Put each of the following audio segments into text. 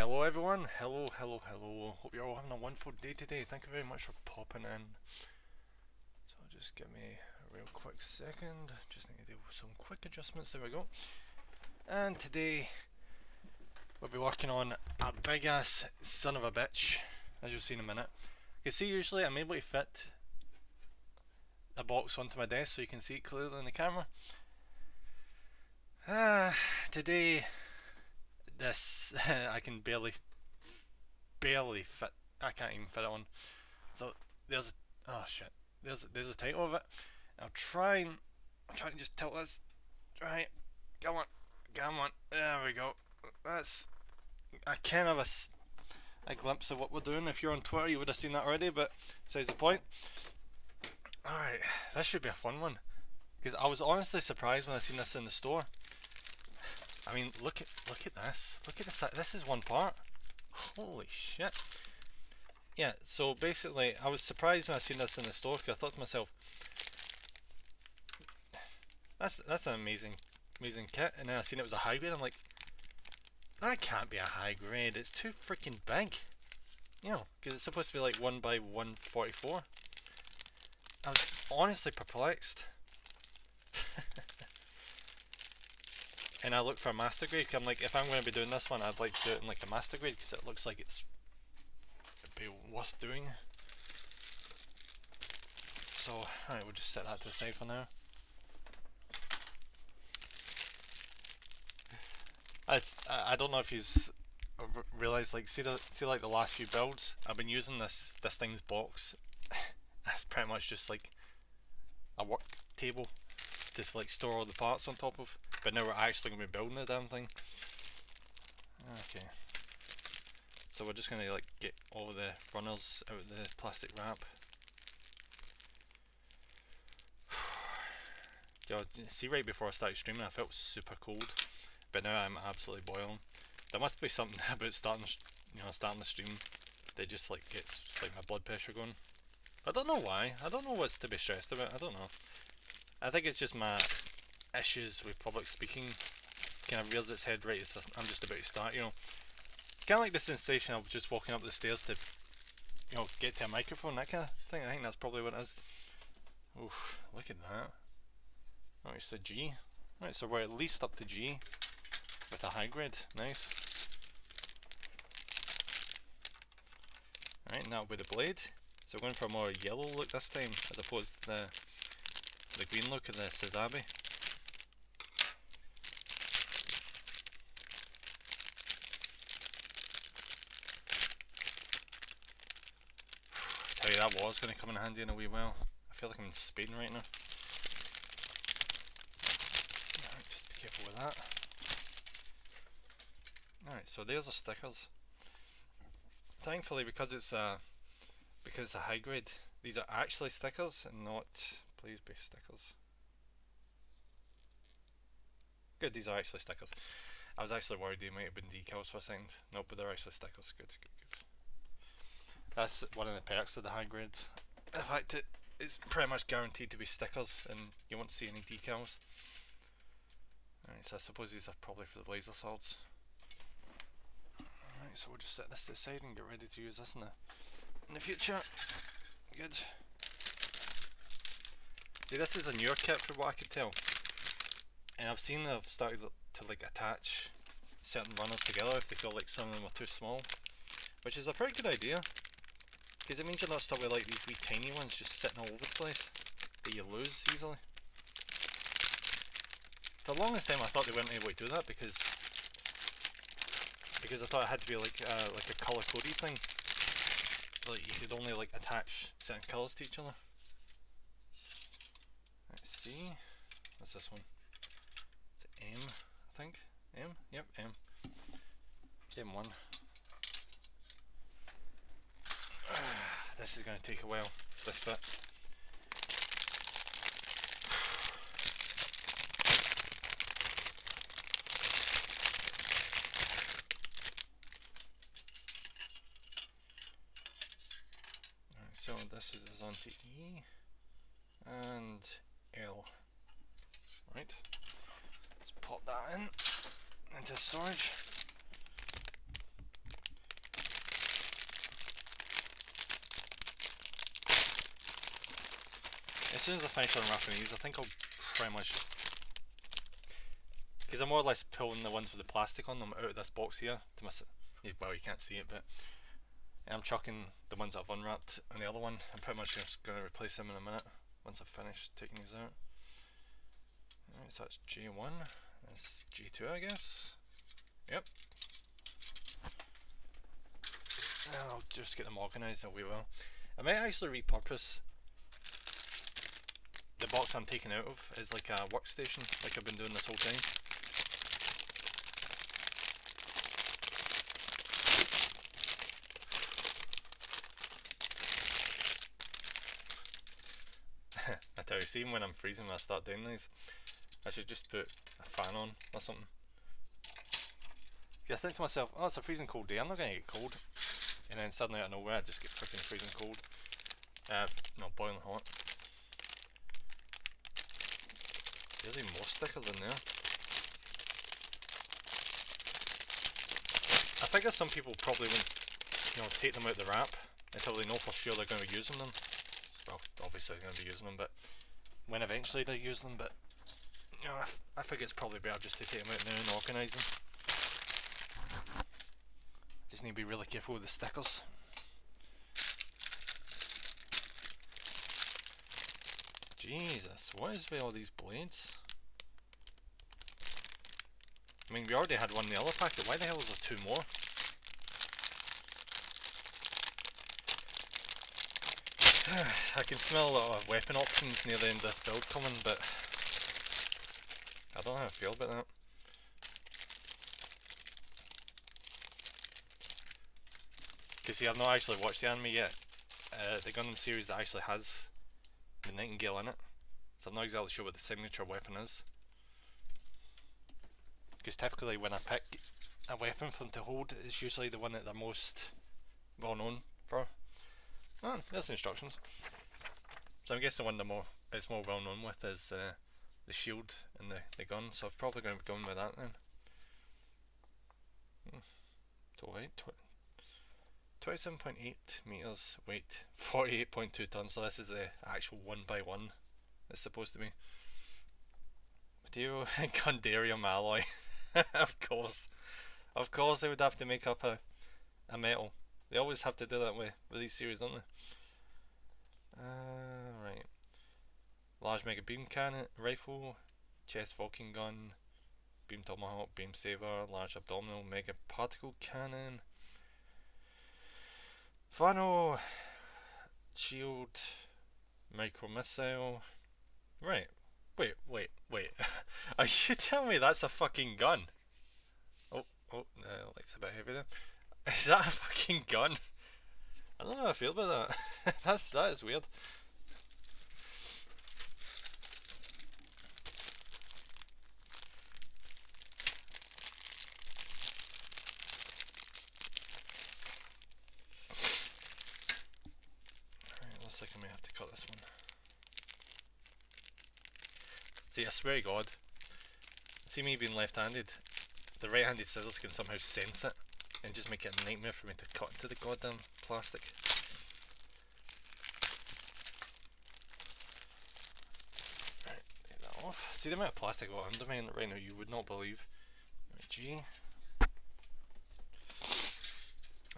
Hello everyone, hello. Hope you're all having a wonderful day today. Thank you very much for popping in. So just give me a real quick second. Just need to do some quick adjustments. There we go. And today we'll be working on a big ass son of a bitch, as you'll see in a minute. You see, usually I'm able to fit a box onto my desk so you can see it clearly in the camera. Today this I can barely fit. I can't even fit it on. So there's oh shit. There's the title of it. I'm trying to just tilt this. Right, come on. There we go. That's I kind of a glimpse of what we're doing. If you're on Twitter, you would have seen that already. But besides the point. All right, this should be a fun one. Because I was honestly surprised when I seen this in the store. I mean, look at this. Look at this. This is one part. Holy shit. Yeah, so basically, I was surprised when I seen this in the store because I thought to myself, that's an amazing kit. And then I seen it was a high grade. I'm like, that can't be a high grade. It's too freaking big. You know, because it's supposed to be like 1 by 144. I was honestly perplexed. And I looked for a master grade. I'm like, if I'm going to be doing this one, I'd like to do it in like a master grade because it looks like it'd be worth doing. So, alright, we'll just set that to the side for now. I don't know if you've realised, like, see like the last few builds, I've been using this thing's box as pretty much just like a work table to like store all the parts on top of. But now we're actually going to be building the damn thing. Okay. So we're just going to like get all the runners out of the plastic wrap. Yo, see, right before I started streaming I felt super cold, but now I'm absolutely boiling. There must be something about starting the stream that just like gets like my blood pressure going. I don't know why. I don't know what's to be stressed about. I don't know. I think it's just my issues with public speaking kind of rears its head right as I'm just about to start, you know. Kind of like the sensation of just walking up the stairs to, you know, get to a microphone, that kind of thing. I think that's probably what it is. Oof, look at that. Oh, it's a G. Right, so we're at least up to G with a high grade. Nice. Alright, now with the blade. So we're going for a more yellow look this time as opposed to the green look of the Sazabi. Tell you, that was going to come in handy in a wee while. I feel like I'm in Spain right now. Alright, just be careful with that. Alright, so there's our stickers. Thankfully, because it's a high grade, these are actually stickers and not please be stickers. Good, these are actually stickers. I was actually worried they might have been decals for a second. Nope, but they're actually stickers. Good. That's one of the perks of the high grades. In fact, it's pretty much guaranteed to be stickers and you won't see any decals. Alright, so I suppose these are probably for the laser swords. Alright, so we'll just set this to the side and get ready to use this in the future. Good. See, this is a newer kit for what I could tell. And I've seen they've started to like attach certain runners together if they feel like some of them are too small. Which is a pretty good idea. Because it means you're not stuck with like these wee tiny ones just sitting all over the place that you lose easily. For the longest time I thought they weren't able to do that because I thought it had to be like a colour coded thing. Like you could only like attach certain colours to each other. Let's see. What's this one? It's M, I think. M? Yep, M. M1. This is going to take a while, this bit. Alright, so this is on to E and L. Right, let's pop that into storage. as soon as I finish unwrapping these, I think I'll pretty much, because I'm more or less pulling the ones with the plastic on them out of this box here to well, you can't see it, but I'm chucking the ones that I've unwrapped and the other one. I'm pretty much just going to replace them in a minute once I've finished taking these out. Alright, so that's G1, that's G2 I guess. Yep. I'll just get them organised and we will. I might actually repurpose the box I'm taking out of as like a workstation, like I've been doing this whole time. I tell you, see when I'm freezing when I start doing these, I should just put a fan on or something. I think to myself, oh, it's a freezing cold day, I'm not going to get cold. And then suddenly out of nowhere I just get freaking freezing cold. No, boiling hot. There's even more stickers in there. I figure some people probably won't, take them out the wrap until they know for sure they're going to be using them. Well, obviously they're going to be using them, but when eventually they use them, but I figure it's probably better just to take them out now and organise them. Just need to be really careful with the stickers. Jesus, what is with all these blades? I mean, we already had one in the other packet, why the hell is there 2 more? I can smell a lot of weapon options near the end of this build coming, but I don't know how I feel about that. Because see, I've not actually watched the anime yet. The Gundam series actually has the Nightingale in it, so I'm not exactly sure what the signature weapon is. Because typically when I pick a weapon for them to hold, it's usually the one that they're most well known for. Oh, there's the instructions. So I guess the one it's more well known with is the shield and the gun, so I'm probably going to be going with that then. So weight 27.8 meters, weight 48.2 tons, so this is the actual 1x1 it's supposed to be. Material Gundarium alloy. Of course they would have to make up a metal. They always have to do that with these series, don't they? Right. Large mega beam cannon, rifle, chest Vulcan gun, beam tomahawk, beam saber, large abdominal mega particle cannon, funnel, shield, micro missile. Right. Wait. Are you telling me that's a fucking gun? Oh, light's a bit heavy there. Is that a fucking gun? I don't know how I feel about that. That is weird. Alright, looks like I may have to cut this one. See, I swear to God, see me being left-handed, the right-handed scissors can somehow sense it and just make it a nightmare for me to cut into the goddamn plastic. Right, take that off. See the amount of plastic I got under me right now, you would not believe. Right, G.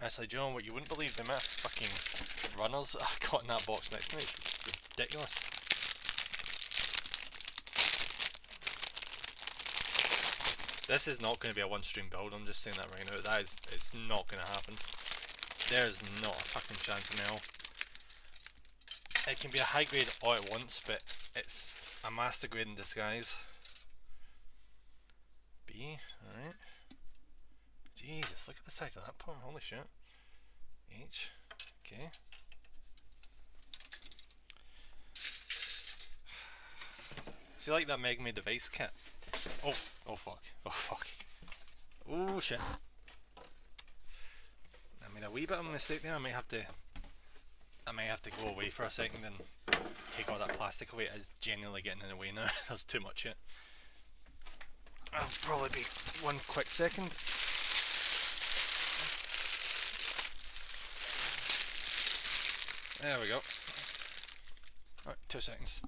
Actually, do you know what, you wouldn't believe the amount of fucking runners I got in that box next to me, it's ridiculous. This is not going to be a one-stream build, I'm just saying that right now. It's not going to happen. There's not a fucking chance in hell. It can be a high grade all at once, but it's a master grade in disguise. B, alright. Jesus, look at the size of that part, holy shit. H, okay. See, like that Meg made device kit. Oh fuck. Oh shit. I made a wee bit of a mistake there. I might have to go away for a second and take all that plastic away. It's genuinely getting in the way now. There's too much yet. I'll probably be one quick second. There we go. Alright, 2 seconds.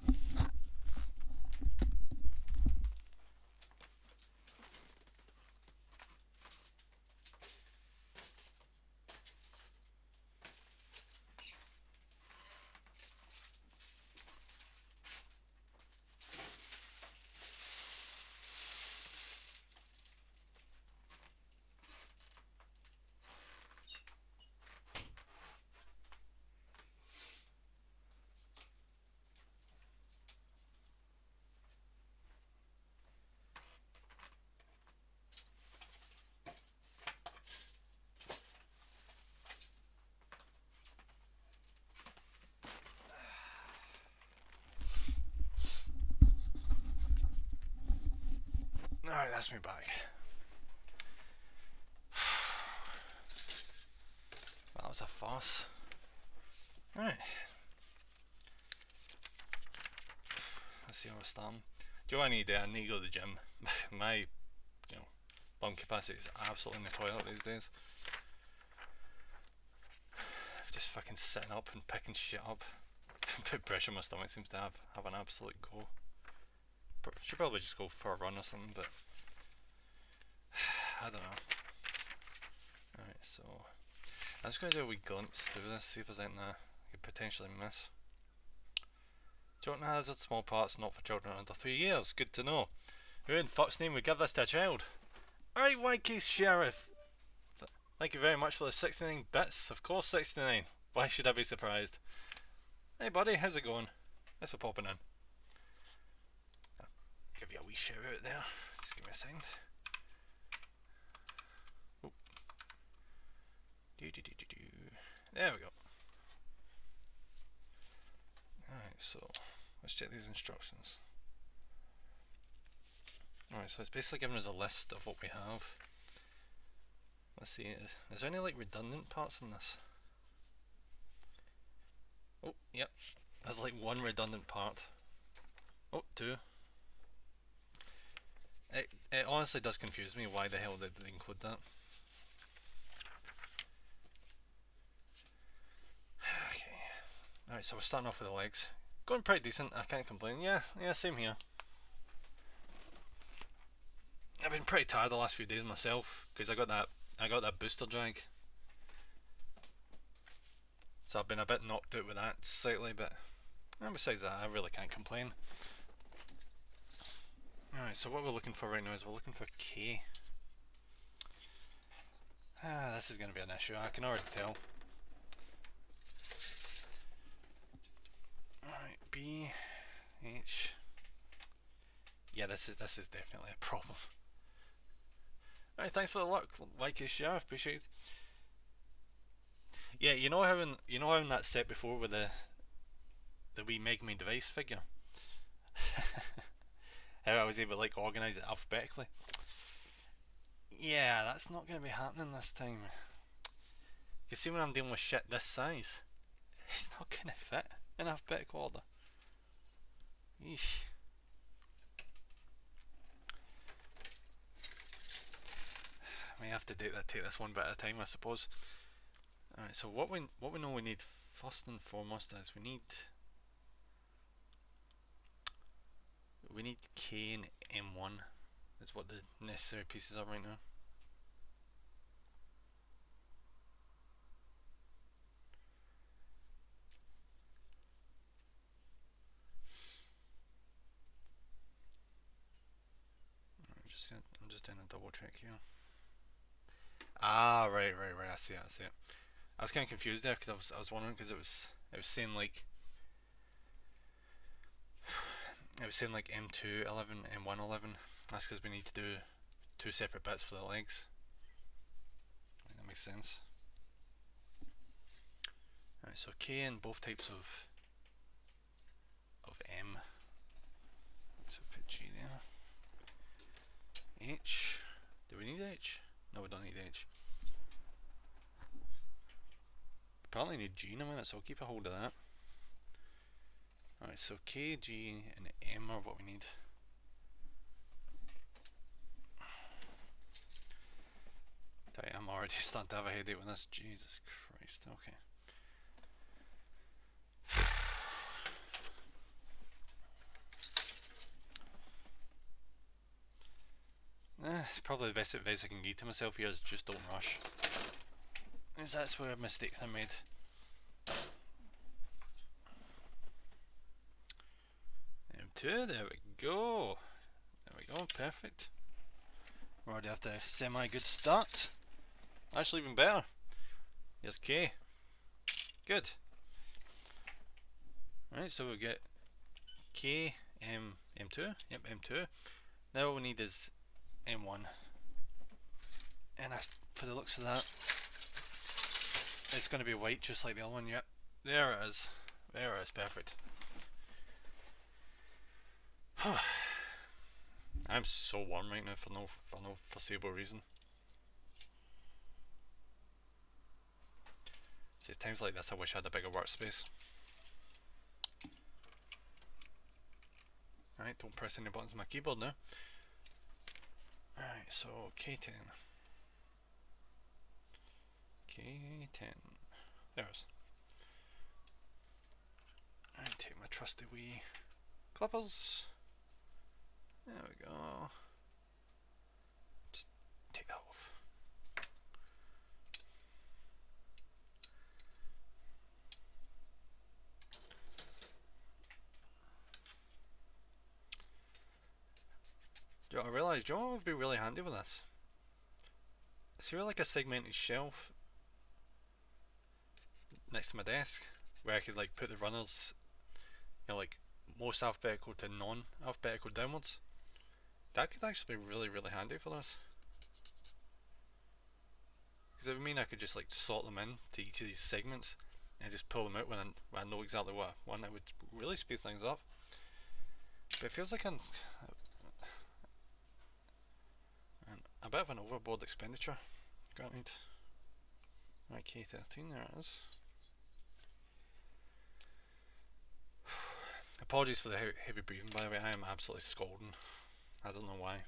Alright, that's me back. That was a farce. Right. Let's see where we're starting. Do I need I need to go to the gym? My, lung capacity is absolutely in the toilet these days. Just fucking sitting up and picking shit up. Put pressure on my stomach seems to have an absolute go. Should probably just go for a run or something, but I don't know. Alright, so I'm just going to do a wee glimpse through this, see if there's anything I could potentially miss. Children hazard, small parts, not for children under 3 years. Good to know. Who in fuck's name would give this to a child? Alright, White Sheriff. Thank you very much for the 69 bits. Of course 69. Why should I be surprised? Hey buddy, how's it going? Thanks for popping in. Give you a wee shout out there. Just give me a second. Oh. There we go. Alright, so let's check these instructions. Alright, so it's basically giving us a list of what we have. Let's see, is there any like redundant parts in this? Oh, yep. There's like 1 redundant part. Oh, 2. It honestly does confuse me why the hell did they include that. Okay. Alright, so we're starting off with the legs. Going pretty decent, I can't complain. Yeah, same here. I've been pretty tired the last few days myself because I got that booster drag. So I've been a bit knocked out with that slightly, but besides that, I really can't complain. Alright, so what we're looking for right now is we're looking for K. This is going to be an issue, I can already tell. Alright, B, H. Yeah, this is definitely a problem. Alright, thanks for the luck, like your sheriff, appreciate it. Yeah, you know how in that set before with the wee Meg Me Device figure? How I was able to like organise it alphabetically. Yeah, that's not going to be happening this time. You see, when I'm dealing with shit this size, it's not going to fit in alphabetical order. Yeesh. I may have to take this one bit at a time, I suppose. Alright, so what we know we need first and foremost is we need K and M1. That's what the necessary pieces are right now. I'm just doing a double check here. Ah, right. I see it. I was kind of confused there because I was wondering because it was saying like M211, M111. That's because we need to do 2 separate bits for the legs. I think that makes sense. Alright, so K in both types of M. So put G there. H. Do we need H? No, we don't need H. Apparently need G in a minute, so I'll keep a hold of that. Alright, so K, G, and M are what we need. I'm already starting to have a headache with this. Jesus Christ, okay. Probably the best advice I can give to myself here is just don't rush. Because that's where mistakes are made. M2, there we go. There we go, perfect. We already have the semi-good start. Actually even better. Here's K. Good. Right, so we get K, M2. Yep, M2. Now all we need is M1. And for the looks of that, it's going to be white just like the other one. Yep, there it is. There it is, perfect. I'm so warm right now for no foreseeable reason. See, it's times like this I wish I had a bigger workspace. Alright, don't press any buttons on my keyboard now. Alright, so K10. K10. There's. Alright, take my trusty wee clippers. There we go. Just take that off. I realised, do you know what would be really handy with this? See, like a segmented shelf next to my desk where I could like put the runners, you know, like most alphabetical to non-alphabetical downwards. That could actually be really handy for this. Because it would mean I could just like sort them in to each of these segments and just pull them out when I know exactly what I want. It would really speed things up. But it feels like a bit of an overboard expenditure, granted. Right, K13, there it is. Apologies for the heavy breathing, by the way. I am absolutely scalding. I don't know why.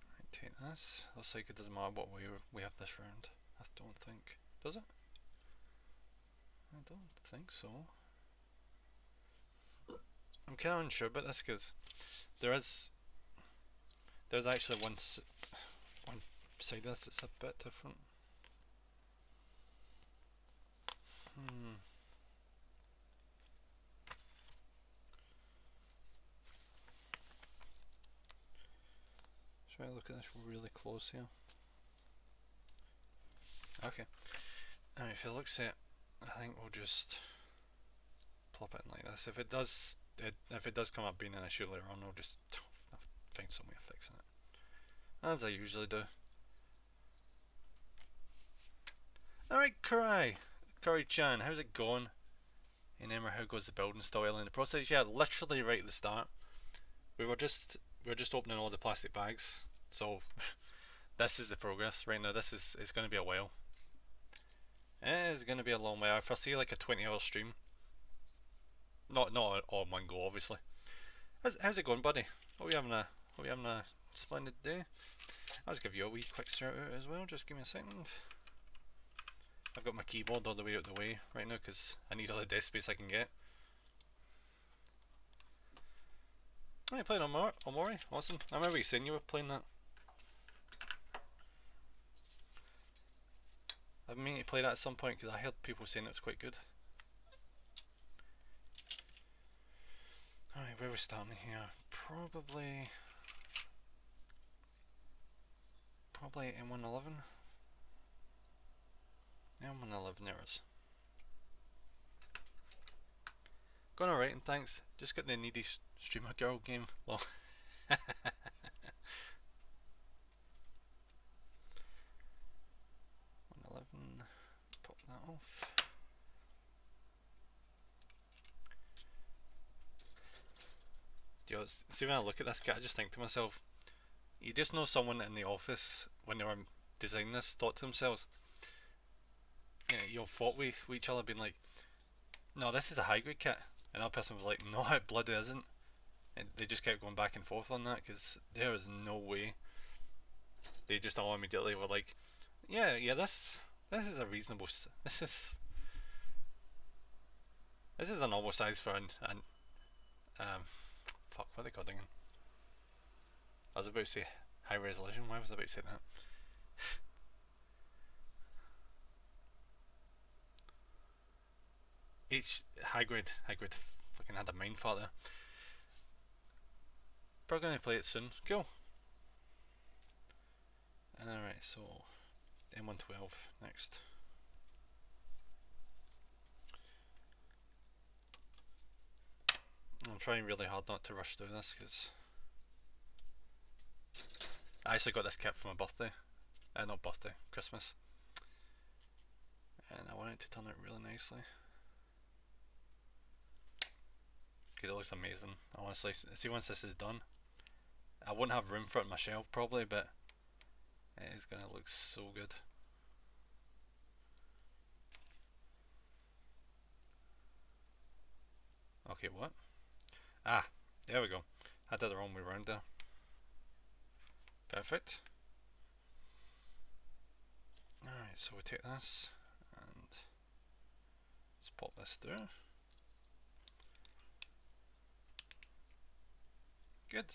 Right, take this. Looks like it doesn't matter what we have this round. I don't think. Does it? I don't think so. I'm kind of unsure about this because there's actually one side of this that's a bit different. Should I look at this really close here? Okay. Alright, if it looks at, I think we'll just plop it in like this. If it does come up being an issue later on, I'll just find some way of fixing it, as I usually do. Alright, Kurai-chan, how's it going? And Emma, how goes the building? Still early in the process? Yeah, literally right at the start. We were just opening all the plastic bags, so this is the progress right now. It's going to be a while. It is going to be a long while. I foresee like a 20-hour stream. Not all in one go, obviously. How's it going, buddy? Hope you're having a splendid day. I'll just give you a wee quick shout out as well. Just give me a second. I've got my keyboard all the way out the way right now because I need all the desk space I can get. Oh, you're playing Omori? Awesome. I remember you saying you were playing that. I've been meaning to play that at some point because I heard people saying it was quite good. Alright, where are we starting here? Probably M111. M111, there it is. Going alright, and thanks. Just got the needy streamer girl game. Well, 111. Pop that off. Yo, see, when I look at this guy, I just think to myself, you just know someone in the office when they were designing this thought to themselves, yeah, you know, fought with each other, being like, no, this is a high grade kit. Another person was like, no, it bloody isn't. And they just kept going back and forth on that because there is no way. They just all immediately were like, yeah, this is a reasonable. This is a normal size for an um, fuck, what are they called again? I was about to say high resolution. Why was I about to say that? High grade. Fucking had a mind fart there. We're gonna play it soon. Cool. Alright, so M112 next. I'm trying really hard not to rush through this because I actually got this kit for my birthday. Not birthday, Christmas. And I want it to turn out really nicely. Because it looks amazing. Honestly, see, once this is done, I won't have room for it on my shelf probably, but it is going to look so good. Okay, what? Ah, there we go. I did the wrong way around there. Perfect. Alright, so we take this and let's pop this through. Good.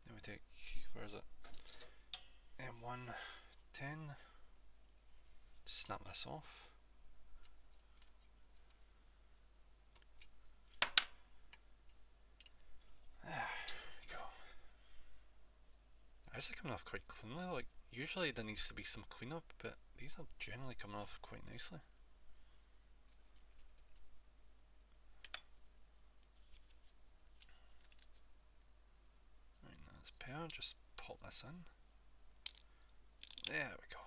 Then we take, where is it? M110. Snap this off. There we go. This is coming off quite cleanly. Like, usually there needs to be some cleanup, but these are generally coming off quite nicely. Right, now this pair, just pop this in. There we go.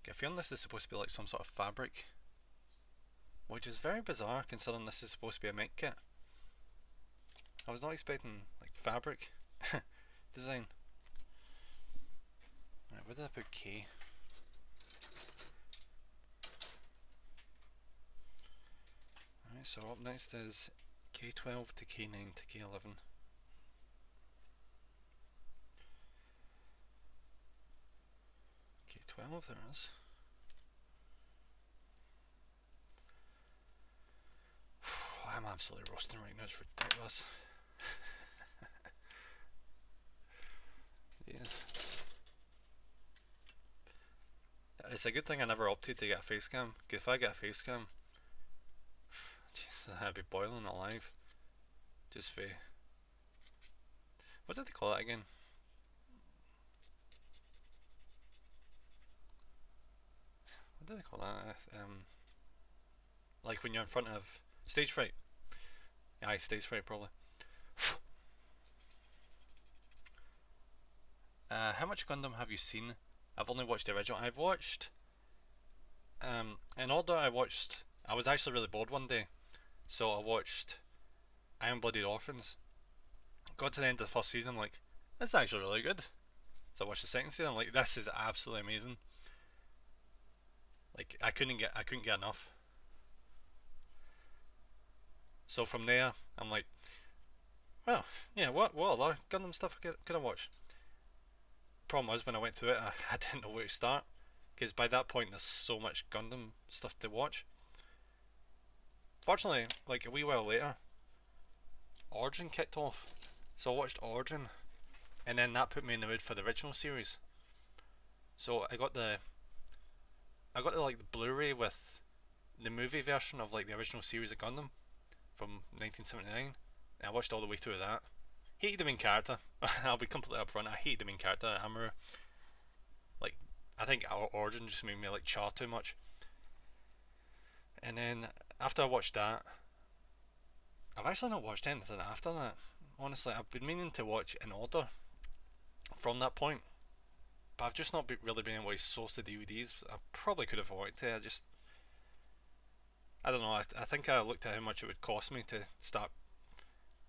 Okay, I feel this is supposed to be like some sort of fabric, which is very bizarre considering this is supposed to be a mech kit. I was not expecting like fabric design. Right, where did I put K? Alright, so up next is K12 to K9 to K11. K12, there it is. I'm absolutely roasting right now, it's ridiculous. Yes. It's a good thing I never opted to get a face cam, because if I get a face cam, jeez, I'd be boiling alive. Just for, what did they call it again? What did they call that? Like when you're in front of stage fright. Aye, stage fright probably. How much Gundam have you seen? I've only watched the original. I've watched, in order I was actually really bored one day, so I watched Iron Blooded Orphans. Got to the end of the first season, I'm like, this is actually really good. So I watched the second season, I'm like, this is absolutely amazing. Like, I couldn't get enough. So from there, I'm like, well, yeah, what other Gundam stuff can I watch? Problem was, when I went through it, I didn't know where to start, because by that point there's so much Gundam stuff to watch. Fortunately, like a wee while later, Origin kicked off, so I watched Origin, and then that put me in the mood for the original series. So I got the like the Blu-ray with the movie version of like the original series of Gundam from 1979, and I watched all the way through that. Hated the main character. I'll be completely upfront. I hate the main character, Amuro. Like, I think our Origin just made me like Char too much. And then after I watched that, I've actually not watched anything after that. Honestly, I've been meaning to watch in order from that point, but I've just not really been able to source the DVDs. I probably could have wanted to. I don't know. I think I looked at how much it would cost me to start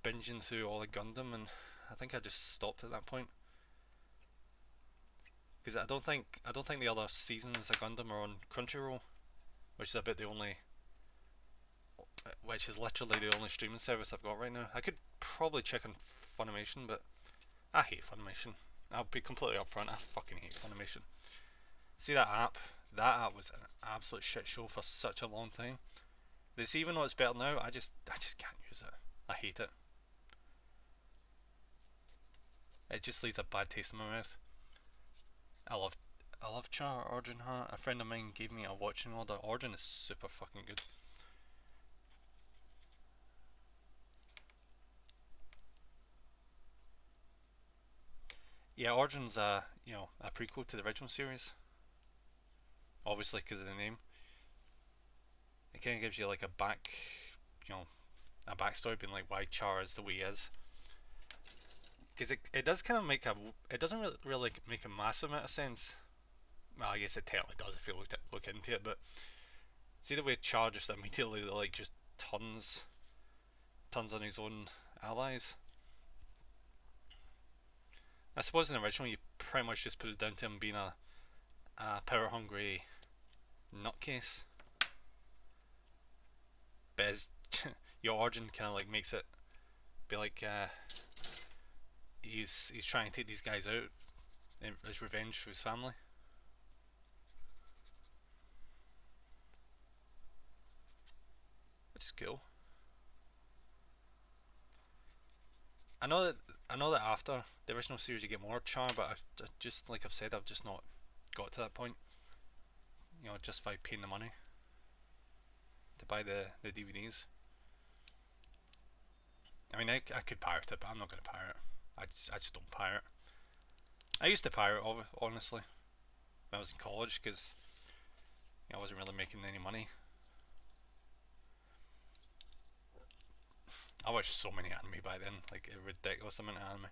binging through all the Gundam, and I think I just stopped at that point, because I don't think the other seasons of Gundam are on Crunchyroll. which is about the only, which is literally the only streaming service I've got right now. I could probably check on Funimation, but I hate Funimation. I'll be completely upfront. I fucking hate Funimation. See that app? That app was an absolute shit show for such a long time. This, even though it's better now, I just can't use it. I hate it. It just leaves a bad taste in my mouth. I love Char Origin Hat. A friend of mine gave me a watching order. Origin is super fucking good. Yeah, Origin's a prequel to the original series. Obviously, because of the name. It kind of gives you like a backstory, being like why Char is the way he is. Because it does kind of make it doesn't really make a massive amount of sense. Well, I guess it technically does if you look into it, but see the way Char just immediately like just turns on his own allies. I suppose in the original you pretty much just put it down to him being a power hungry nutcase. But as your Origin kind of like makes it be like he's trying to take these guys out as revenge for his family. Which is cool. I know that after the original series you get more Char, but just like I've said, I've just not got to that point. Justify paying the money to buy the DVDs. I mean, I could pirate it, but I'm not going to pirate. I just don't pirate. I used to pirate, honestly, when I was in college, because I wasn't really making any money. I watched so many anime by then, like a ridiculous amount of anime.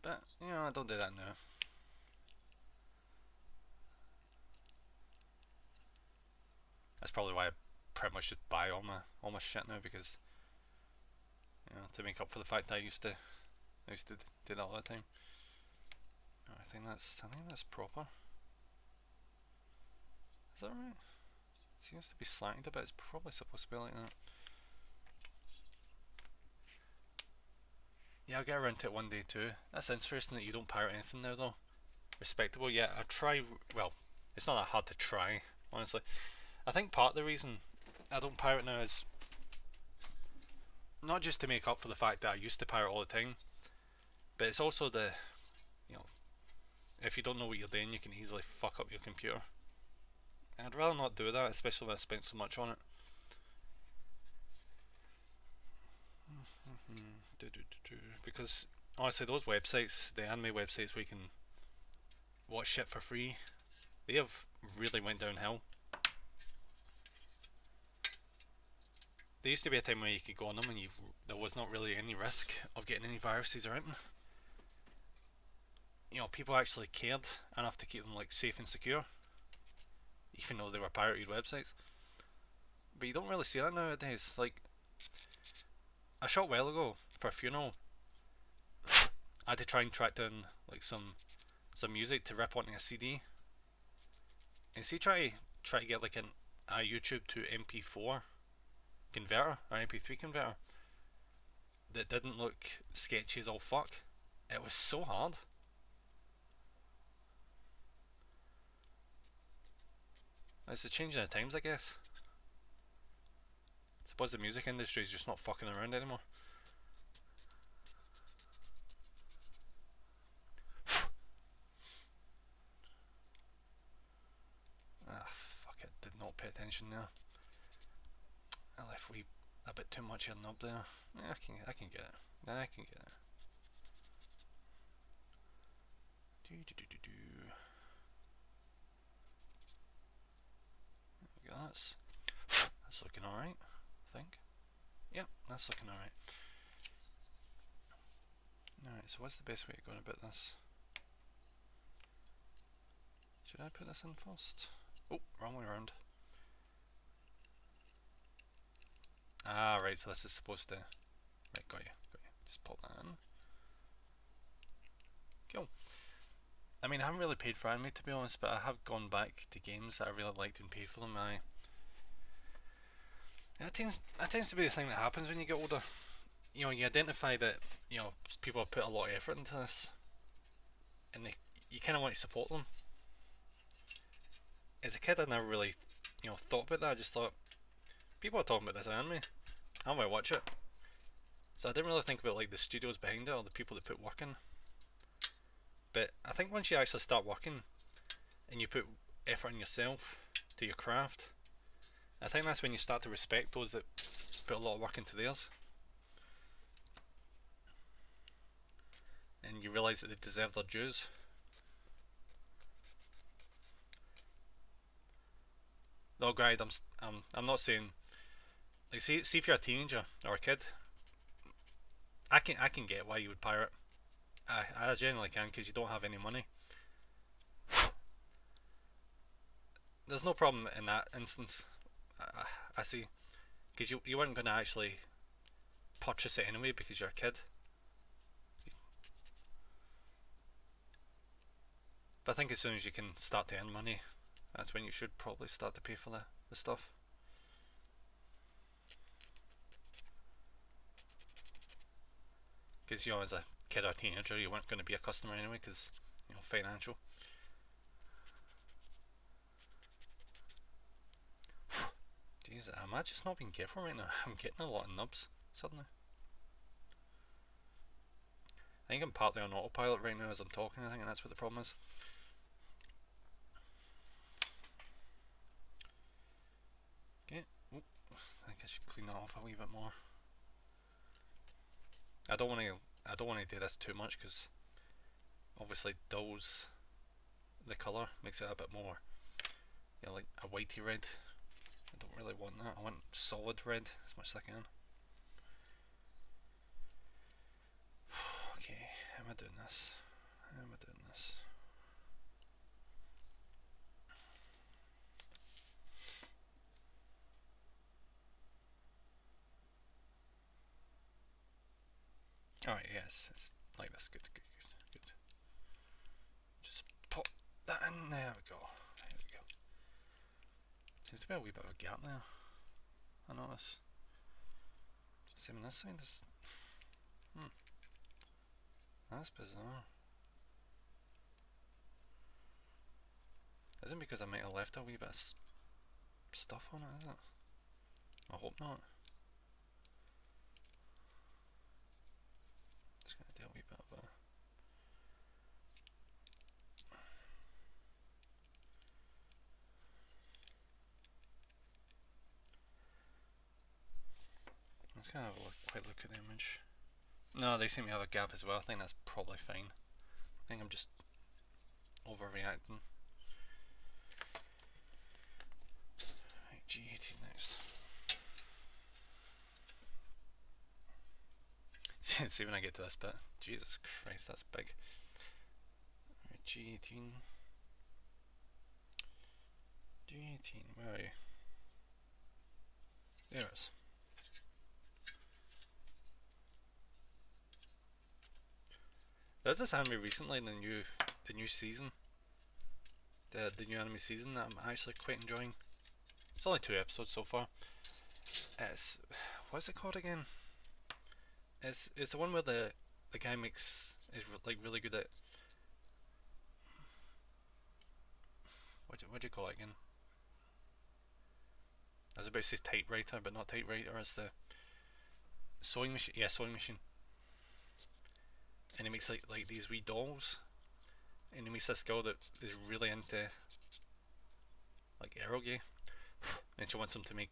But I don't do that now. That's probably why I pretty much just buy all my shit now, because to make up for the fact that I used to do that all the time. I think that's proper. Is that right? It seems to be slanted a bit. It's probably supposed to be like that. Yeah, I'll get around to it one day too. That's interesting that you don't pirate anything now though. Respectable. Yeah, I try. Well, it's not that hard to try, honestly. I think part of the reason I don't pirate now is not just to make up for the fact that I used to pirate all the time, but it's also if you don't know what you're doing, you can easily fuck up your computer. And I'd rather not do that, especially when I spent so much on it. Because honestly, those websites, the anime websites where you can watch shit for free, they have really went downhill. There used to be a time where you could go on them and there was not really any risk of getting any viruses or anything. People actually cared enough to keep them like safe and secure, even though they were pirated websites. But you don't really see that nowadays. Like a short while ago, for a funeral, I had to try and track down like some music to rip onto a CD. And see, try to get like a YouTube to MP4 converter or MP3 converter that didn't look sketchy as all fuck. It was so hard. It's the changing of times, I guess. I suppose the music industry is just not fucking around anymore. Fuck it, did not pay attention there. I left a bit too much hidden up there. Yeah, I can get it. I can get it. There we go, that's looking alright, I think. Yep, that's looking alright. Alright, so what's the best way to go about this? Should I put this in first? Oh, wrong way around. Ah, right, so this is supposed to... Right, got you. Just pop that in. Cool. I mean, I haven't really paid for anime to be honest, but I have gone back to games that I really liked and paid for them. That tends to be the thing that happens when you get older. You know, you identify that people have put a lot of effort into this, and you kind of want to support them. As a kid, I never really thought about that. I just thought people are talking about this anime, I might watch it. So I didn't really think about like the studios behind it or the people that put work in. But I think once you actually start working and you put effort in yourself, to your craft, I think that's when you start to respect those that put a lot of work into theirs. And you realise that they deserve their dues. Though, granted, I'm not saying, like, see if you're a teenager or a kid, I can get why you would pirate. I genuinely can, because you don't have any money. There's no problem in that instance. I see, because you weren't going to actually purchase it anyway because you're a kid. But I think as soon as you can start to earn money, that's when you should probably start to pay for the stuff. Because as a kid or teenager, you weren't going to be a customer anyway, because financial. Jeez, am I just not being careful right now? I'm getting a lot of nubs suddenly. I think I'm partly on autopilot right now as I'm talking, and that's what the problem is. Okay, I think I should clean that off a wee bit more. I don't want to do this too much, because obviously dulls the colour, makes it a bit more like a whitey red. I don't really want that. I want solid red as much as I can. Okay, how am I doing this? Alright, yes, it's like this. Good. Just pop that in. There we go. Seems to be a wee bit of a gap there, I notice. Same on this side. That's bizarre. Isn't it because I might have left a wee bit of stuff on it, is it? I hope not. Just gonna do a wee bit of a... Let's kind of have a quick look at the image. No, they seem to have a gap as well. I think that's probably fine. I think I'm just overreacting. Right, G18 next. See when I get to this bit. Jesus Christ, that's big. Right, G18. Where are you? There it is. There's this anime recently in the new season. The new anime season that I'm actually quite enjoying. It's only 2 episodes so far. What's it called again? It's the one where the guy is like really good at... What do you call it again? I was about to say typewriter, but not typewriter. It's the sewing machine. Yeah, sewing machine. And he makes like these wee dolls. And he meets this girl that is really into like eroge, and she wants him to make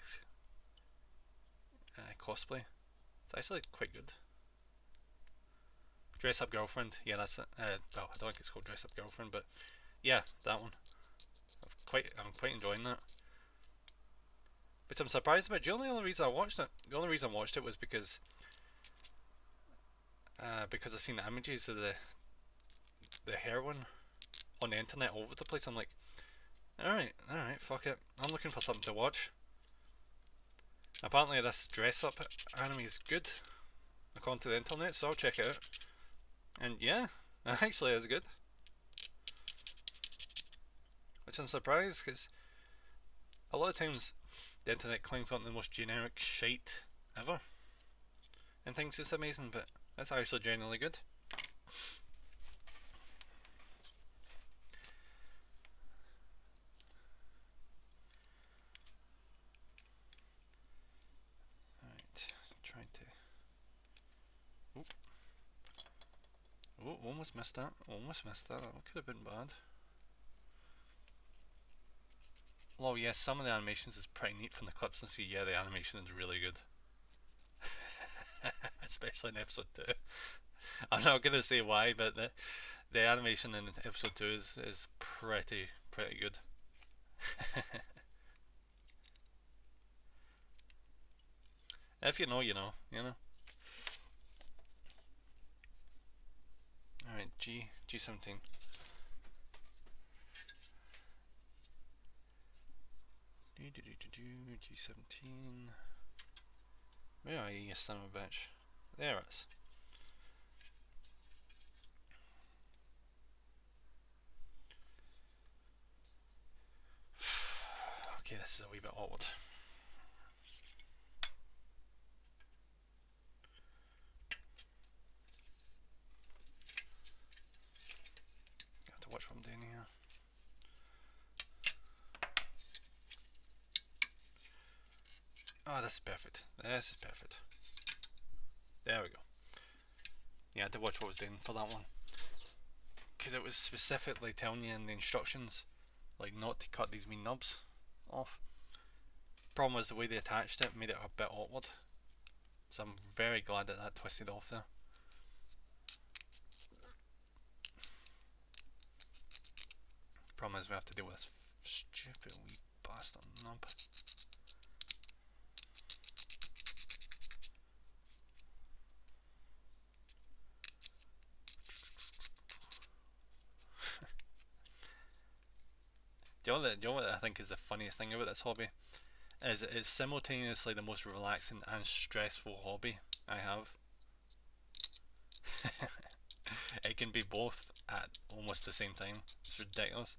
cosplay. It's actually quite good. Dress Up Girlfriend, yeah, that's it. Well, I don't think it's called Dress Up Girlfriend, but yeah, that one. I'm quite enjoying that. But I'm surprised about it. The only reason I watched it was because I seen the images of the heroine on the internet all over the place. I'm like, alright, fuck it. I'm looking for something to watch. Apparently this dress up anime is good, according to the internet, so I'll check it out. And yeah, it actually is good. which I'm surprised because a lot of times the internet clings on to the most generic shite ever and thinks it's amazing, but it's actually genuinely good. Alright, trying to. Oh, almost missed that. Almost missed that. That could have been bad. Oh yes, some of the animations is pretty neat from the clips and see. Yeah, the animation is really good. Especially in episode 2. I'm not gonna say why, but the animation in episode 2 is pretty good. If you know, you know, you know. Alright, G17. G17. Where are you, you son of a bitch? There it is. Okay, this is a wee bit awkward. I have to watch what I'm doing here. Oh, this is perfect. This is perfect. There we go. Yeah, I had to watch what I was doing for that one. Because it was specifically telling you in the instructions, like, not to cut these wee nubs off. Problem was the way they attached it made it a bit awkward. So I'm very glad that twisted off there. Problem is we have to deal with this stupid wee bastard nub. Do you know what I think is the funniest thing about this hobby? Is it's simultaneously the most relaxing and stressful hobby I have. It can be both at almost the same time. It's ridiculous.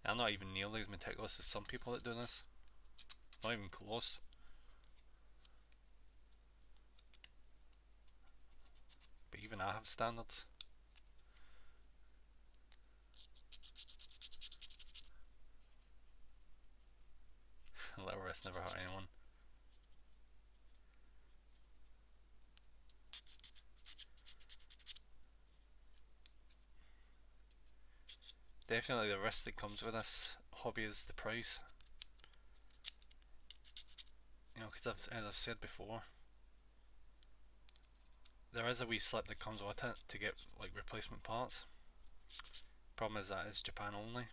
I'm not even nearly as meticulous as some people that do this. Not even close. But even I have standards. A little risk never hurt anyone. Definitely the risk that comes with this hobby is the price. You know, because as I've said before, there is a wee slip that comes with it to get like replacement parts. Problem is that it's Japan only.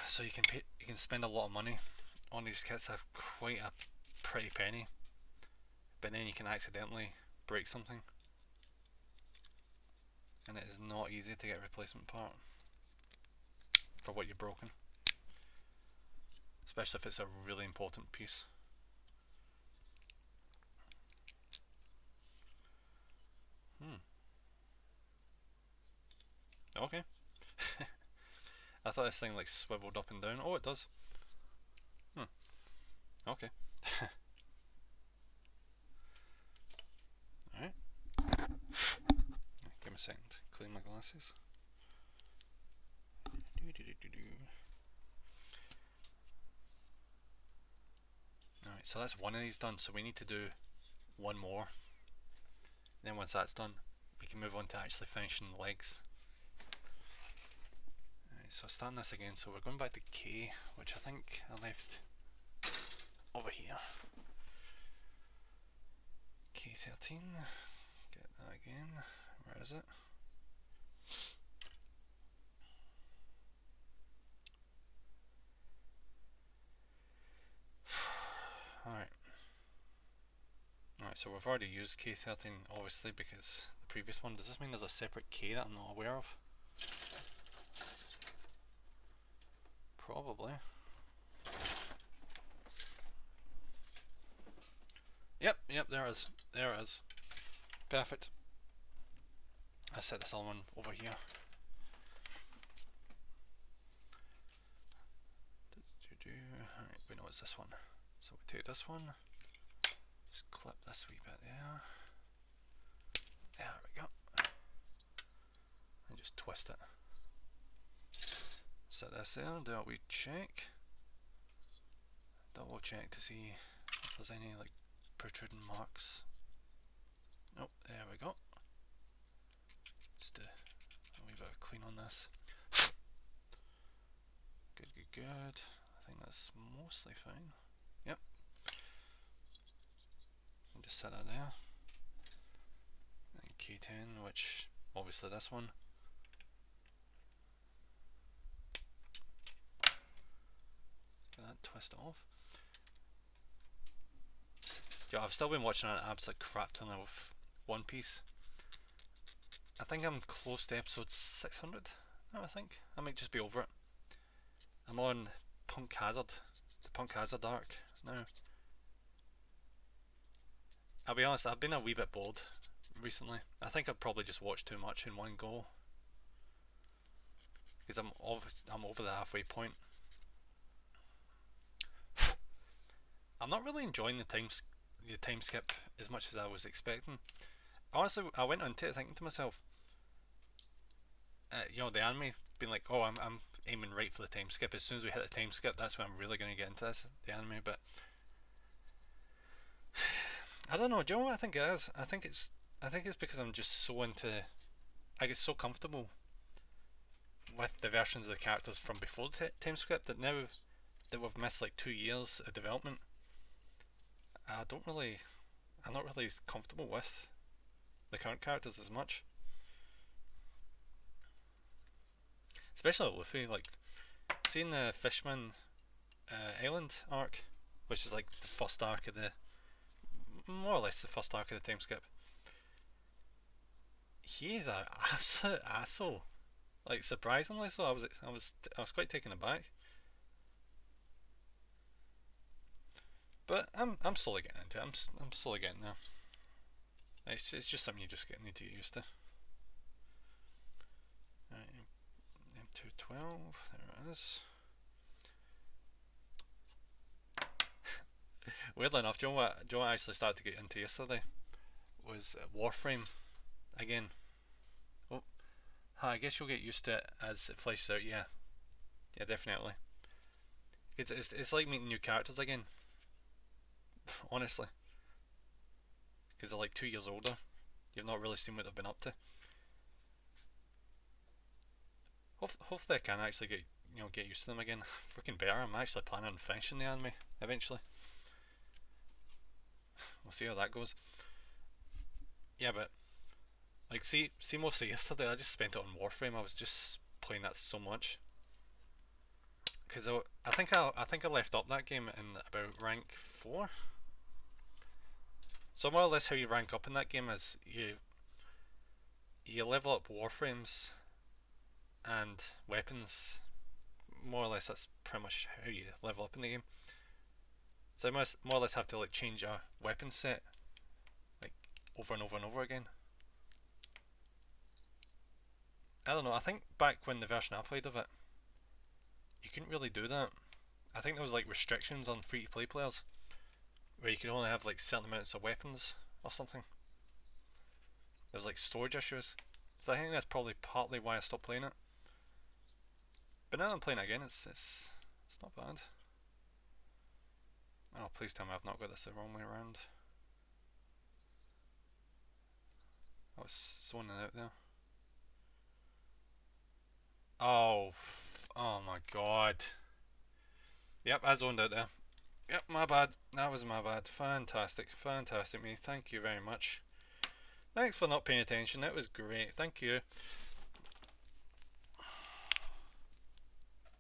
So you can spend a lot of money on these kits that have quite a pretty penny, but then you can accidentally break something, and it is not easy to get a replacement part for what you've broken, especially if it's a really important piece. Okay. I thought this thing like swiveled up and down. Oh, it does. Okay. Alright. Give me a second. Clean my glasses. Alright, so that's one of these done, so we need to do one more. And then once that's done, we can move on to actually finishing the legs. Alright, so starting this again, so we're going back to K, which I think I left over here. K13, get that again, where is it? Alright, so we've already used K13 obviously because the previous one. Does this mean there's a separate K that I'm not aware of? Probably. Yep, there it is. There it is. Perfect. Let's set this other one over here. Alright, we know it's this one. So we take this one, just clip this wee bit there. There we go. And just twist it. Set this there, do a wee check. Double check to see if there's any like protruding marks. Nope, there we go. Just a wee bit of clean on this. Good. I think that's mostly fine. Yep. And just set that there. And K10, which obviously this one. Get that twist off. Yeah, I've still been watching an absolute crap ton of One Piece. I think I'm close to episode 600 now, I think. I might just be over it. I'm on Punk Hazard, the Punk Hazard arc now. I'll be honest, I've been a wee bit bored recently. I think I've probably just watched too much in one go. Because I'm over the halfway point. I'm not really enjoying the time skip as much as I was expecting. Honestly, I went into it thinking to myself, you know, the anime being like, oh, I'm aiming right for the time skip. As soon as we hit the time skip, that's when I'm really going to get into this, the anime. But I don't know. Do you know what I think it is? I think it's because I'm just so into. I get so comfortable with the versions of the characters from before the time skip that now that we've missed like 2 years of development, I'm not really comfortable with the current characters as much. Especially Luffy, like seeing the Fishman Island arc, which is like the first arc of the, more or less the first arc of the time skip. He's an absolute asshole. Like surprisingly so. I was quite taken aback. But I'm slowly getting into it. I'm slowly getting there. It's just something you just need to get used to. Right, M212, there it is. Weirdly enough, do you know what I actually started to get into yesterday? Was Warframe again. Oh, I guess you'll get used to it as it fleshes out. Yeah, definitely. It's like meeting new characters again. Honestly, because they're like 2 years older. You've not really seen what they've been up to. Hopefully, I can actually get used to them again. Freaking better. I'm actually planning on finishing the anime eventually. We'll see how that goes. Yeah, but like, see, mostly yesterday I just spent it on Warframe. I was just playing that so much because I think I left up that game in about rank 4. So more or less how you rank up in that game is you level up warframes and weapons. More or less that's pretty much how you level up in the game. So you must more or less have to like change a weapon set like over and over and over again. I don't know, I think back when the version I played of it, you couldn't really do that. I think there was like restrictions on free to play players where you could only have like certain amounts of weapons or something. There's like storage issues. So I think that's probably partly why I stopped playing it. But now that I'm playing it again, it's not bad. Oh, please tell me I've not got this the wrong way around. I was zoning out there. Oh, oh my god. Yep, I zoned out there. Yep, my bad. That was my bad. Fantastic me. Thank you very much. Thanks for not paying attention. That was great. Thank you.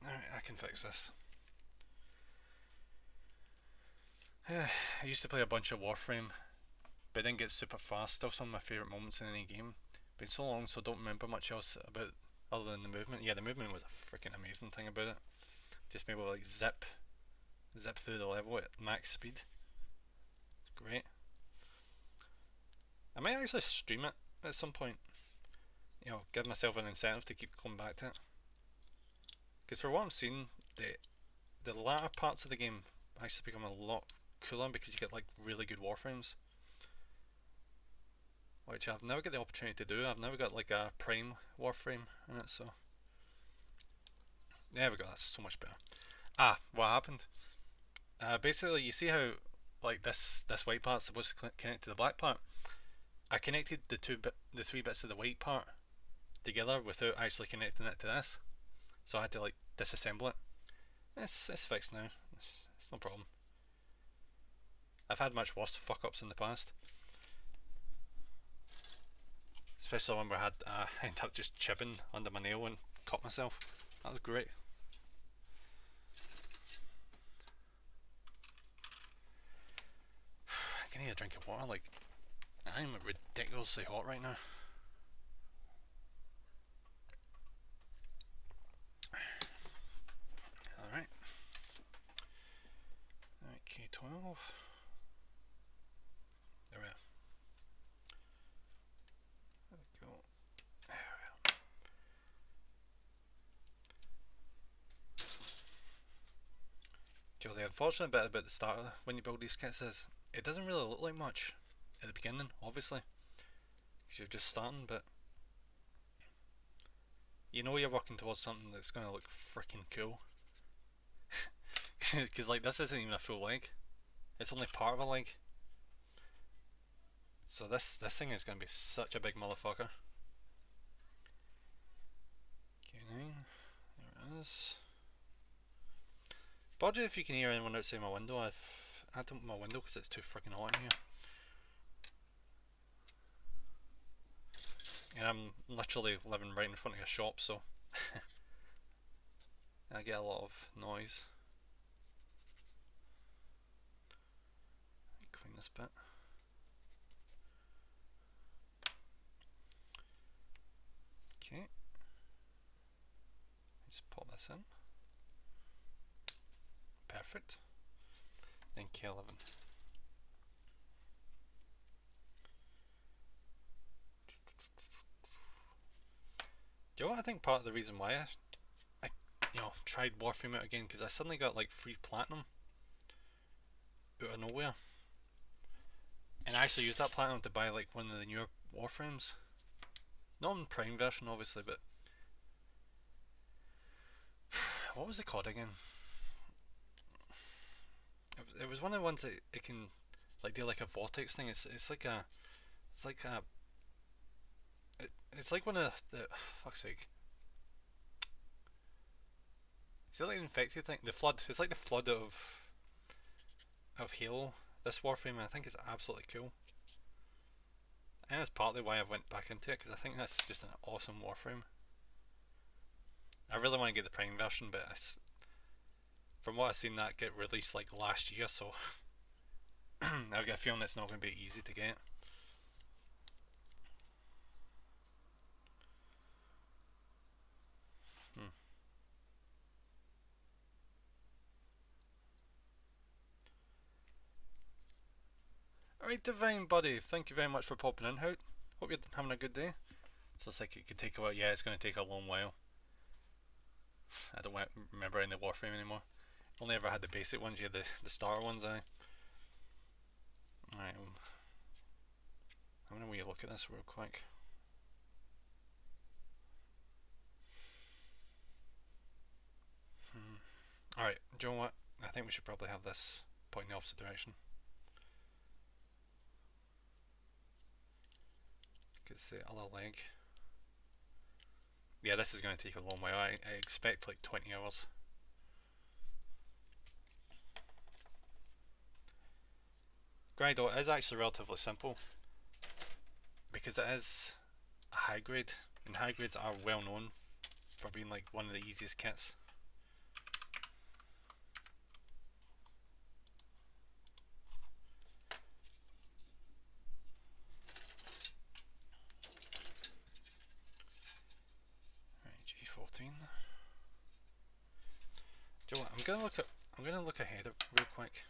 Alright, I can fix this. I used to play a bunch of Warframe, but it didn't get super fast. Still some of my favourite moments in any game. Been so long, so don't remember much else about other than the movement. Yeah, the movement was a freaking amazing thing about it. Just be able to like zip through the level at max speed. It's great. I might actually stream it at some point. You know, give myself an incentive to keep going back to it. Because for what I'm seeing, the latter parts of the game actually become a lot cooler because you get like really good warframes, which I've never got the opportunity to do. I've never got like a prime warframe in it, so there we go. That's so much better. What happened? Basically, you see how like this white part's supposed to connect to the black part. I connected the three bits of the white part together without actually connecting it to this, so I had to like disassemble it. It's fixed now. It's no problem. I've had much worse fuck ups in the past, especially when I ended up just chipping under my nail and cut myself. That was great. I need a drink of water. Like, I'm ridiculously hot right now. Alright. K12. There we are. There we go. There we are. Joe, the unfortunate bit about the start when you build these kits is it doesn't really look like much at the beginning, obviously, because you're just starting, but you know you're working towards something that's going to look freaking cool. Because like this isn't even a full leg, it's only part of a leg. So this thing is going to be such a big motherfucker. K9, there it is. Apologies if you can hear anyone outside my window. I've had to open my window because it's too freaking hot in here. And I'm literally living right in front of a shop, so I get a lot of noise. Clean this bit. Okay. Just pop this in. Perfect. Then K11. Do you know what I think part of the reason why I tried Warframe out again, because I suddenly got like free platinum out of nowhere, and I actually used that platinum to buy like one of the newer Warframes, not in Prime version obviously, but what was it called again? It was one of the ones that it can like do like a vortex thing. It's like one of the fuck's sake. Is it like an infected thing? The flood. It's like the flood of Halo. This Warframe, I think, is absolutely cool. And that's partly why I went back into it, because I think that's just an awesome Warframe. I really want to get the Prime version, but from what I've seen, that get released like last year, so I've got a feeling it's not going to be easy to get. Alright, Divine Buddy, thank you very much for popping in. Hope you're having a good day. So it's like it could take a while. Yeah, it's going to take a long while. I don't remember any Warframe anymore. Only ever had the basic ones. You had the star ones. Alright, I'm going to look at this real quick. Alright, do you know what? I think we should probably have this point in the opposite direction. Because the other leg. Yeah, this is going to take a long while. I expect like 20 hours. Grindle is actually relatively simple because it is a high grade, and high grades are well known for being like one of the easiest kits. Do you know what? I'm gonna look ahead real quick.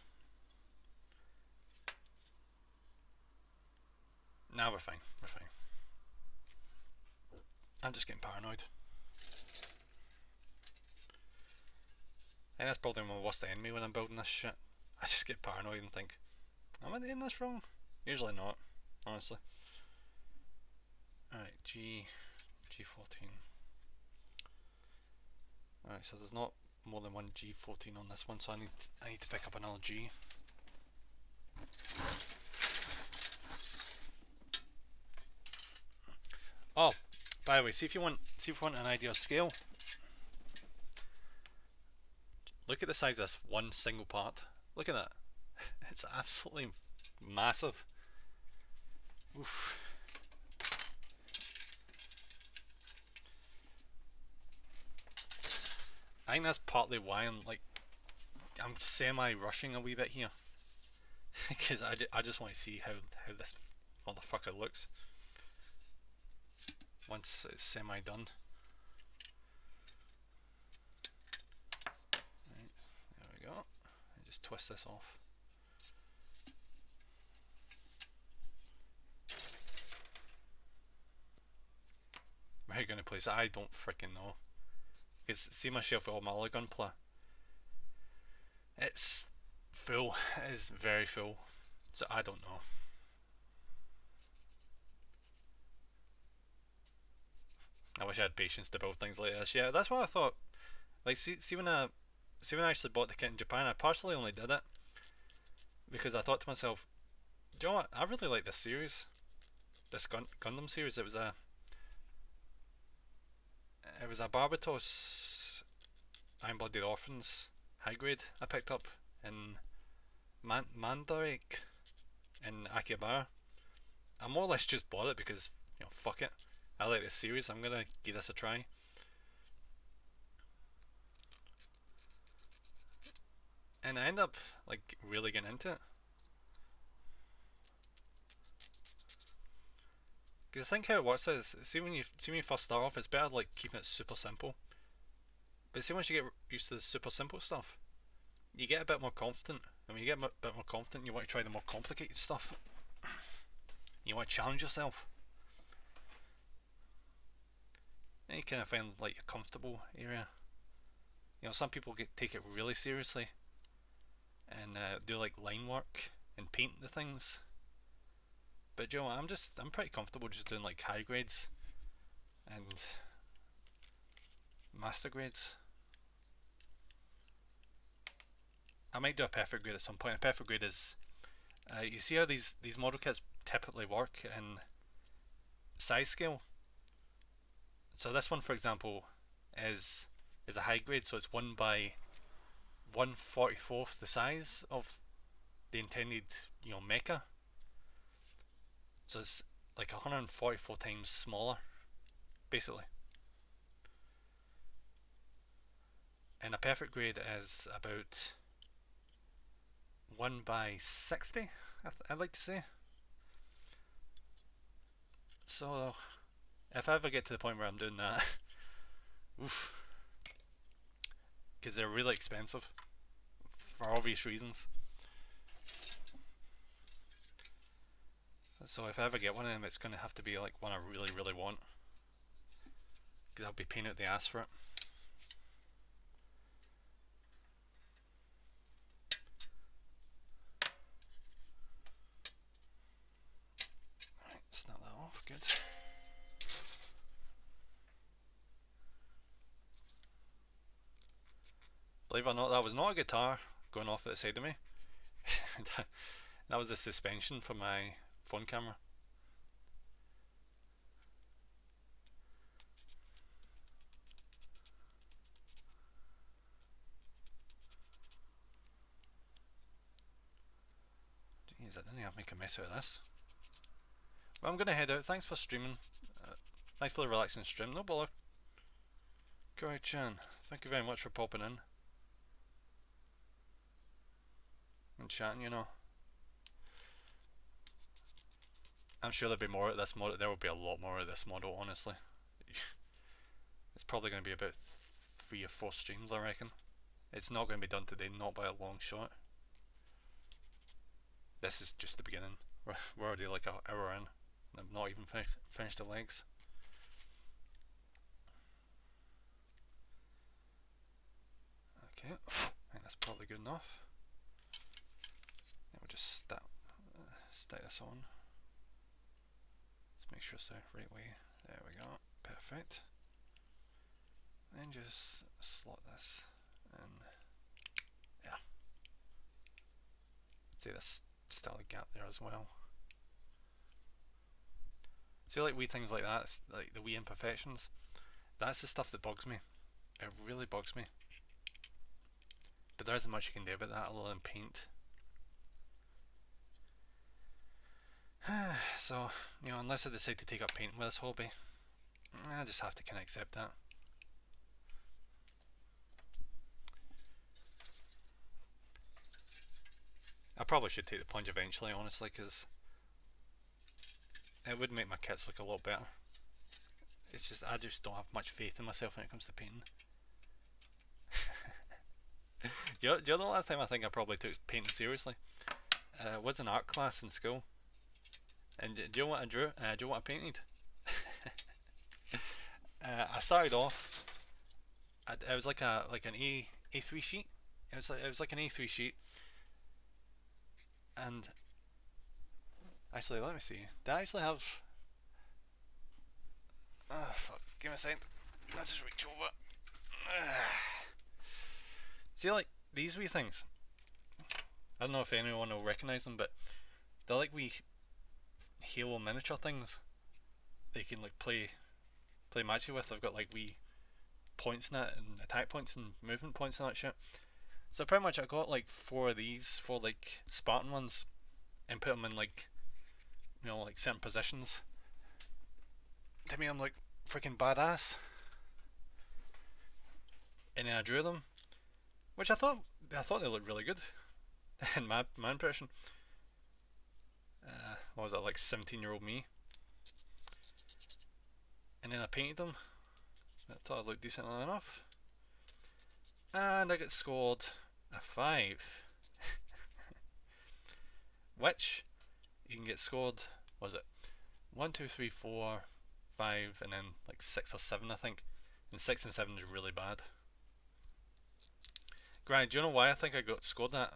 Nah, we're fine. We're fine. I'm just getting paranoid. And that's probably my worst enemy when I'm building this shit. I just get paranoid and think, am I doing this wrong? Usually not, honestly. Alright, G14. Alright, so there's not more than one G14 on this one, so I need to pick up another G. Oh, by the way, see if you want an idea of scale. Look at the size of this one single part. Look at that. It's absolutely massive. Oof. I think that's partly why I'm semi-rushing a wee bit here. Because I just want to see how this motherfucker looks once it's semi-done. Right, there we go. And just twist this off. Where are you going to place it? I don't freaking know. Because see my shelf with all my other gunpla. It's full. It is very full. So I don't know. I wish I had patience to build things like this. Yeah, that's what I thought. Like, see when I actually bought the kit in Japan, I partially only did it because I thought to myself, do you know what? I really like this series, this Gundam series. It was a Barbatos Iron-Blooded Orphans high grade I picked up in Mandarake in Akihabara. I more or less just bought it because, you know, fuck it. I like this series. I'm gonna give this a try. And I end up like really getting into it. Because I think how it works is, see when you first start off, it's better like keeping it super simple. But see once you get used to the super simple stuff, you get a bit more confident. And when you get a bit more confident, you want to try the more complicated stuff. You want to challenge yourself. And you kind of find like a comfortable area. You know, some people take it really seriously and do like line work and paint the things. But you know, I'm pretty comfortable just doing like high grades and master grades. I might do a perfect grade at some point. A perfect grade is, you see how these model kits typically work in size scale. So this one, for example, is a high grade, so it's 1 by 1/44th the size of the intended, you know, mecha. So it's like 144 times smaller, basically. And a perfect grade is about 1 by 60, I'd like to say. So if I ever get to the point where I'm doing that, oof, because they're really expensive for obvious reasons. So if I ever get one of them, it's going to have to be like one I really, really want, because I'll be paying out the ass for it. Right, snap that off, good. Believe it or not, that was not a guitar going off at the side of me. That was the suspension for my phone camera. Jeez, I didn't have to make a mess out of this. Well, I'm going to head out. Thanks for streaming. Nice little relaxing stream. No bother. Correct-chan, thank you very much for popping in and chatting, you know. I'm sure there'll be more at this model. There will be a lot more of this model, honestly. It's probably going to be about 3 or 4 streams, I reckon. It's not going to be done today, not by a long shot. This is just the beginning. We're already like an hour in, and I've not even finished the legs. Okay, I think that's probably good enough. Then we'll just stick this on. Let's make sure it's the right way. There we go. Perfect. Then just slot this in. Yeah. See, there's still a gap there as well. See, like wee things like that, like the wee imperfections, that's the stuff that bugs me. It really bugs me. But there isn't much you can do about that other than paint. So, you know, unless I decide to take up painting with this hobby, I just have to kind of accept that. I probably should take the plunge eventually, honestly, because it would make my kits look a lot better. It's just, I just don't have much faith in myself when it comes to painting. Do you know the last time I think I probably took painting seriously? Was an art class in school. And do you know what I drew? Do you know what I painted? I started off. It was like an A3 sheet. It was like an A3 sheet. And actually, let me see. Did I actually have? Oh fuck! Give me a second. I'll just reach over. See, like these wee things. I don't know if anyone will recognise them, but they're like wee Halo miniature things that you can like play magic with. They've got like wee points in it, and attack points and movement points and that shit. So pretty much I got like 4 of these, 4 like Spartan ones, and put them in like, you know, like certain positions. To me, I'm like freaking badass. And then I drew them, which I thought they looked really good in my impression. What was that, like 17-year-old me? And then I painted them. I thought it looked decently enough. And I got scored a 5. Which you can get scored, what was it? 1, 2, 3, 4, 5, and then like 6 or 7, I think. And 6 and 7 is really bad. Granted, do you know why I think I got scored that?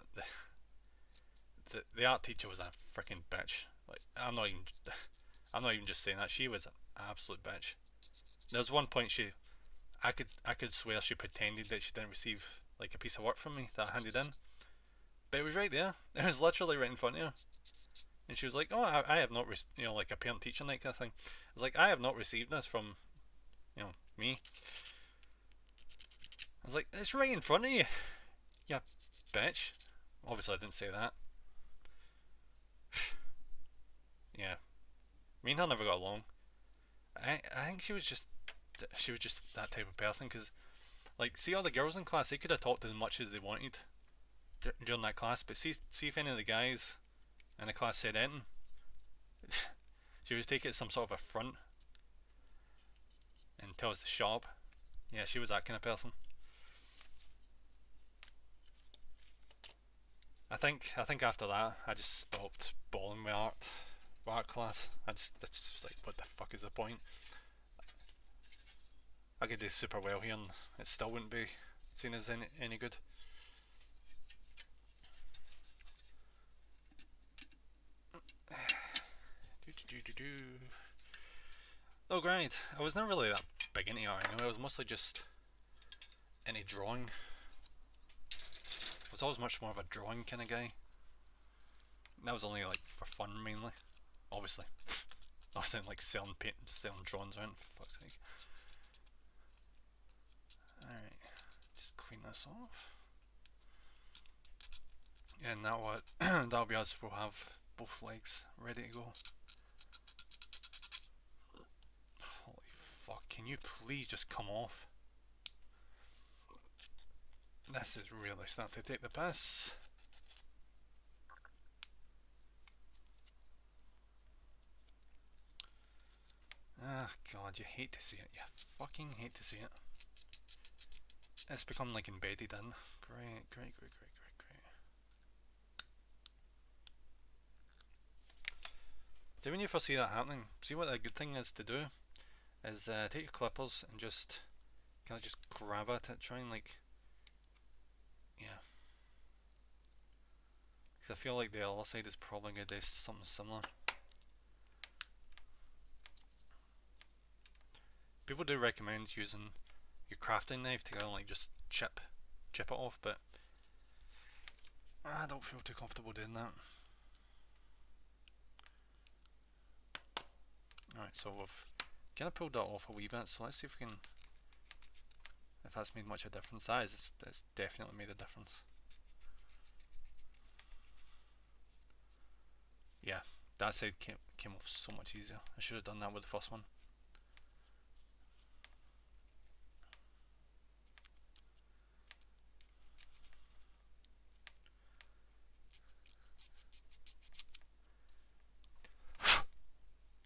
The art teacher was a freaking bitch. Like, I'm not even just saying that. She was an absolute bitch. There was one point I could swear she pretended that she didn't receive like a piece of work from me that I handed in, but it was right there. It was literally right in front of her, and she was like, "Oh, I have not, you know, like a parent-teacher night kind of thing." I was like, "I have not received this from, you know, me." I was like, "It's right in front of you, you bitch." Obviously, I didn't say that. Yeah, me and her never got along. I think she was just that type of person, because like, see all the girls in class, they could have talked as much as they wanted during that class, but see if any of the guys in the class said anything, she would take it as some sort of affront and tell us to shut up. Yeah, she was that kind of person. I think after that I just stopped balling with art class. It's just like, what the fuck is the point? I could do super well here and it still wouldn't be seen as any good. Oh great, I was never really that big into art anyway. I was mostly just into drawing. I was always much more of a drawing kind of guy. That was only like for fun mainly, obviously. I wasn't like selling drawings around, for fuck's sake. Alright, just clean this off. And that'll be us. We'll have both legs ready to go. Holy fuck, can you please just come off? This is really starting to take the piss. Ah, God, you hate to see it. You fucking hate to see it. It's become like embedded in. Great, great, great, great, great, great. See, when you first see that happening, see what the good thing is to do is take your clippers and just kind of just grab at it, try and like, yeah. Because I feel like the other side is probably going to do something similar. People do recommend using your crafting knife to kind of like just chip it off, but I don't feel too comfortable doing that. Alright, so we've kind of pulled that off a wee bit, so let's see if we can, if that's made much of a difference. That's definitely made a difference. Yeah, that side came off so much easier. I should have done that with the first one.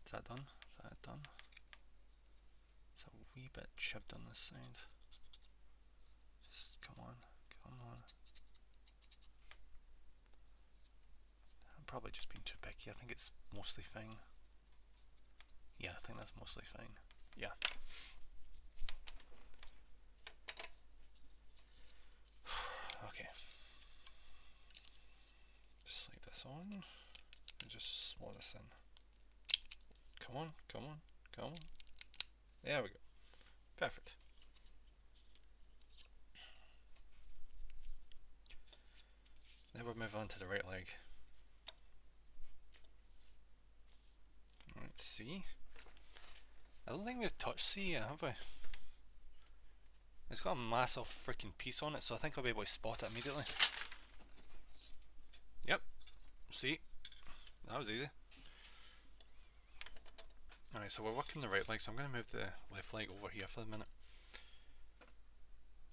Is that done? Is that done? It's a wee bit chipped on this side. Just come on, come on. I'm probably just being too picky. I think it's mostly fine. Yeah, I think that's mostly fine. Yeah. Okay. Just slide this on and just slot this in. Come on, come on, come on. There we go. Perfect. Now we'll move on to the right leg. Let's see. I don't think we've touched C yet, have we? It's got a massive freaking piece on it, so I think I'll be able to spot it immediately. Yep. See? That was easy. Alright, so we're working the right leg, so I'm going to move the left leg over here for a minute.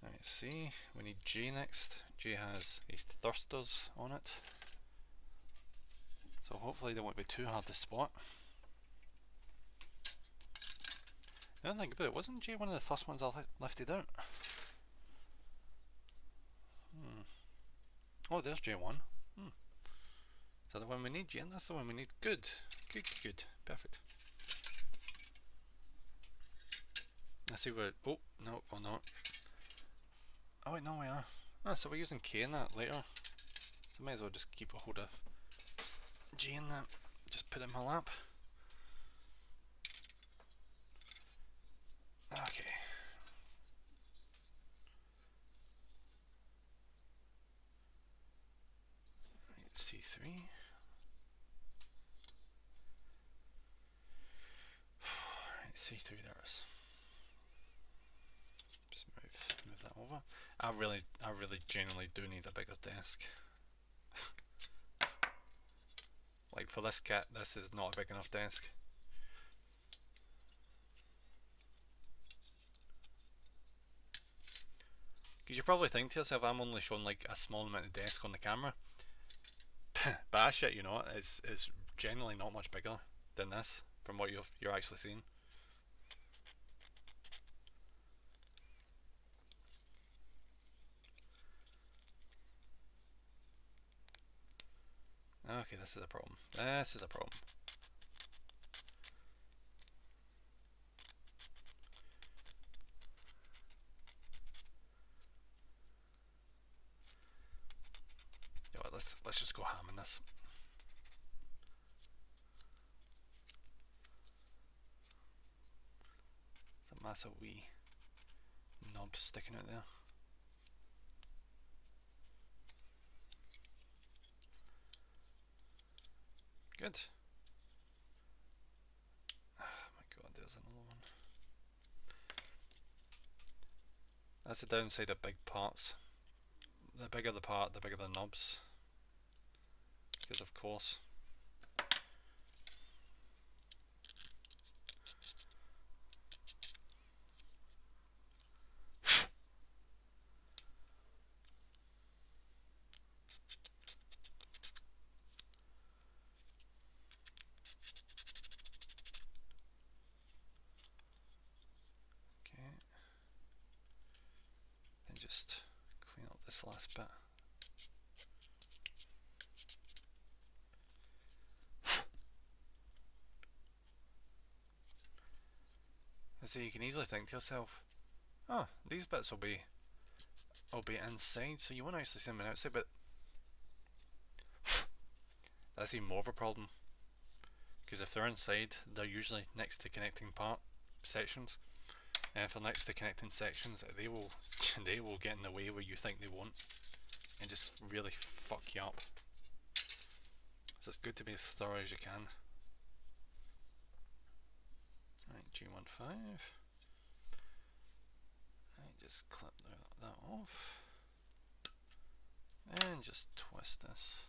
Alright, C. We need J next. J has a thrusters on it. So hopefully they won't be too hard to spot. The other thing about it, wasn't J one of the first ones I lifted out? Oh, there's J1. Is that the one we need? Yeah, that's the one we need. Good. Good, good. Perfect. Let's see where... Oh, no, we're not. Oh wait, no we are. Oh, so we're using K in that later. So might as well just keep a hold of G in that. Just put it in my lap. Okay. Right, C3. Right, C3 there it is. Just move that over. I really genuinely do need a bigger desk. Like for this cat, this is not a big enough desk. Because you probably think to yourself, I'm only showing like a small amount of desk on the camera. But I shit you know, it's generally not much bigger than this from what you're actually seeing. Okay, this is a problem. This is a problem. You know what, let's just go ham on this. It's a massive wee knob sticking out there. Good. Oh my god, there's another one. That's the downside of big parts. The bigger the part, the bigger the knobs. Because of course. just clean up this last bit. So you can easily think to yourself, oh, these bits will be inside, so you won't actually see them outside, but that's even more of a problem, because if they're inside, they're usually next to connecting part sections, and if they're next to connecting sections, they will get in the way where you think they won't, and just really fuck you up. So it's good to be as thorough as you can. Right, G15. Right, just clip that off, and just twist this.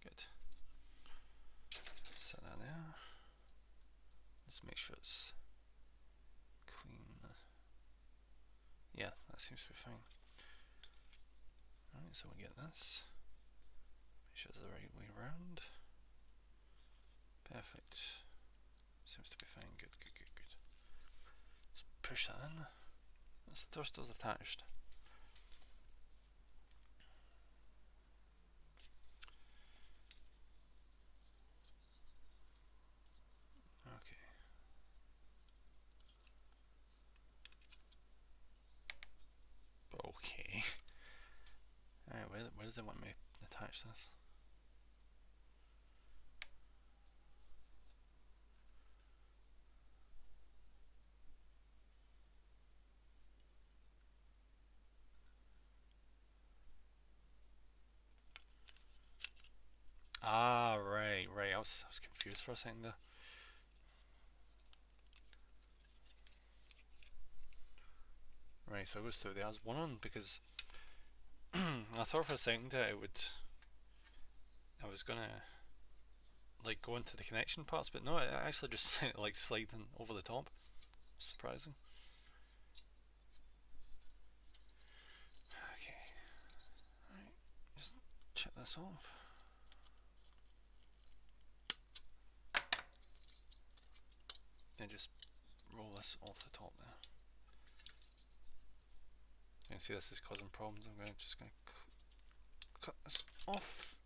Good. Set that there. Let's make sure it's clean. Yeah, that seems to be fine. Alright, so we get this. Make sure it's the right way around. Perfect. Seems to be fine. Good, good, good, good. Let's push that in. That's the thrusters attached. Okay. Okay. Alright, where does it want me to attach this? Ah, right. I was confused for a second there. Right, so it goes through there. I was wondering because I thought for a second that I was gonna like go into the connection parts, but no, it actually just sent it like sliding over the top. Surprising. Okay. Alright, just check this off. Then just roll this off the top there. You can see this is causing problems. I'm just going to cut this off.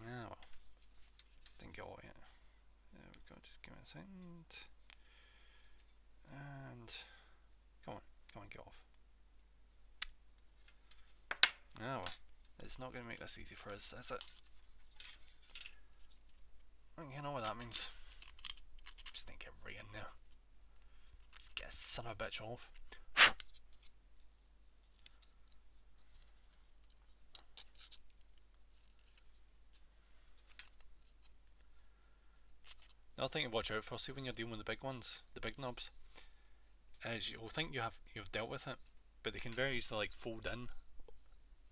Now, didn't get all yet. There we go. Just give me a second. And come on, get off. Now, it's not going to make this easy for us, is it? You know what that means. Just need to get right in there. Just get a son of a bitch off. Another thing to watch out for, see when you're dealing with the big ones, the big knobs, is you'll think you've dealt with it, but they can very easily like fold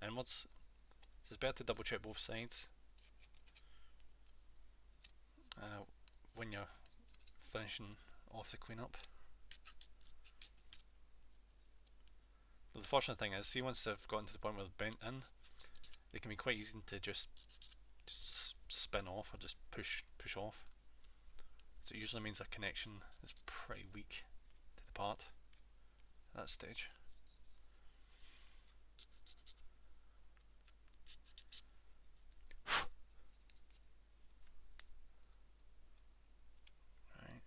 inwards. So it's better to double check both sides when you're finishing off the cleanup. The fortunate thing is, see, once they've gotten to the point where they're bent in, they can be quite easy to just spin off or just push off. So it usually means a connection is pretty weak to the part at that stage. Right.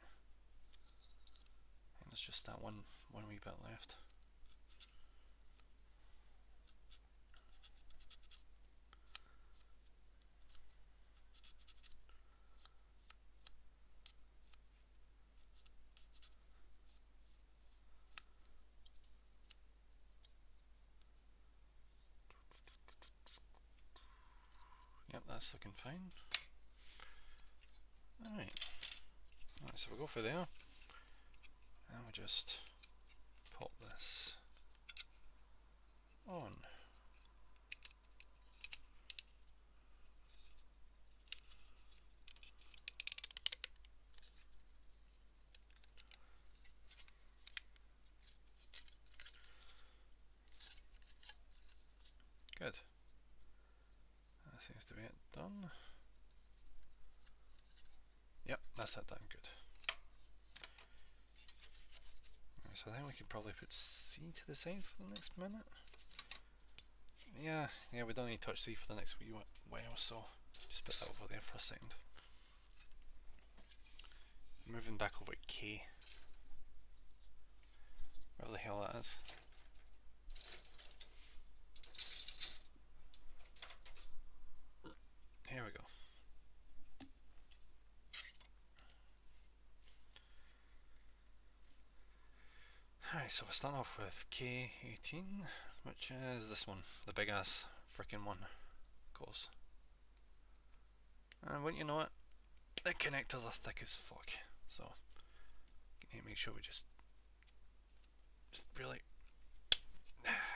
I think there's just that one wee bit left. Yep, that's looking fine. Alright, so we'll go for there, and we just pop this on. Good. That seems to be it done. Yep, that's it done. Good. So I think we could probably put C to the side for the next minute. Yeah, we don't need to touch C for the next wee while, so just put that over there for a second. Moving back over to K. Wherever the hell that is. Here we go. Alright, so we're starting off with K18, which is this one, the big ass freaking one, of course. And wouldn't you know it, the connectors are thick as fuck, so you need to make sure we just really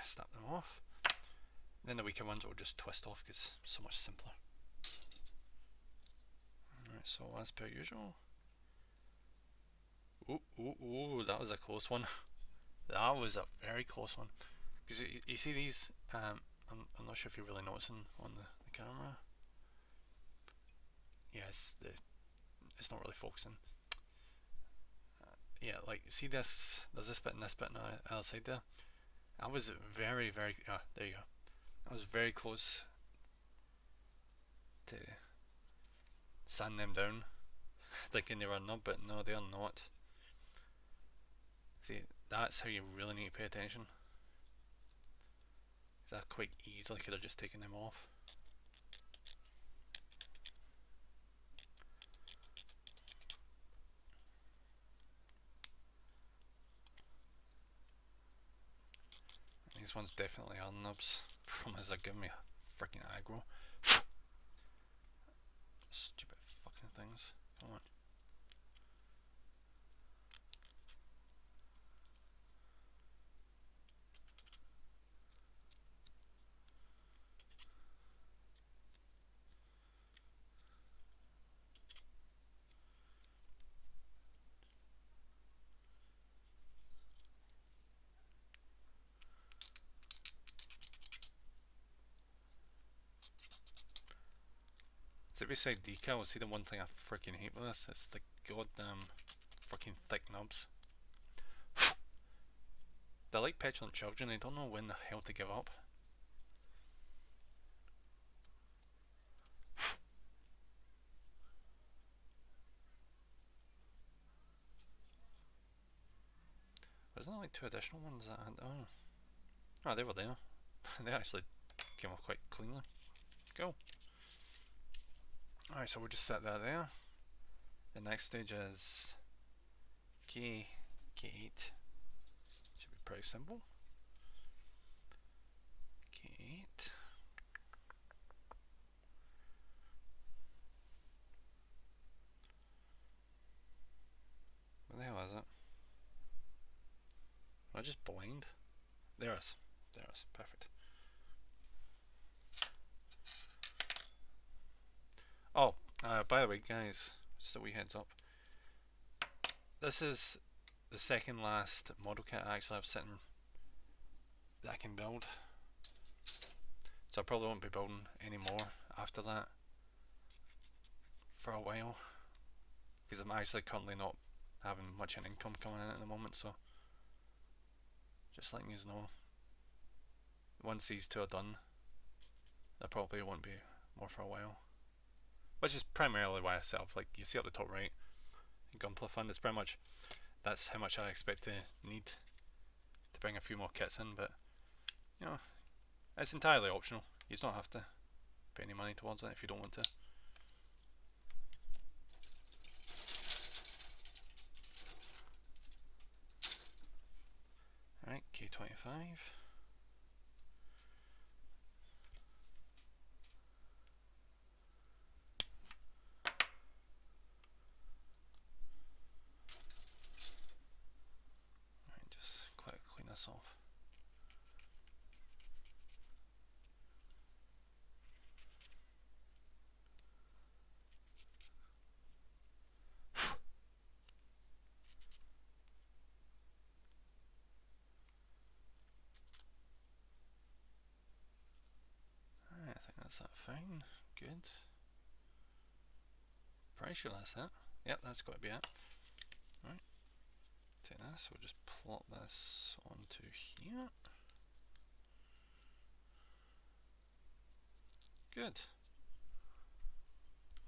snap them off. Then the weaker ones will just twist off because it's so much simpler. Alright, so as per usual. Ooh, that was a close one. That was a very close one. Because you see these, I'm not sure if you're really noticing on the camera. Yes, it's not really focusing. Yeah, like see this, there's this bit and this bit on the other side there. I was very, there you go. I was very close to sand them down, thinking they were a nub, but no, they are not. See, that's how you really need to pay attention. Because I quite easily could have just taken them off. These ones definitely are nubs. Promise they're giving me a freaking aggro. Stupid fucking things. Come on. So beside decal, see the one thing I freaking hate with this? It's the goddamn freaking thick nubs. They're like petulant children, they don't know when the hell to give up. There's not like 2 additional ones that I had. Oh, they were there. They actually came off quite cleanly. Cool. Alright, so we'll just set that there. The next stage is K8. Should be pretty simple. K8. Where the hell is it? Am I just blind? There it is. There it is. Perfect. Oh, by the way, guys, just a wee heads up. This is the second last model kit I actually have sitting that I can build. So I probably won't be building any more after that for a while. Because I'm actually currently not having much an income coming in at the moment, so just letting you know. Once these 2 are done, there probably won't be more for a while. Which is primarily why I set up, like you see up the top right, Gunpla Fund. It's pretty much, that's how much I expect to need to bring a few more kits in, but you know, it's entirely optional. You don't have to put any money towards it if you don't want to. Alright, K25. Alright, just quite clean this off. Alright, I think that's that fine. Good. Pretty sure that's it. Yep, that's got to be it. Right. take this, we'll just plot this onto here. Good.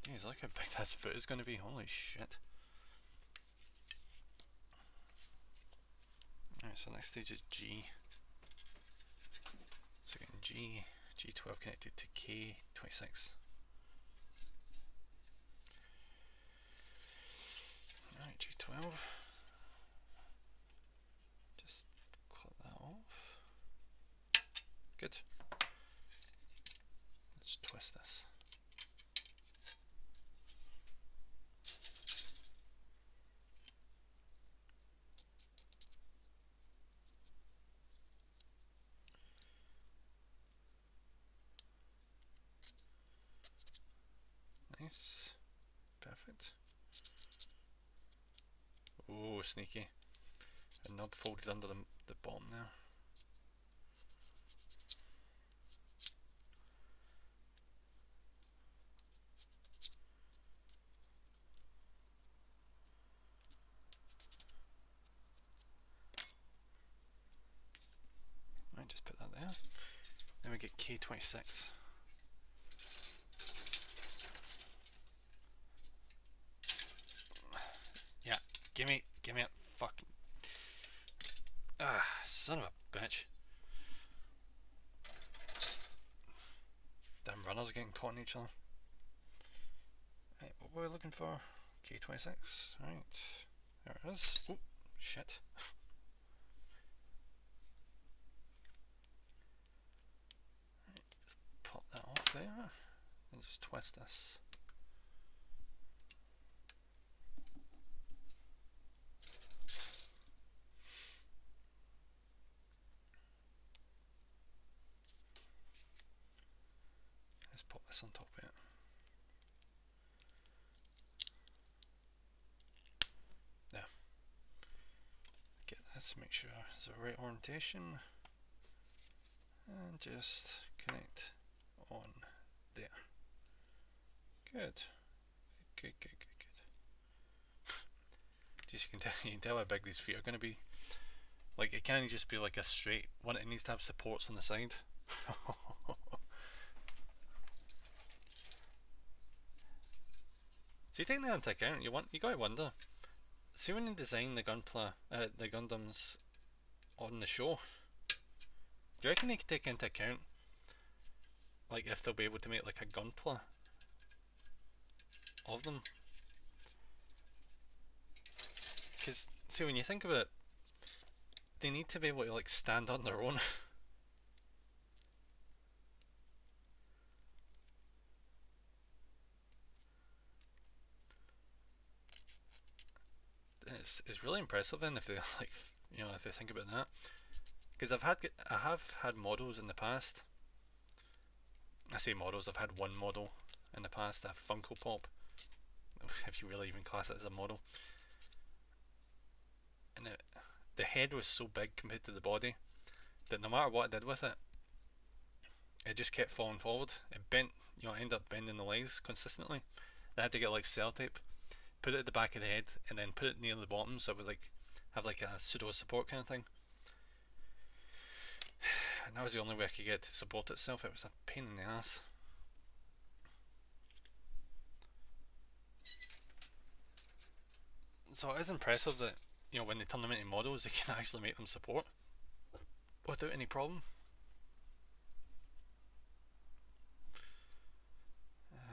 Jeez, look how big this foot is going to be, holy shit. Alright, so next stage is G. So again, G12 connected to K26. Alright, G12. Just clip that off. Good. Let's twist this. Nice. Perfect. Oh, sneaky. A knob folded under the bottom there. Right, just put that there. Then we get K26. Yeah, give me a fucking... son of a bitch. Damn runners are getting caught in each other. Right, what were we looking for? K26, right. There it is. Oh, shit. Right, pop that off there and just twist this. Let's pop this on top of it. There. Get this, make sure it's the right orientation. And just connect on there. Good. Good. Just you can tell how big these feet are going to be. Like, it can't just be like a straight one, it needs to have supports on the side. So you take that into account, you gotta wonder. See when you design the Gundams on the show, do you reckon they could take into account, like, if they'll be able to make like a gunpla of them? Because see, when you think about it, they need to be able to like stand on their own. It's really impressive then if they like, you know, if they think about that. Because I have had models in the past. I say models, I've had one model in the past, a Funko Pop, if you really even class it as a model. And the head was so big compared to the body that no matter what I did with it, it just kept falling forward. It bent, you know, I ended up bending the legs consistently. I had to get like sellotape, put it at the back of the head, and then put it near the bottom so it would like have like a pseudo support kind of thing. And that was the only way I could get it to support itself. It was a pain in the ass. So it is impressive that, you know, when they turn them into models, they can actually make them support without any problem.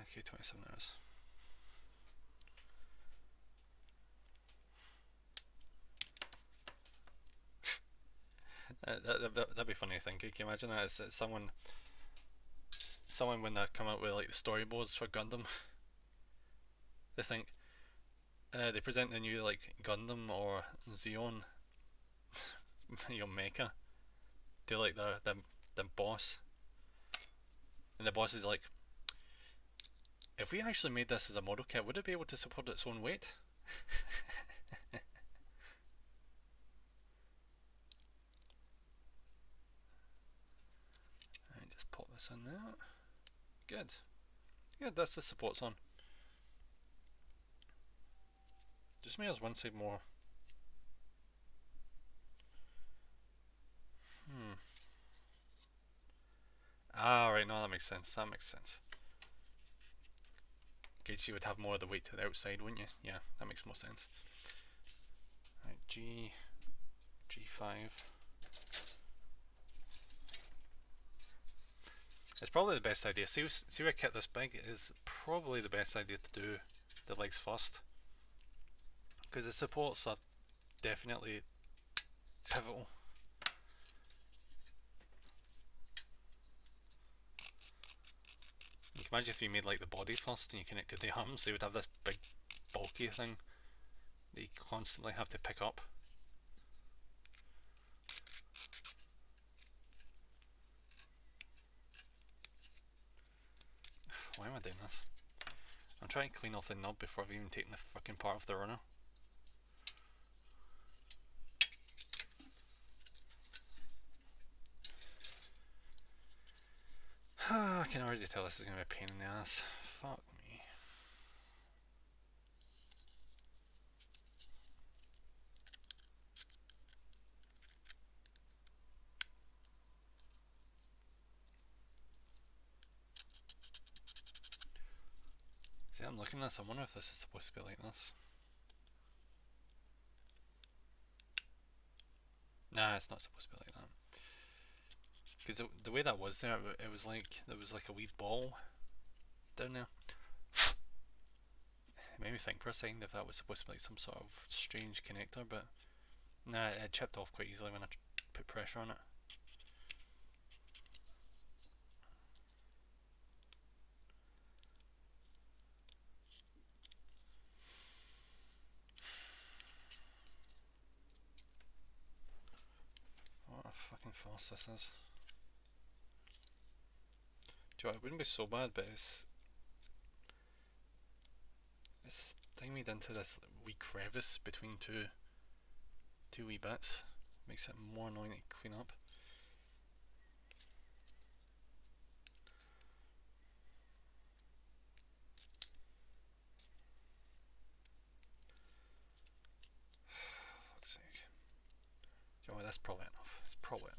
Okay, 27 hours. That'd be funny to think. Can you imagine that? It's someone when they come out with like the storyboards for Gundam, they think they present the new like Gundam or Zeon, you know, mecha to like the boss, and the boss is like, if we actually made this as a model kit, would it be able to support its own weight? Just pop this in there. Good. Good, that's the supports on. Just made us one side more Ah, right, no, that makes sense. That makes sense. Guess you would have more of the weight to the outside, wouldn't you? Yeah, that makes more sense. Right, G5. It's probably the best idea. See where I kit this big, it is probably the best idea to do the legs first. Because the supports are definitely pivotal. You can imagine if you made like the body first and you connected the arms, they would have this big bulky thing that you constantly have to pick up. Why am I doing this? I'm trying to clean off the knob before I've even taken the fucking part of the runner. I can already tell this is going to be a pain in the ass. Fuck me. See, I'm looking at this, I wonder if this is supposed to be like this. Nah, it's not supposed to be like that. Because the way that was there, it was like, there was like a wee ball down there. It made me think for a second if that was supposed to be like some sort of strange connector, but nah, it chipped off quite easily when I put pressure on it. What a fucking farce this is. Do you know what, it wouldn't be so bad, but it's stymied into this wee crevice between two wee bits. Makes it more annoying to clean up. Fuck's sake. Do you know what, that's probably enough. It's probably enough.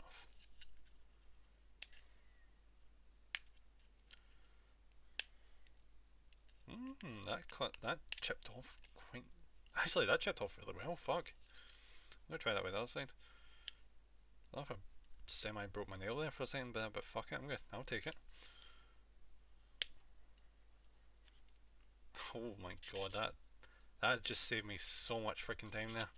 That chipped off quite. Actually, that chipped off really well. Fuck. I'm gonna try that with the other side. I don't know if I semi broke my nail there for a second, but fuck it, I'll take it. Oh my god, that just saved me so much freaking time there.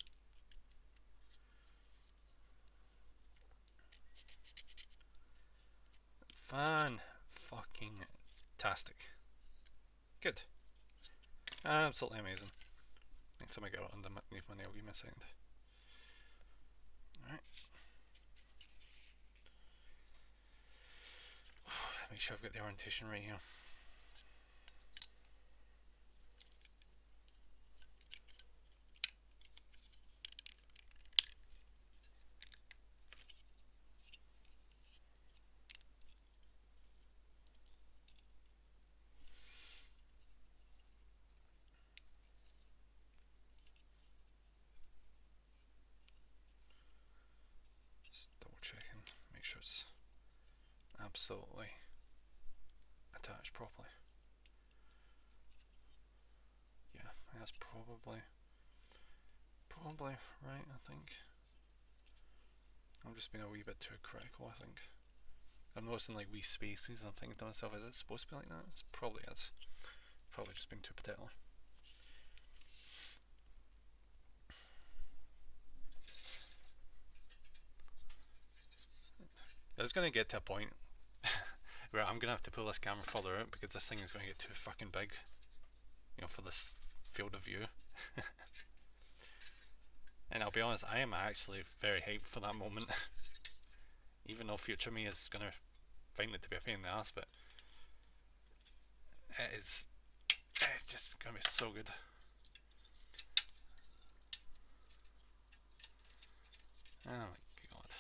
Fucking tastic. Good. Absolutely amazing. Next time I get it underneath my nail, give me a second. Alright. Make sure I've got the orientation right here. Just double checking, make sure it's absolutely attached properly. Yeah, that's probably right, I think. I'm just being a wee bit too critical, I think. I'm noticing like wee spaces and I'm thinking to myself, is it supposed to be like that? It probably is. Probably just being too particular. It's going to get to a point where I'm going to have to pull this camera further out because this thing is going to get too fucking big, you know, for this field of view. And I'll be honest, I am actually very hyped for that moment. Even though future me is going to find it to be a pain in the ass, but it's just going to be so good. Oh my god.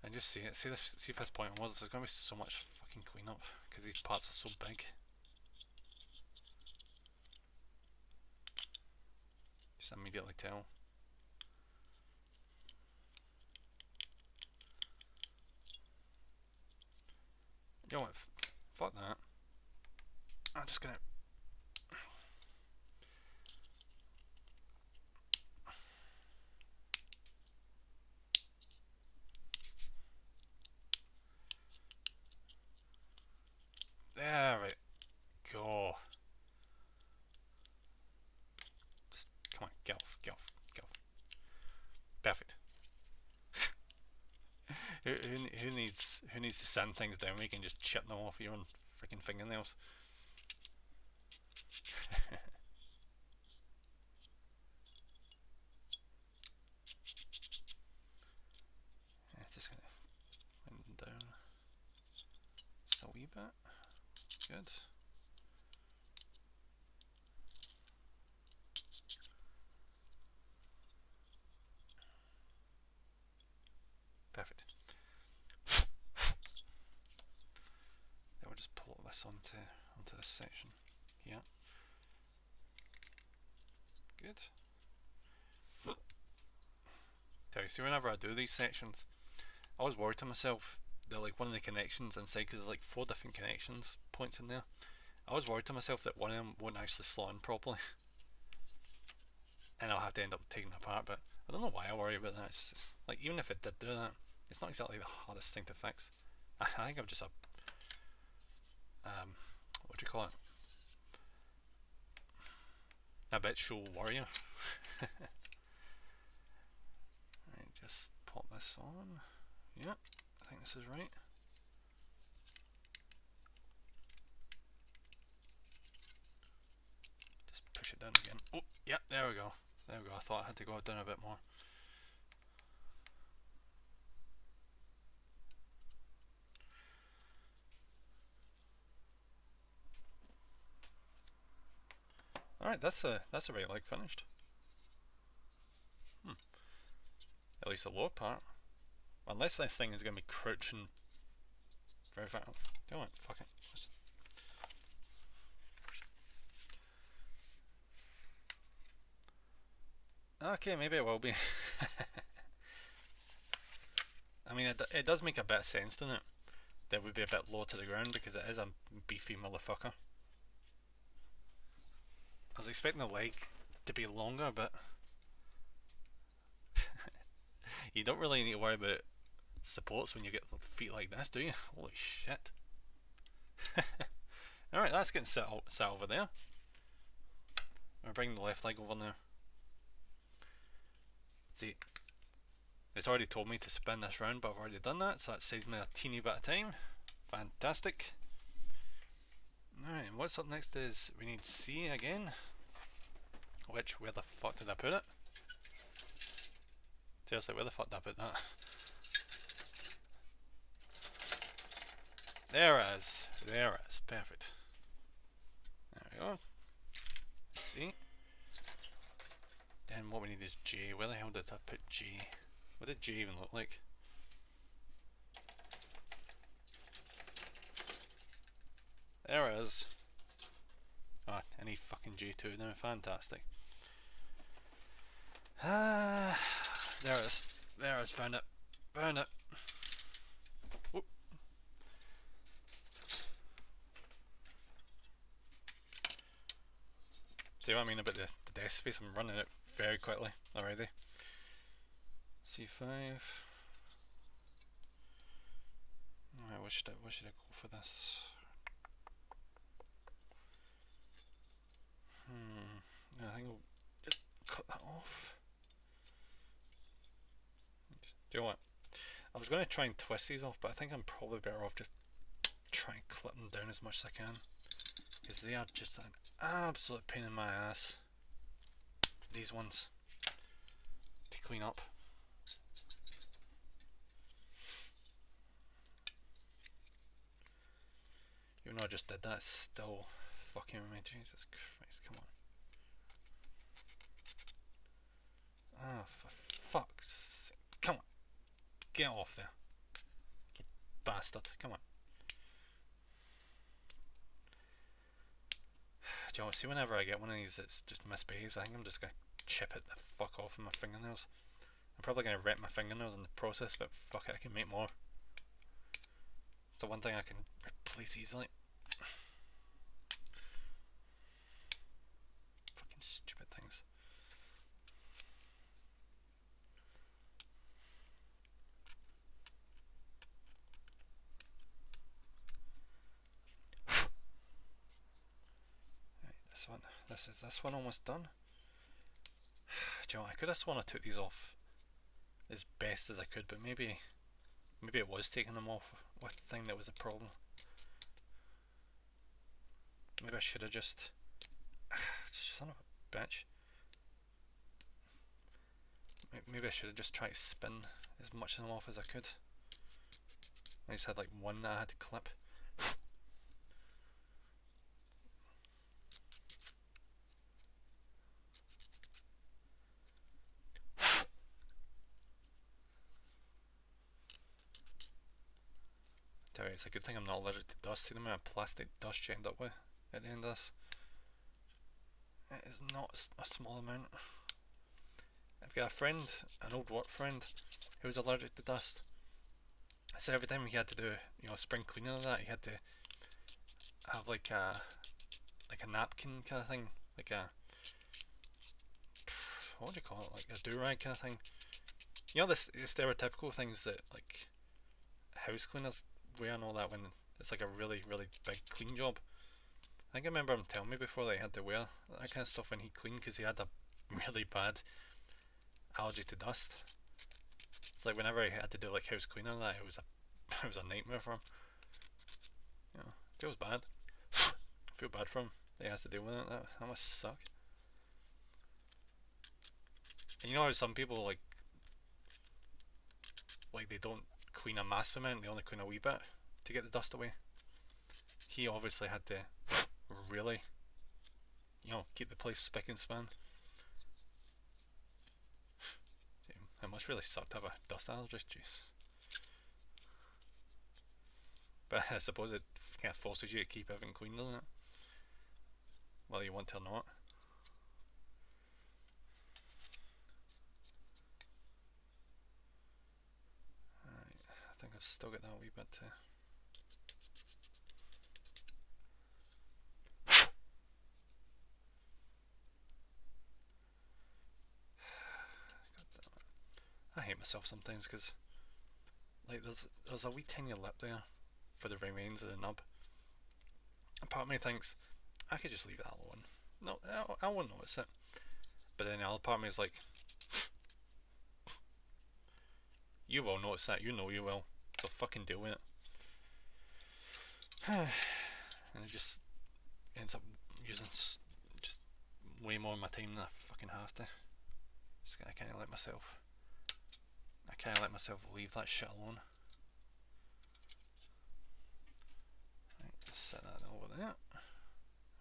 And just see if this point was, there's going to be so much fucking cleanup because these parts are so big. Just immediately tell. You know what? Fuck that. I'm just gonna. There we go. Just come on, get off, get off, get off. Perfect. who needs to sand things down where you can just chip them off your own freaking fingernails? It's just gonna wind down just a wee bit. Good. Perfect. Then we'll just pull this onto this section here. Good. Okay, see, whenever I do these sections, I always worry to myself that like one of the connections inside, because there's like 4 different connections points in there, I always worry to myself that one of them won't actually slot in properly and I'll have to end up taking it apart. But I don't know why I worry about that. It's just, like, even if it did do that, it's not exactly the hardest thing to fix. I think I'm just a what do you call it, a bit show warrior. Right, just pop this on. Yeah, I think this is right. Just push it down again. Oh, yeah, there we go. There we go. I thought I had to go down a bit more. Alright, that's a right leg finished. At least the lower part. Unless this thing is going to be crouching very far. Do it, fuck it. Okay, maybe it will be. I mean, it does make a bit of sense, doesn't it? That would be a bit low to the ground because it is a beefy motherfucker. I was expecting the leg to be longer, but you don't really need to worry about supports when you get feet like this, do you? Holy shit. Alright, that's getting set over there. We're bringing the left leg over now. See, it's already told me to spin this round, but I've already done that, so that saves me a teeny bit of time. Fantastic. Alright, and what's up next is we need C again. Which, where the fuck did I put it? Seriously, where the fuck did I put that? There it is. There it is. Perfect. There we go. C. Then what we need is J. Where the hell did I put J? What did J even look like? There it is. Ah, I need fucking J2 now. Fantastic. There it is. There it is. Found it. Found it. Whoop. See what I mean about the desk space? I'm running it very quickly already. C5. Alright, what should I go for this? I think we'll just cut that off. Do you know what? I was going to try and twist these off, but I think I'm probably better off just trying to clip them down as much as I can, because they are just an absolute pain in my ass, these ones, to clean up. Even though I just did that, it's still fucking with me. Jesus Christ, come on. Ah, for fuck's sake. Come on. Get off there. You bastard. Come on. Do you know, see, whenever I get one of these that's just misbehaves, I think I'm just going to chip it the fuck off with my fingernails. I'm probably going to rip my fingernails in the process, but fuck it, I can make more. It's the one thing I can replace easily. Fucking stupid things. Right, this one. Is this one almost done? Do you know, I could have sworn I took these off as best as I could, but maybe it was taking them off with the thing that was a problem. Maybe I should have just... Son of a bitch. Maybe I should have just tried to spin as much of them off as I could. I just had like one that I had to clip. Tell you, it's a good thing I'm not allergic to dust. See the amount of plastic dust you end up with at the end of this. It is not a small amount. I've got a friend, an old work friend, who was allergic to dust. So every time he had to do, spring cleaning and that, he had to have like a napkin kind of thing, like a, what do you call it, like a do-rag kind of thing. You know, the stereotypical things that like house cleaners wear and all that when it's like a really, really big clean job. I think I remember him telling me before that he had to wear that kind of stuff when he cleaned because he had a really bad allergy to dust. It's like whenever he had to do like house cleaning and that, it was a nightmare for him. Feels bad. I feel bad for him that he has to deal with it. That must suck. And you know how some people like they don't clean a massive amount, they only clean a wee bit to get the dust away. He obviously had to really, keep the place spick and span. It must really suck to have a dust allergy, jeez. But I suppose it kind of forces you to keep everything clean, doesn't it? Whether you want to or not. Alright, I think I've still got that wee bit to... I hate myself sometimes because like there's a wee tiny lip there for the remains of the nub. And part of me thinks I could just leave that alone. No, I won't notice it. But then the other part of me is like, you will notice that. You know you will. So fucking deal with it. And it just ends up using just way more of my time than I fucking have to. I kind of let myself leave that shit alone. Right, just set that over there.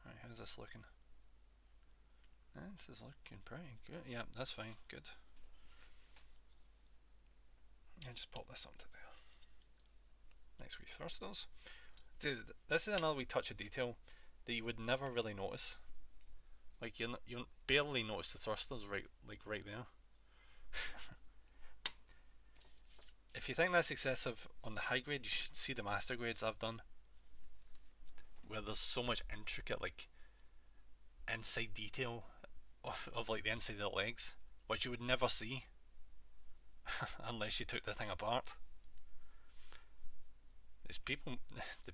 Right, how's this looking? This is looking pretty good. Yeah, that's fine. Good. And just pop this onto there. Nice wee thrusters. See, this is another wee touch of detail that you would never really notice. Like you barely notice the thrusters right there. If you think that's excessive on the high grade, you should see the master grades I've done, where there's so much intricate like inside detail of like the inside of the legs, which you would never see unless you took the thing apart. The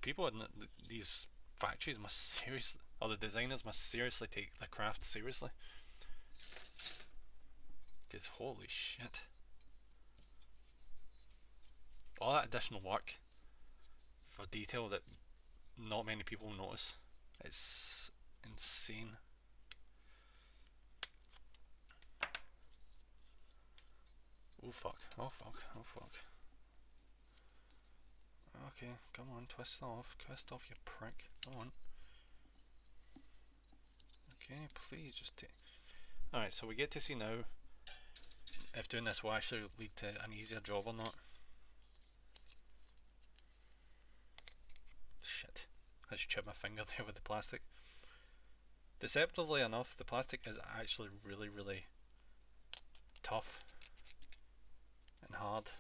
people in these factories must seriously, or the designers must seriously take the craft seriously. Because holy shit. All that additional work for detail that not many people notice. It's insane. Oh fuck, oh fuck, oh fuck. Okay, come on, twist off, you prick, come on. Okay, please just take... Alright, so we get to see now if doing this will actually lead to an easier job or not. Shit, I just chipped my finger there with the plastic. Deceptively enough, the plastic is actually really, really tough and hard.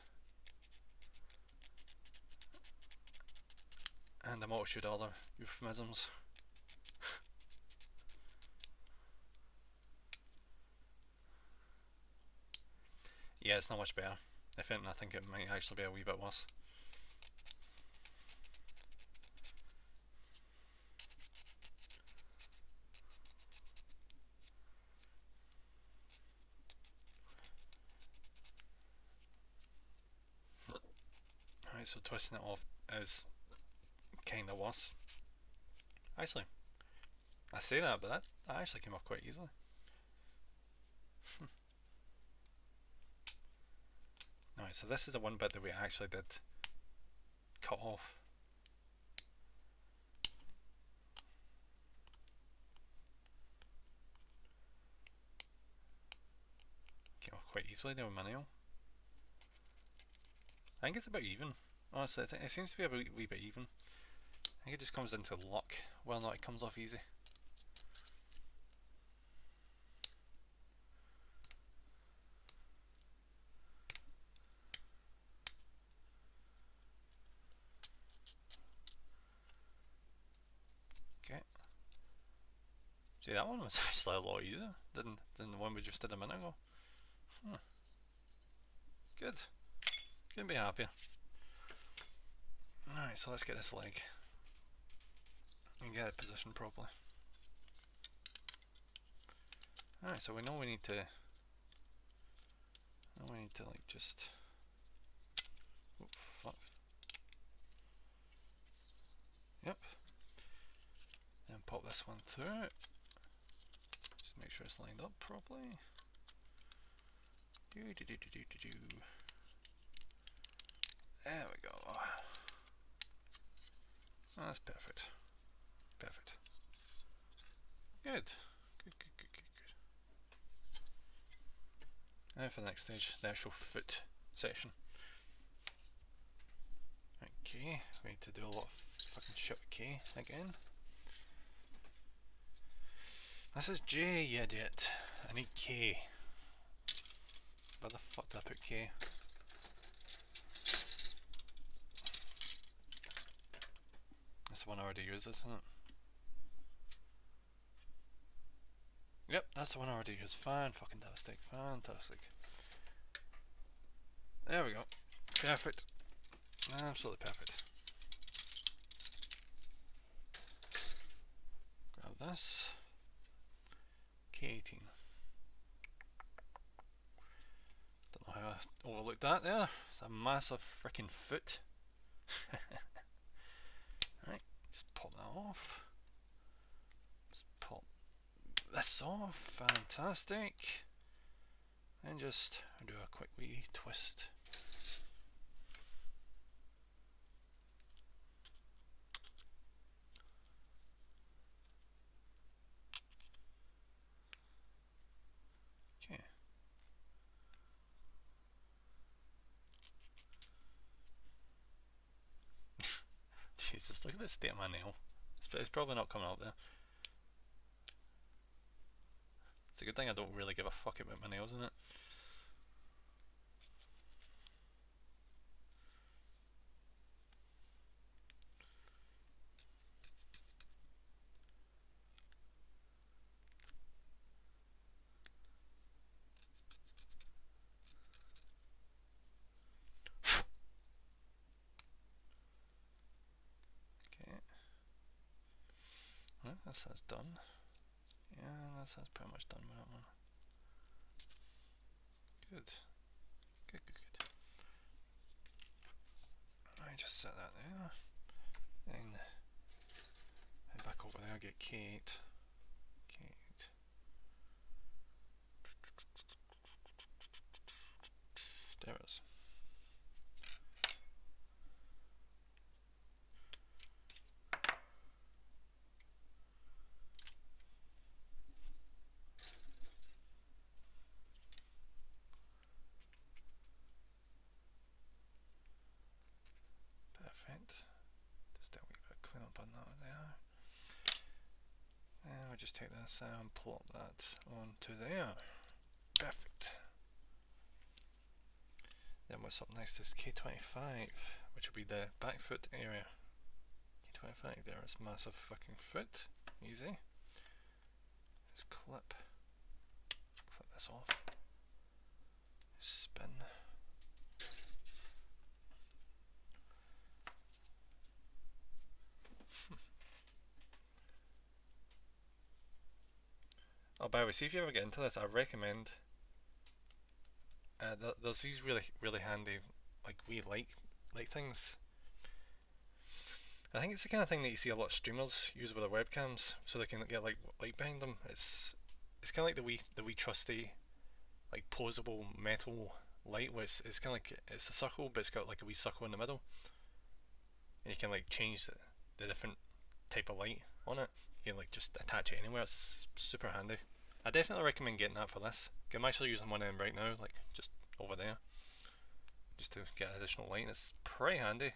And a multitude of other euphemisms. Yeah, it's not much better. If anything, I think it might actually be a wee bit worse. Alright, so twisting it off is kinda worse. Actually, I say that, but that actually came off quite easily. Alright, so this is the one bit that we actually did cut off. Came off quite easily there with my nail. I think it's about even. Honestly, I think it seems to be a wee bit even. I think it just comes down to luck whether or not it comes off easy. Okay. See, that one was actually a lot easier than the one we just did a minute ago. Good. Couldn't be happier. Alright, so let's get this leg and get it positioned properly. Alright, so we know we need to like just, oh fuck. Yep. Then pop this one through. Just make sure it's lined up properly. There we go. That's perfect. Perfect. Good. Good. Now for the next stage, the actual foot section. Okay, we need to do a lot of fucking shit with K again. This is J, you idiot. I need K. Where the fuck did I put K? That's the one I already used, isn't it? Yep, that's the one I already used. Fantastic. There we go. Perfect. Absolutely perfect. Grab this. K18. Don't know how I overlooked that there. It's a massive freaking foot. Right, just pop that off. Just pop this off. Fantastic. And just do a quick wee twist. Okay. Jesus, look at the state of my nail. It's probably not coming up there. It's a good thing I don't really give a fuck about my nails, isn't it? Okay. Well, that's done. Yeah, that's pretty much done with that one. Good. I just set that there. Then head back over there, get Kate. There it is. Perfect. Just a wee bit of clean up on that there. And we just take this and plop that onto there. Perfect. Then what's up next is K25, which will be the back foot area. 25. There's massive fucking foot. Easy. Just clip this off. Spin. Oh, by the way, see if you ever get into this, I recommend. There's these really handy, like wee light things. I think it's the kind of thing that you see a lot of streamers use with their webcams, so they can get like light behind them. It's kind of like the wee trusty, like posable metal light, where it's kind of like it's a circle, but it's got like a wee circle in the middle, and you can like change the different type of light on it. You can like just attach it anywhere. It's super handy. I definitely recommend getting that for this. I'm actually using one of them right now, like just over there, just to get additional light. And it's pretty handy.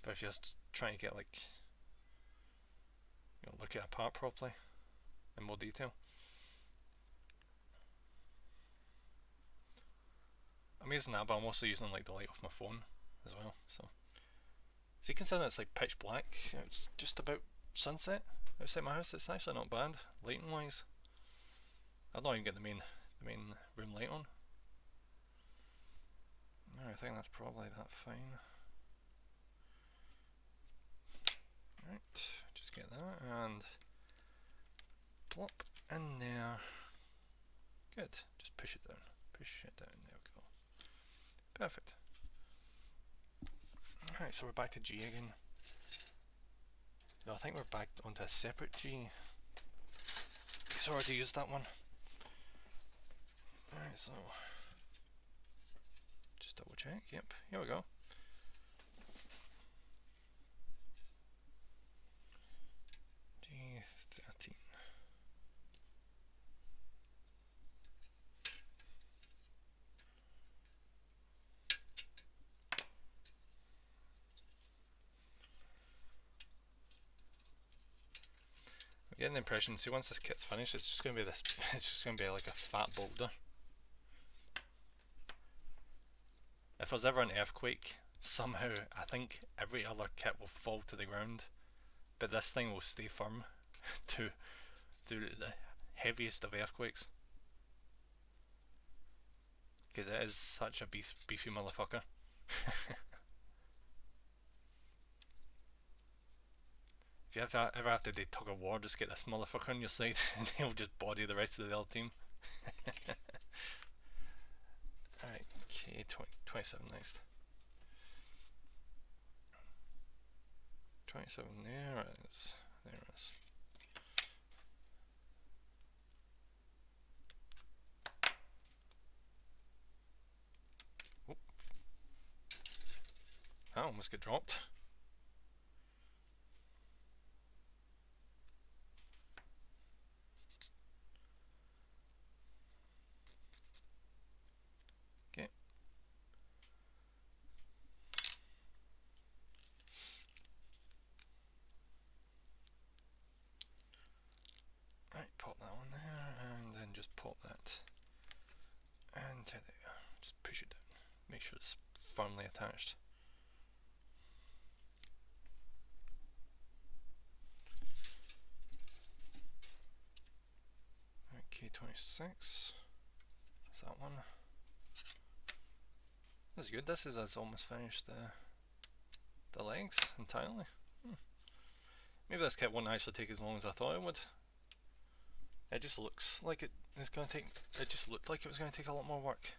But if you're just trying to get like, look at a part properly in more detail. I'm using that, but I'm also using like the light off my phone as well. So you consider it's like pitch black. It's just about sunset outside my house. It's actually not bad lighting wise. I've not even got the main room light on. I think that's probably that fine. Right, just get that and plop in there. Good, just push it down. Push it down, there we go. Perfect. Alright, so we're back to G again. No, I think we're back onto a separate G. He's already used that one. Alright, so just double check. Yep, here we go. G13. I'm getting the impression, see, once this kit's finished, it's just gonna be this. It's just gonna be like a fat boulder. If there's ever an earthquake, somehow I think every other kit will fall to the ground, but this thing will stay firm through the heaviest of earthquakes. Because it is such a beefy motherfucker. If you ever have to do tug of war, just get this motherfucker on your side and he'll just body the rest of the other team. Alright, okay, 27 next. 27, there it is. There it is. Oh. I almost got dropped. Okay. Right, pop that one there, and then just pop that into there. Just push it down. Make sure it's firmly attached. K26. That's that one. This is good. This is almost finished the legs entirely. Maybe this kit won't actually take as long as I thought it would. It just looks like it's going to take. It just looked like it was going to take a lot more work.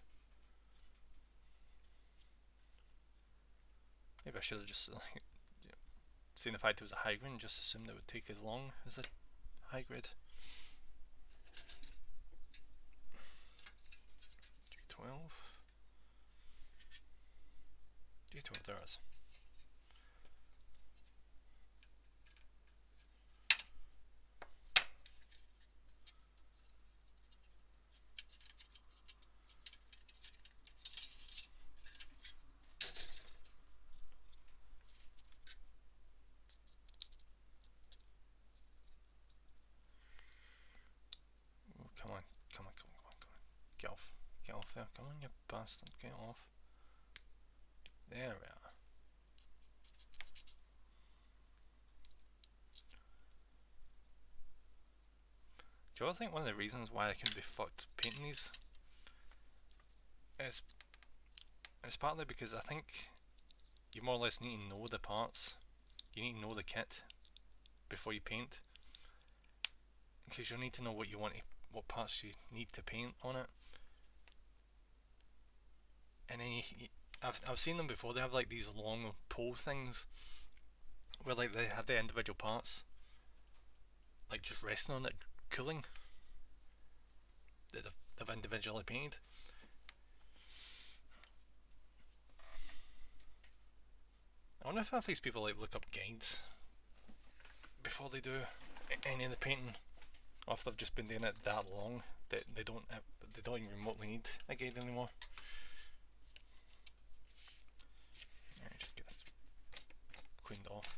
Maybe I should have just seen the fact it was a high grade and just assumed it would take as long as a high grade. G12. G12, there it is. Come on. Get off there. Come on, you bastard. Get off. There we are. Do you ever think one of the reasons why I can be fucked painting these is it's partly because I think you more or less need to know the parts. You need to know the kit before you paint, because you'll need to know what you want to, what parts you need to paint on it. And then I've seen them before. They have like these long pole things where like they have the individual parts like just resting on it, cooling, that they've individually painted. I wonder if half these people like look up guides before they do any of the painting, or if they've just been doing it that long that they don't even remotely need a guide anymore. Alright, just get this cleaned off.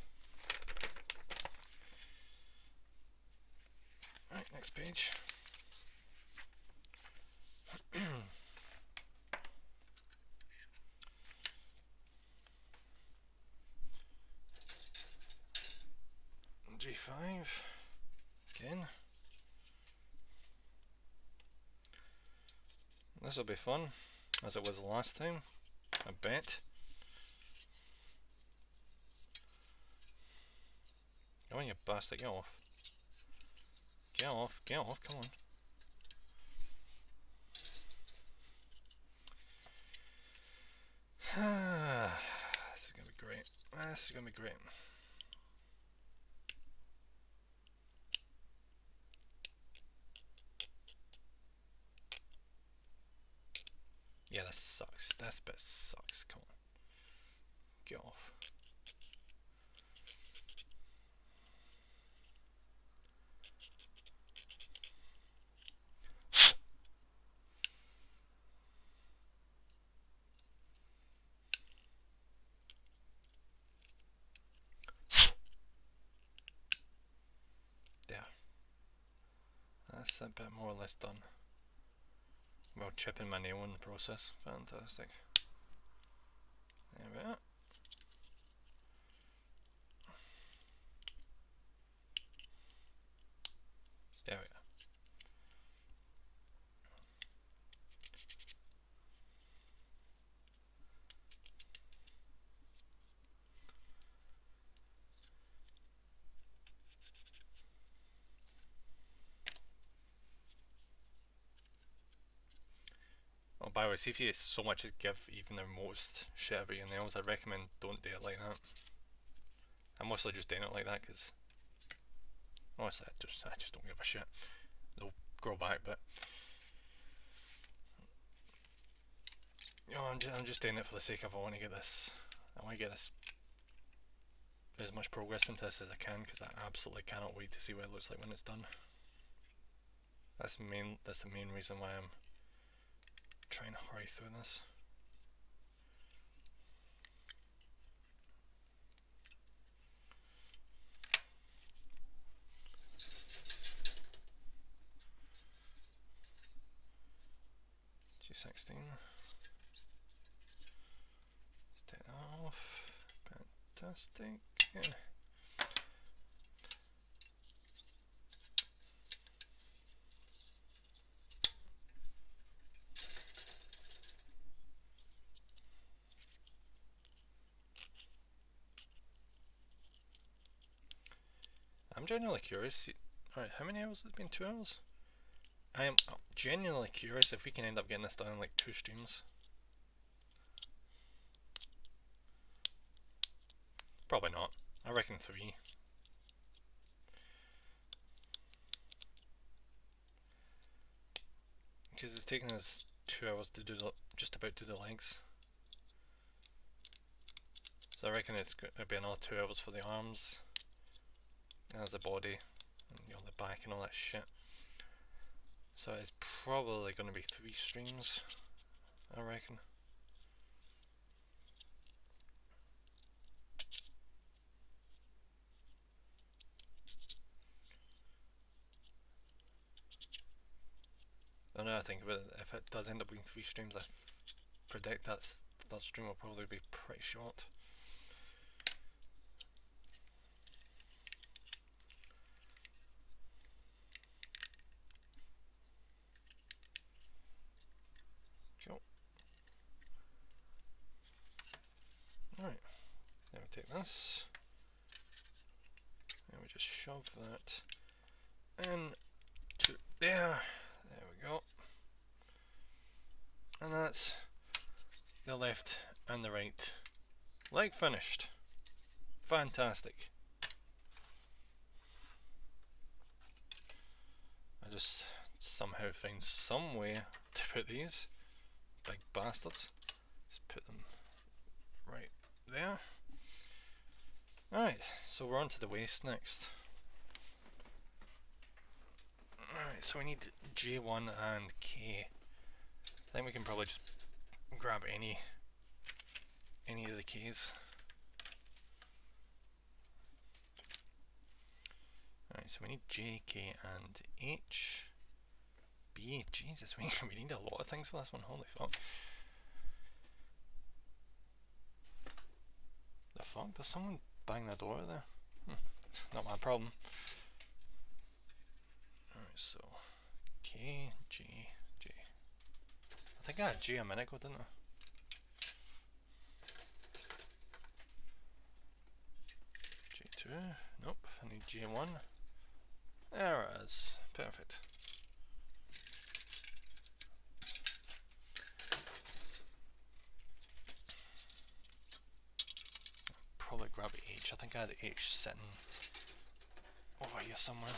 Right, next page. G5 again. This will be fun, as it was the last time, I bet. Come on, you bastard, get off. Get off, come on. This is gonna be great. This is gonna be great. Yeah, this sucks. This bit sucks. Come on. Get off. There. That's a bit more or less done. Well, chipping my nail in the process. Fantastic. There we are. There we are. Oh, by the way, see if you so much as give even the most shit about your nails, I recommend don't do it like that. I'm mostly just doing it like that because honestly, I just don't give a shit. They'll grow back, but you know, I'm just doing it for the sake of I want to get this as much progress into this as I can, because I absolutely cannot wait to see what it looks like when it's done. That's the main reason why I'm trying to hurry through this. G16. Let's take that off. Fantastic. Yeah. I'm genuinely curious. Alright, how many hours has it been? 2 hours? I am genuinely curious if we can end up getting this done in like 2 streams. Probably not. I reckon 3. Because it's taken us 2 hours to do just about do the legs. So I reckon it's going to be another 2 hours for the arms. As the body, and you know, the back and all that shit. So it's probably going to be 3 streams, I reckon. I know, I think about it, if it does end up being 3 streams, I predict that stream will probably be pretty short. like this, and we just shove that in to there. There we go. And that's the left and the right leg finished. Fantastic. I just somehow find some way to put these big bastards. Just put them right there. Alright, so we're on to the waist next. Alright, so we need J1 and K. I think we can probably just grab any of the keys. Alright, so we need J, K and H. B, Jesus, we need a lot of things for this one, holy fuck. The fuck? Does someone bang the door there? Not my problem. Alright, so K, J, J. I think I had J a minute ago, didn't I? J2, nope, I need J1. There it is, perfect. Probably grab H, I think I had H sitting over here somewhere.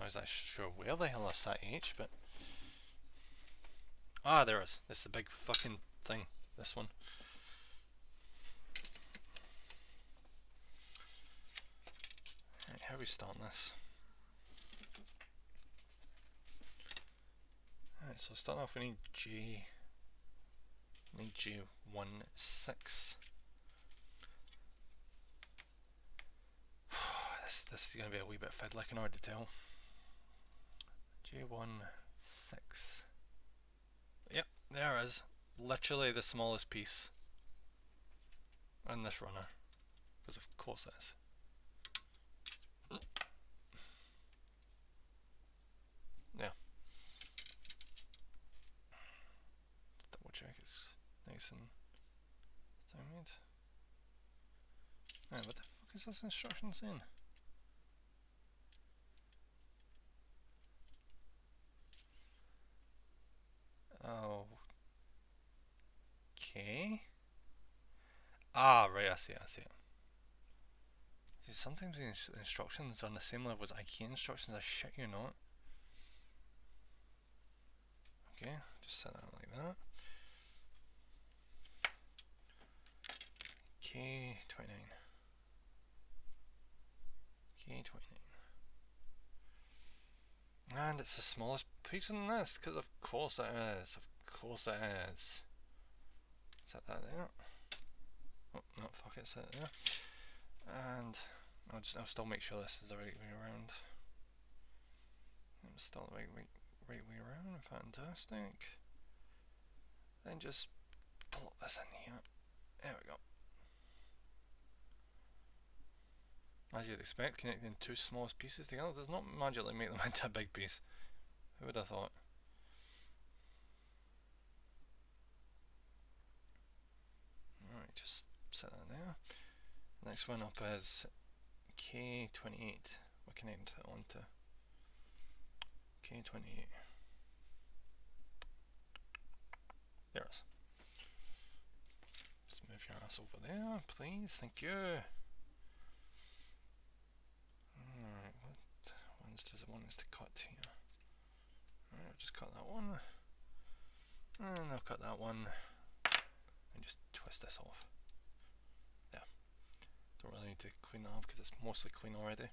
I was not sure where the hell I sat H, but... Ah, there it is. It's the big fucking thing. This one. Right, how are we starting this? Alright, so starting off we need J. We need J1, 6. This is going to be a wee bit fiddly, I can already tell. J1, 6. Yep, there it is. Literally the smallest piece in this runner. Because of course it is. Yeah. Let's double check it's nice and stymied. Right, what the fuck is this instruction saying? Oh. Okay. Ah, right, I see it. See, sometimes the instructions are on the same level as IKEA instructions, I shit you not. Okay, just set that like that. K29. K29. And it's the smallest piece in this, because of course it is. Of course it is. Set that there. Oh, no, fuck it, set it there. And I'll still make sure this is the right way around. It's still the right way around, fantastic. Then just plop this in here. There we go. As you'd expect, connecting two smallest pieces together does not magically make them into a big piece. Who would have thought? Alright, just set that there. Next one up is K28. We're connecting it onto K28. There it is. Just move your ass over there, please. Thank you. Alright, what ones does it want us to cut here? Alright, I'll just cut that one. And I'll cut that one. And just twist this off. There. Don't really need to clean that up because it's mostly clean already.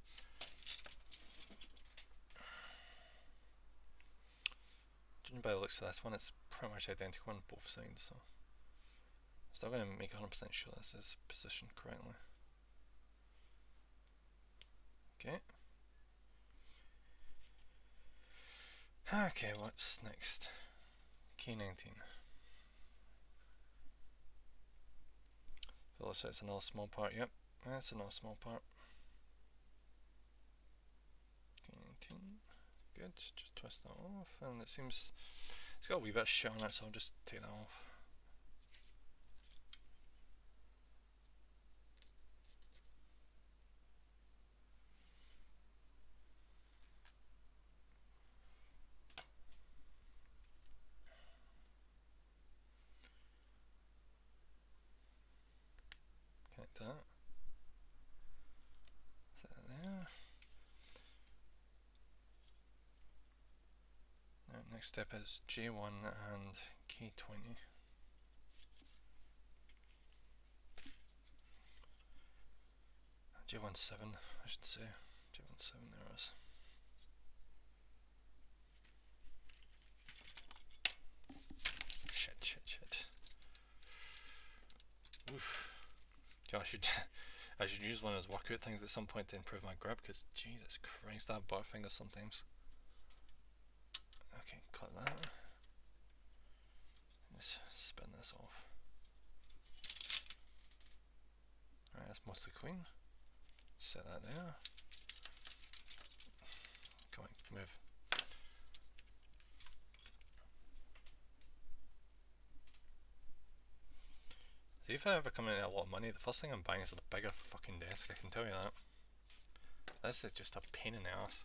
Judging by the looks of this one, it's pretty much identical on both sides, so still going to make 100% sure this is positioned correctly. Okay. Okay, what's next? K19. So it's another small part, yep. That's another small part. K19. good. Just twist that off, and it seems it's got a wee bit of shit on it, so I'll just take that off. Connect that. Set that there. Now, next step is J1 and K20. J17, I should say. J17, there it is. Shit. Oof. I should use one of those workout things at some point to improve my grip, because Jesus Christ, that butt finger sometimes. Okay, cut that. Let's spin this off. Alright, that's mostly clean. Set that there. Come on, move. See, if I ever come in a lot of money, the first thing I'm buying is a bigger fucking desk, I can tell you that. This is just a pain in the ass.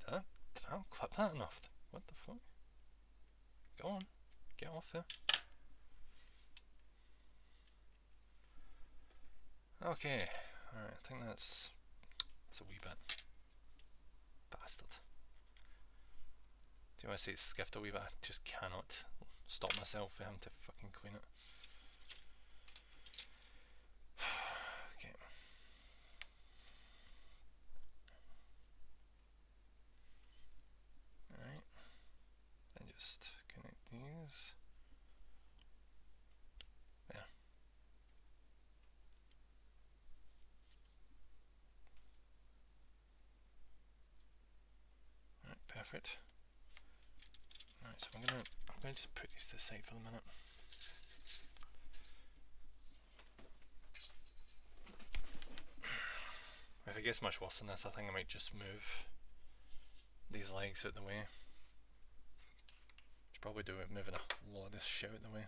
Did I not clip that enough? What the fuck? Go on, get off there. Okay, alright, I think that's a wee bit. Bastard. Do you want to say it's skiffed a wee bit? I just cannot stop myself for having to fucking clean it. Okay. Alright. Then just connect these. There. Alright, perfect. Alright, so I'm gonna just put these to the side for the minute. If it gets much worse than this, I think I might just move these legs out the way. Should probably do it moving a lot of this shit out the way.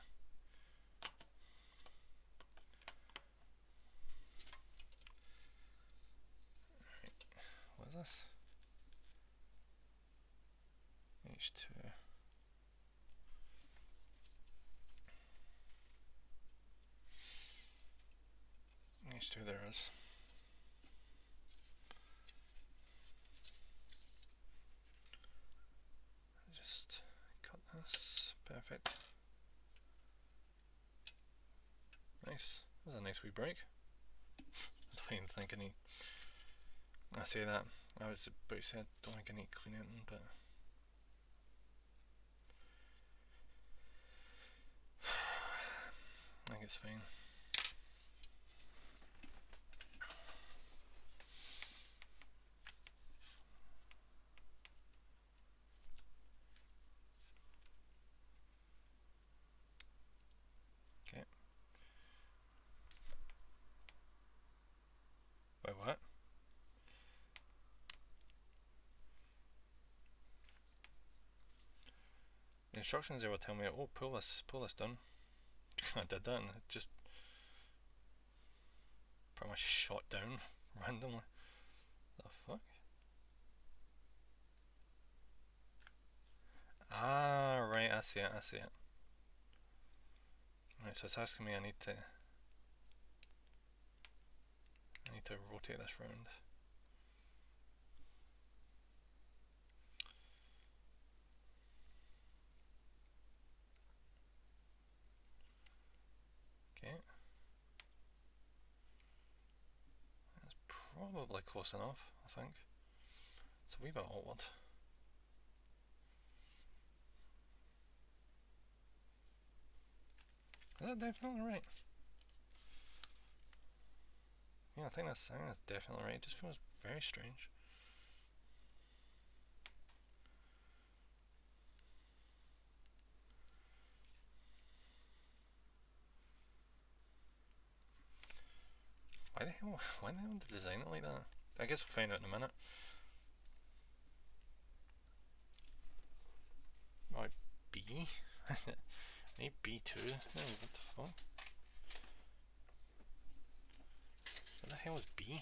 Right. What is this? H2. H2 there is. Just cut this. Perfect. Nice. That was a nice wee break. I don't even think I need. I say that. I was about to say I don't think I need cleaning, but I think it's fine. Okay. Wait, what? The instructions there will tell me, oh, pull this down. I did that and it just pretty much shot down randomly. The fuck? Ah, right, I see it. Right, so it's asking me I need to rotate this round. Okay. That's probably close enough, I think. It's a wee bit awkward. Is that definitely right? Yeah, I think that's definitely right. It just feels very strange. Why the hell did they design it like that? I guess we'll find out in a minute. Right, B? I need B2. Oh, what the fuck? What the hell is B?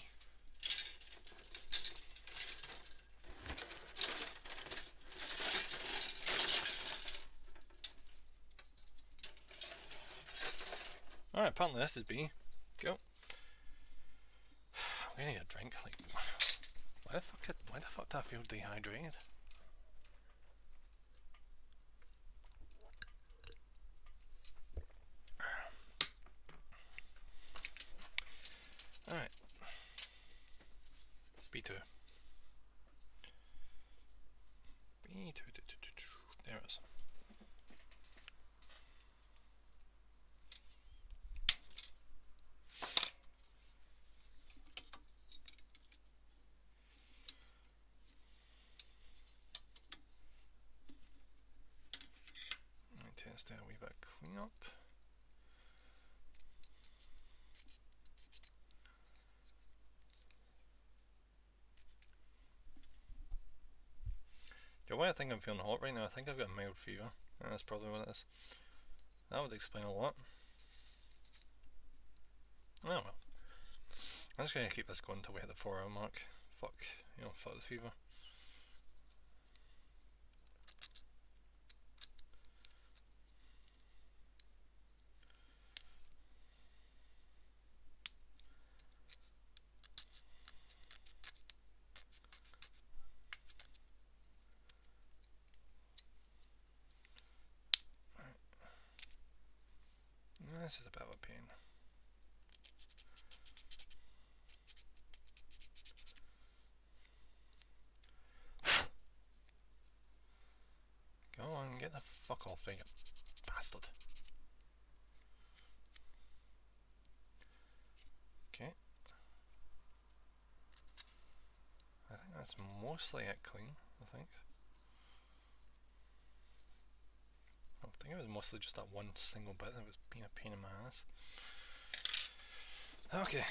Alright, apparently this is B. Go. I'm gonna need a drink. Like, why the fuck do I feel dehydrated? Alright. B2. B2. There it is. Test a wee bit of clean up. Yeah, why I think I'm feeling hot right now, I think I've got a mild fever, and that's probably what it is. That would explain a lot. Oh well. I'm just going to keep this going until we hit the 4 hour mark. Fuck, fuck the fever. This is a bit of a pain. Go on, get the fuck off there, you bastard. Okay. I think that's mostly it clean, I think. I think it was mostly just that one single bit that was being a pain in my ass. Okay.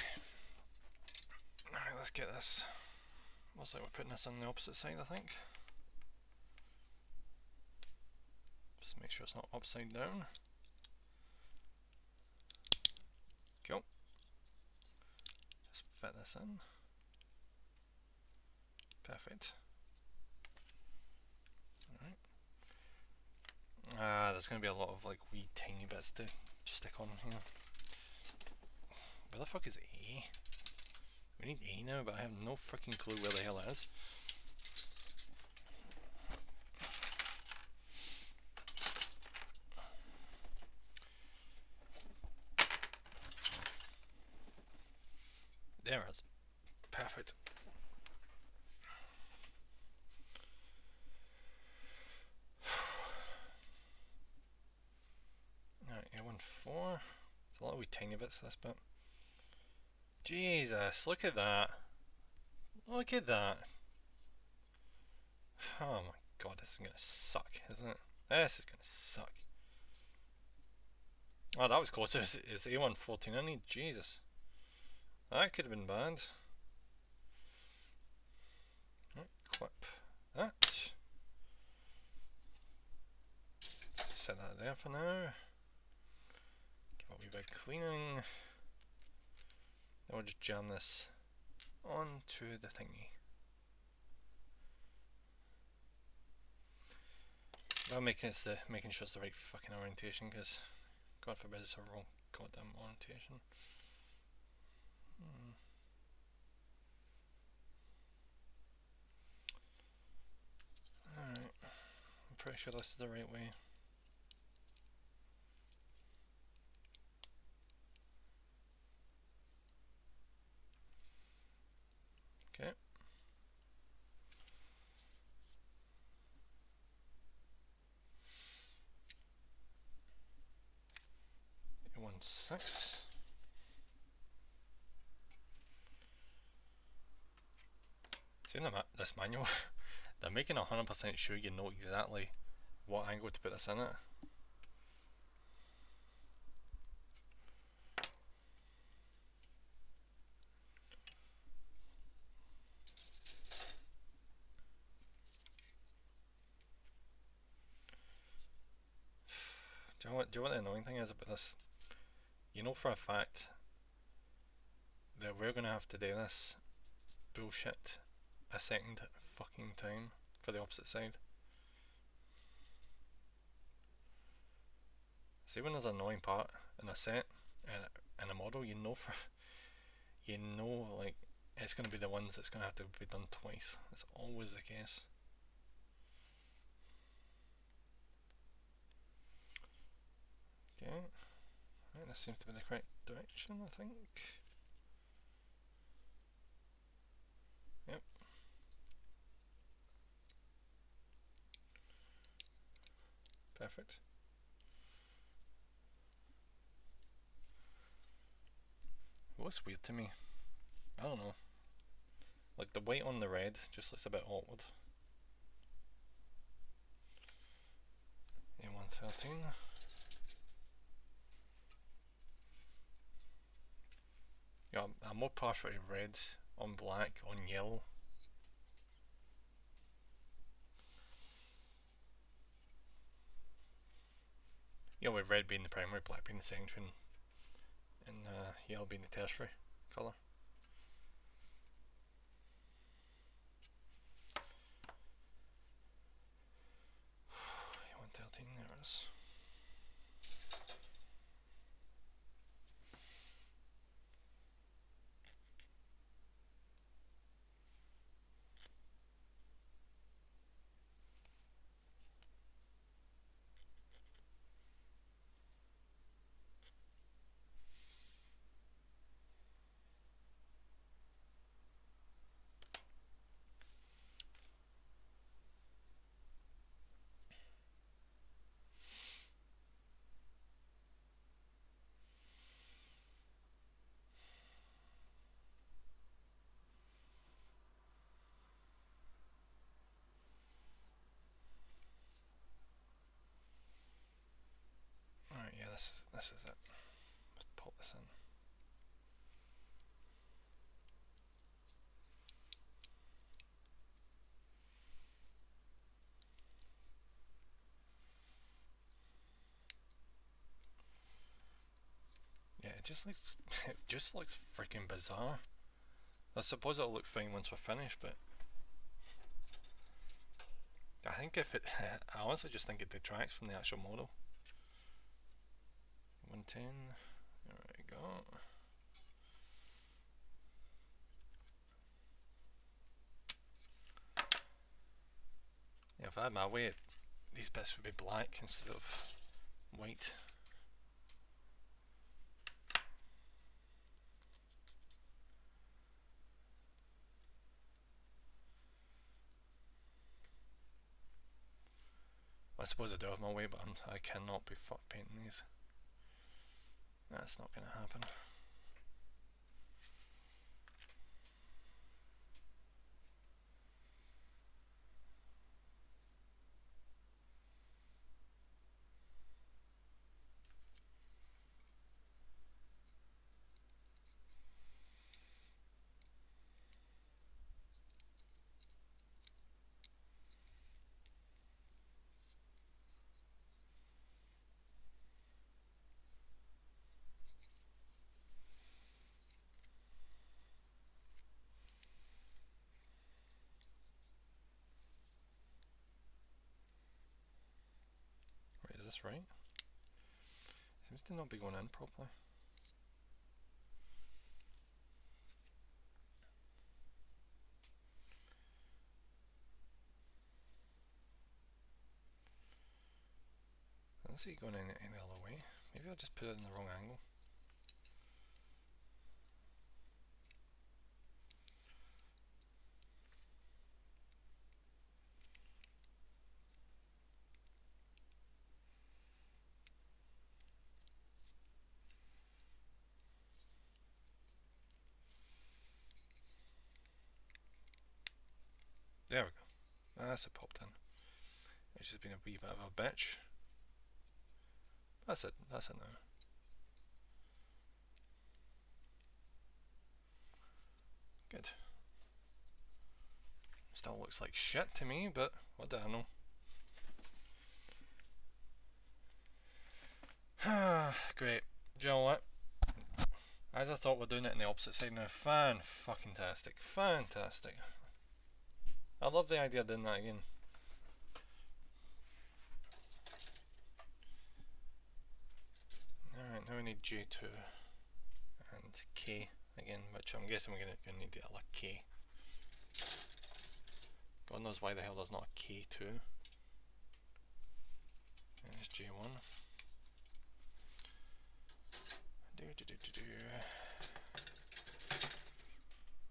Alright, let's get this. Looks like we're putting this on the opposite side, I think. Just make sure it's not upside down. Cool. Just fit this in. Perfect. Alright. There's going to be a lot of like wee tiny bits to stick on here. Where the fuck is A? We need A now, but I have no freaking clue where the hell it is. There it is. Perfect. Alright, A14. There's a lot of wee tiny bits to this bit. Jesus, look at that. Look at that. Oh my god, this is gonna suck, isn't it? This is gonna suck. Oh, that was close. It's A114. I need Jesus. That could have been bad. Right, clip that. Set that there for now. Give it a wee bit of cleaning. Then we'll just jam this onto the thingy. I'm making sure it's the right fucking orientation, because God forbid it's a wrong goddamn orientation. Alright, I'm pretty sure this is the right way. Okay. A16. See in this manual, they're making 100% sure you know exactly what angle to put this in at. Do you know what the annoying thing is about this? You know for a fact that we're gonna have to do this bullshit a second fucking time for the opposite side. See, when there's an annoying part in a set and a model, you know like it's gonna be the ones that's gonna have to be done twice. It's always the case. Okay, right, this seems to be the correct direction, I think. Yep. Perfect. What's weird to me? I don't know. Like the white on the red just looks a bit awkward. A113. Yeah, I'm more partial to red on black on yellow. You know, with red being the primary, black being the secondary, and yellow being the tertiary colour. A113, there it is. Alright, yeah, this is it. Let's pop this in. Yeah, it just looks freaking bizarre. I suppose it'll look fine once we're finished, but I think I honestly just think it detracts from the actual model. 110, there we go. Yeah, if I had my way, these bits would be black instead of white. I suppose I do have my way, but I cannot be fuck painting these. That's not going to happen. Right, is this right? Seems to not be going in properly. I don't see it going in any other way. Maybe I'll just put it in the wrong angle. There we go. That's it popped in. It's just been a wee bit of a bitch. That's it now. Good. Still looks like shit to me, but what do I know? Great. Do you know what? As I thought, we're doing it on the opposite side now. Fan-fucking-tastic. Fantastic. I love the idea of doing that again. Alright, now we need J2 and K again, which I'm guessing we're going to need the other K. God knows why the hell there's not a K2. There's J1.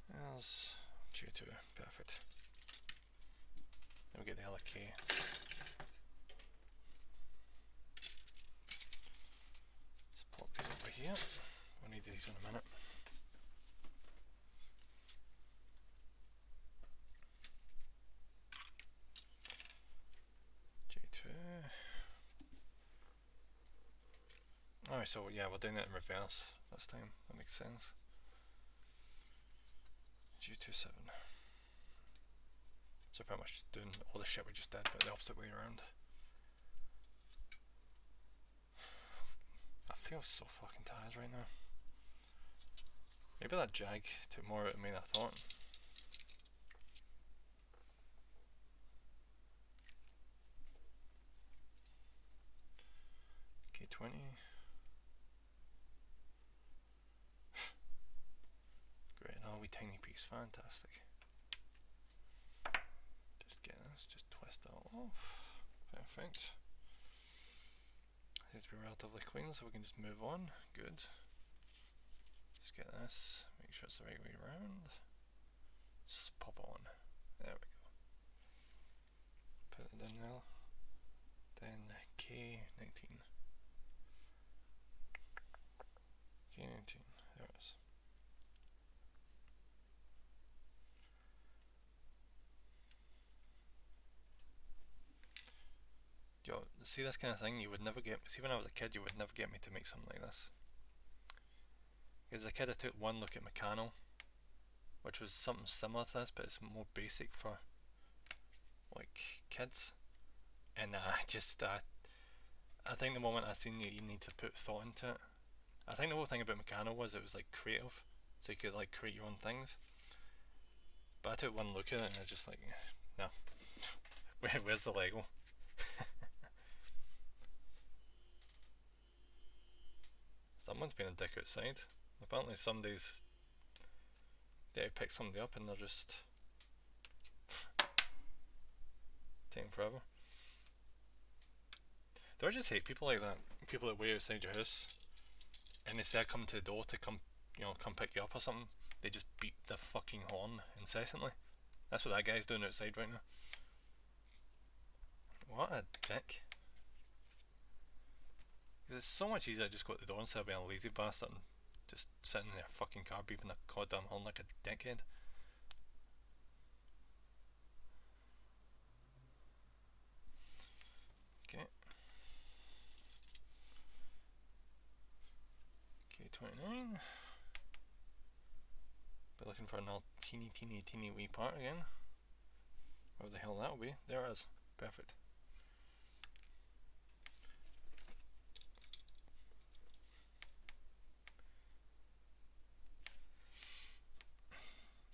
There's J2, perfect. Then we get the other K. Let's plop these over here. We'll need these in a minute. J2. Alright, so yeah, we're doing it in reverse this time. That makes sense. G27. So pretty much doing all the shit we just did, but the opposite way around. I feel so fucking tired right now. Maybe that jag took more out of me than I thought. K20. Great, oh, wee tiny piece, fantastic. Just get this, just twist that off. Perfect. Needs to be relatively clean so we can just move on. Good. Just get this, make sure it's the right way around. Just pop it on. There we go. Put it down there. Then K19. K19, there it is. Yo, see this kind of thing, you would never get, see when I was a kid, you would never get me to make something like this. As a kid I took one look at Meccano, which was something similar to this, but it's more basic for like kids. And I think the moment I seen you need to put thought into it. I think the whole thing about Meccano was it was like creative, so you could like create your own things. But I took one look at it and I was just like, no. Where's the Lego? Someone's been a dick outside. Apparently somebody's they pick somebody up and they're just taking forever. Do I just hate people like that? People that wait outside your house and instead of coming to the door to come pick you up or something, they just beat the fucking horn incessantly. That's what that guy's doing outside right now. What a dick. Because it's so much easier to just go to the door instead of being a lazy bastard and just sitting in their fucking car beeping the goddamn horn like a dickhead. Okay. K29. Be looking for another teeny wee part again. Wherever the hell that'll be. There it is. Perfect.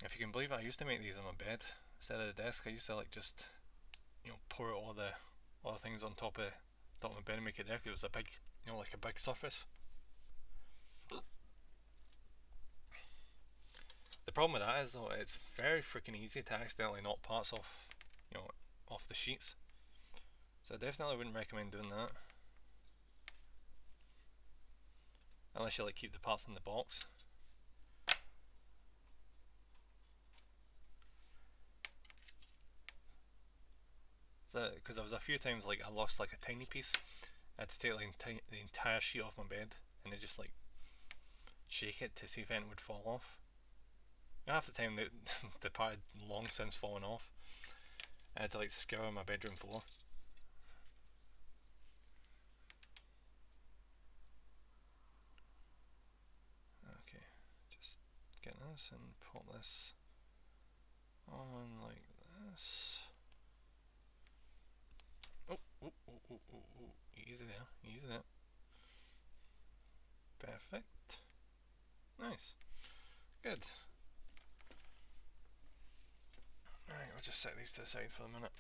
If you can believe it, I used to make these on my bed instead of the desk. I used to like just pour all the things on top of my bed and make it there because it was a big like a big surface. The problem with that is though it's very freaking easy to accidentally knock parts off off the sheets. So I definitely wouldn't recommend doing that. Unless you like keep the parts in the box. Because there was a few times like I lost like a tiny piece. I had to take like the entire sheet off my bed and then just like shake it to see if anything would fall off. Half the time the part had long since fallen off. I had to like scour my bedroom floor. Okay, just get this and pop this on like this. Oh, easy there, easy there. Perfect. Nice. Good. Alright, we'll just set these to the side for a minute.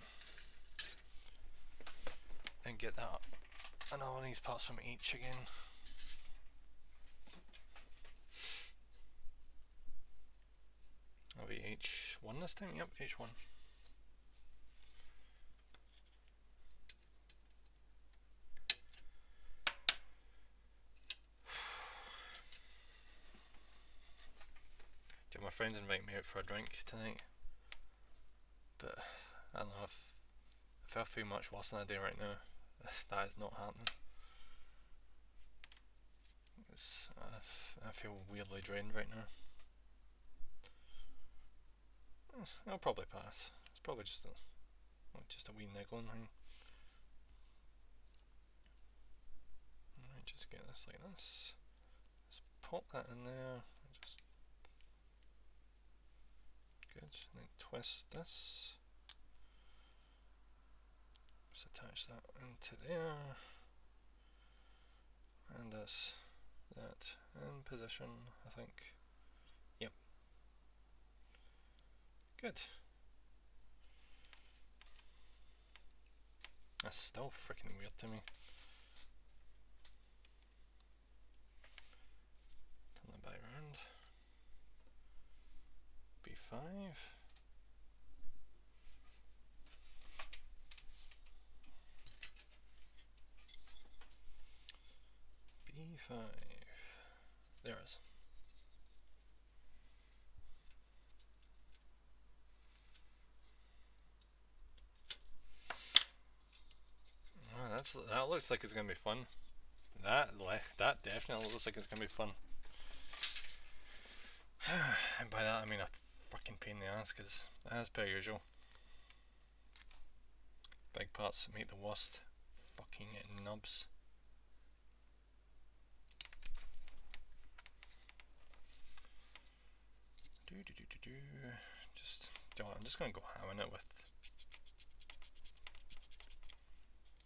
And get that another one of these parts from each again. That'll be H1 this time? Yep, H1. My friends invite me out for a drink tonight, but I don't know, if I feel much worse than I do right now, that is not happening. I feel weirdly drained right now. I'll probably pass. It's probably just a wee niggling thing. Alright, just get this like this. Just pop that in there. Just good. And then twist this. Just attach that into there. And that's that in position, I think. Yep. Good. That's still freaking weird to me. Turn that back around. B5. B5. There it is. Oh, that looks like it's gonna be fun. That definitely looks like it's gonna be fun. And by that I mean a fucking pain in the ass, because as per usual, big parts make the worst fucking nubs. I'm just gonna go ham on it with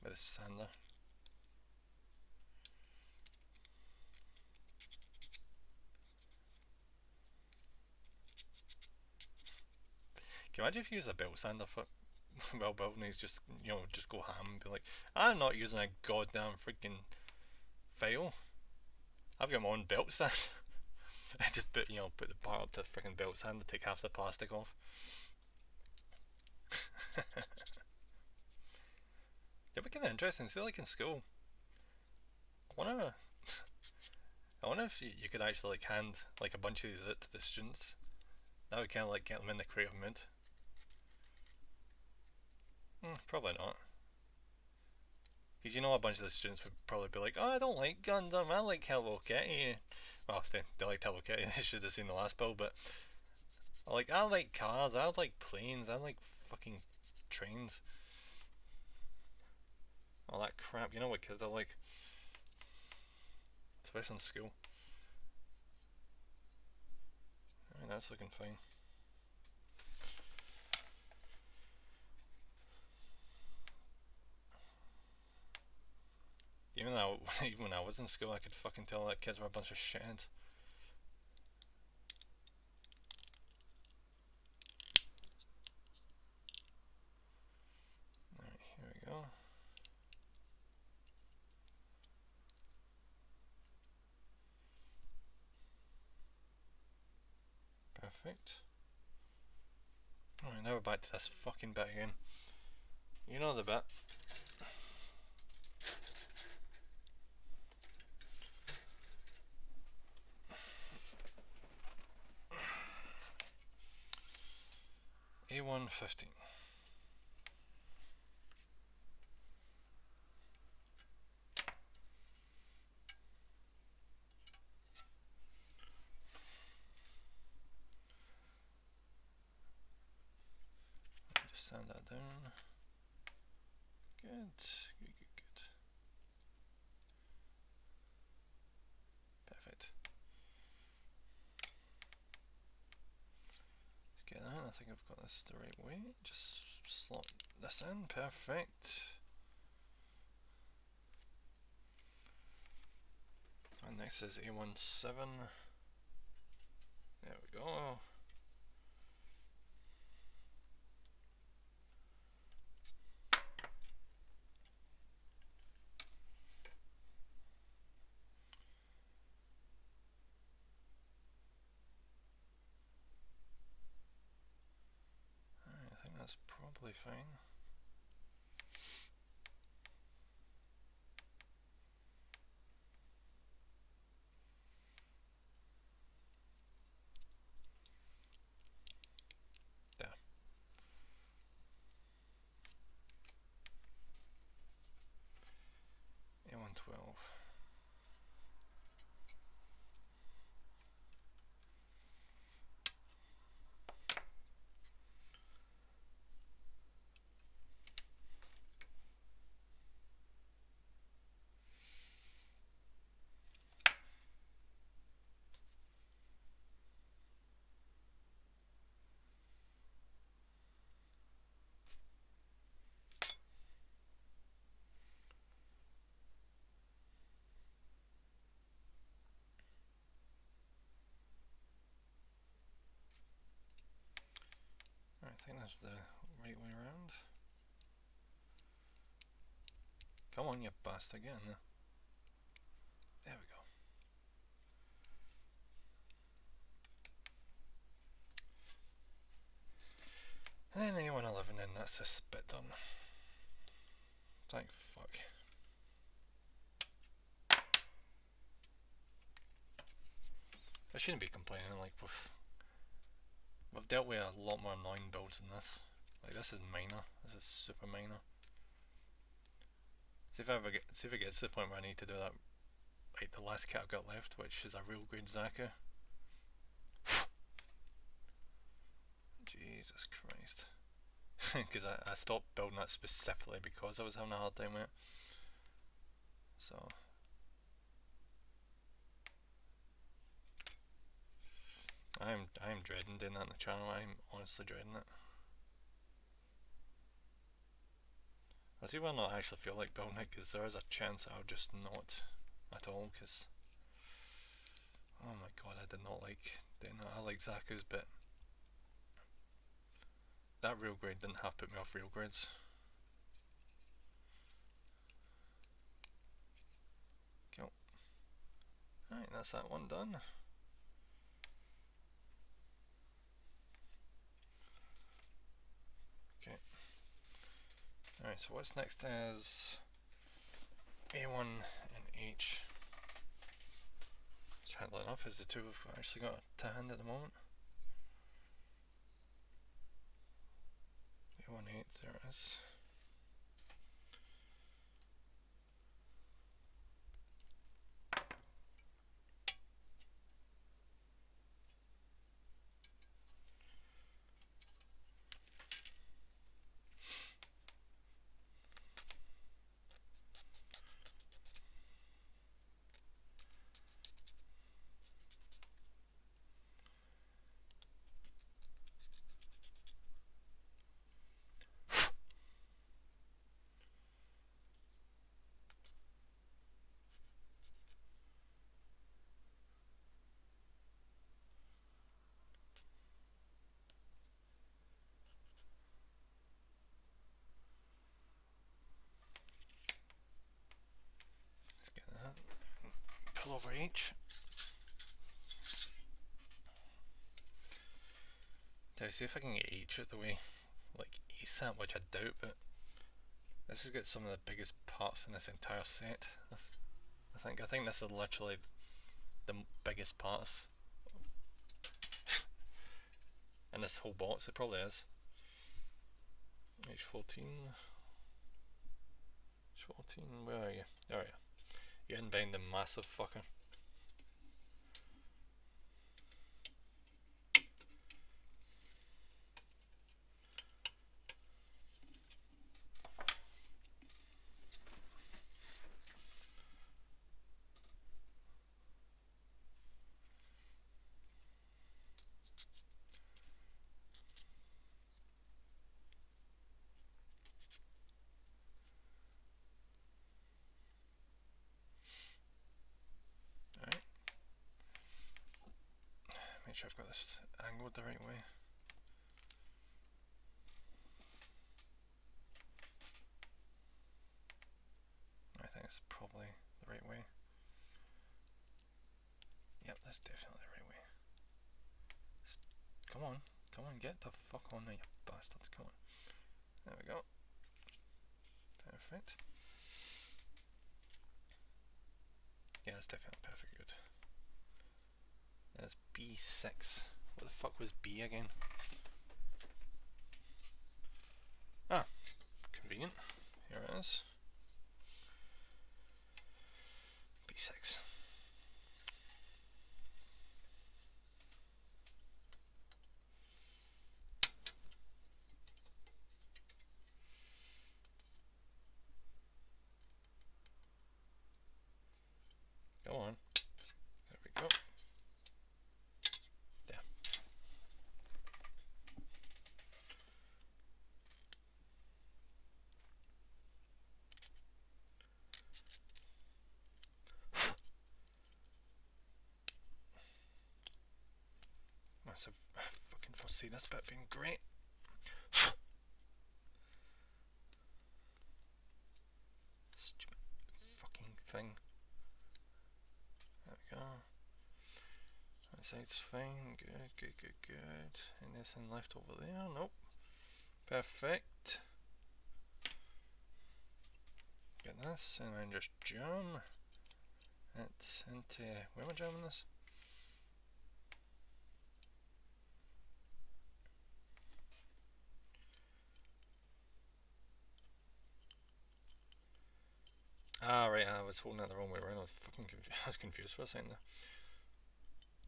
this sander. Can you imagine if you use a belt sander for well built and he's just, just go ham and be like, I'm not using a goddamn freaking file. I've got my own belt sander. I just put the bar up to the freaking belt sander, take half the plastic off. It'd be kind of interesting. See, like in school, I wonder if you could actually like hand like a bunch of these out to the students. That would kind of like get them in the creative mood. Probably not. Because a bunch of the students would probably be like, oh, I don't like Gundam, I like Hello Kitty. Well, if they liked Hello Kitty, they should have seen the last build, but I like cars, I like planes, I like fucking trains. All that crap, you know what kids are like. Especially in school. Alright, that's looking fine. Even when I was in school, I could fucking tell that kids were a bunch of shitheads. Alright, here we go. Perfect. Alright, now we're back to this fucking bit again. You know the bit. A115. Just sand that down. Good. Perfect. Let's get that. I think I've got this the right way. Just slot this in. Perfect. And Next is A17. There we go. I think that's probably fine. There. A112. I think that's the right way around. Come on, you bastard, get in there. There we go. And then A111, and that's this bit done. Thank fuck. I shouldn't be complaining, like, we've dealt with a lot more annoying builds than this. Like, this is minor. This is super minor. See if it gets to the point where I need to do that, like the last kit I've got left, which is a real grade Zaku. Jesus Christ. Because I stopped building that specifically because I was having a hard time with it. So I'm dreading doing that on the channel. I'm honestly dreading it. I see why I not actually feel like building it, because there is a chance I'll just not at all, because oh my god, I did not like doing that. I like Zaku's, but that real grade didn't have put me off real grades. Cool. Alright, that's that one done. Okay. Alright, so what's next is A1 and H. Which, handily enough, is the two we've actually got to hand at the moment. A18, there it is. Let's get that. Pull over H. See if I can get H out the way, like ASAP, which I doubt, but this has got some of the biggest parts in this entire set. I think this is literally the biggest parts in this whole box. It probably is. H14. H14, where are you? There are you. You're in behind the massive fucker. Make sure I've got this angled the right way. I think it's probably the right way. Yep, that's definitely the right way. Come on, get the fuck on there, you bastards, come on. There we go. Perfect. Yeah, that's definitely perfect good. That's B6. What the fuck was B again? Ah, convenient. Here it is. B6. Go on. There we go. There. Must have fucking foresee this bit being great. Stupid fucking thing. There we go. That side's fine. Good. Anything left over there? Nope. Perfect. Get this, and then just jam it into. Where am I jamming this? Ah, right, I was holding it the wrong way around. I was fucking confused. I was confused for a second there.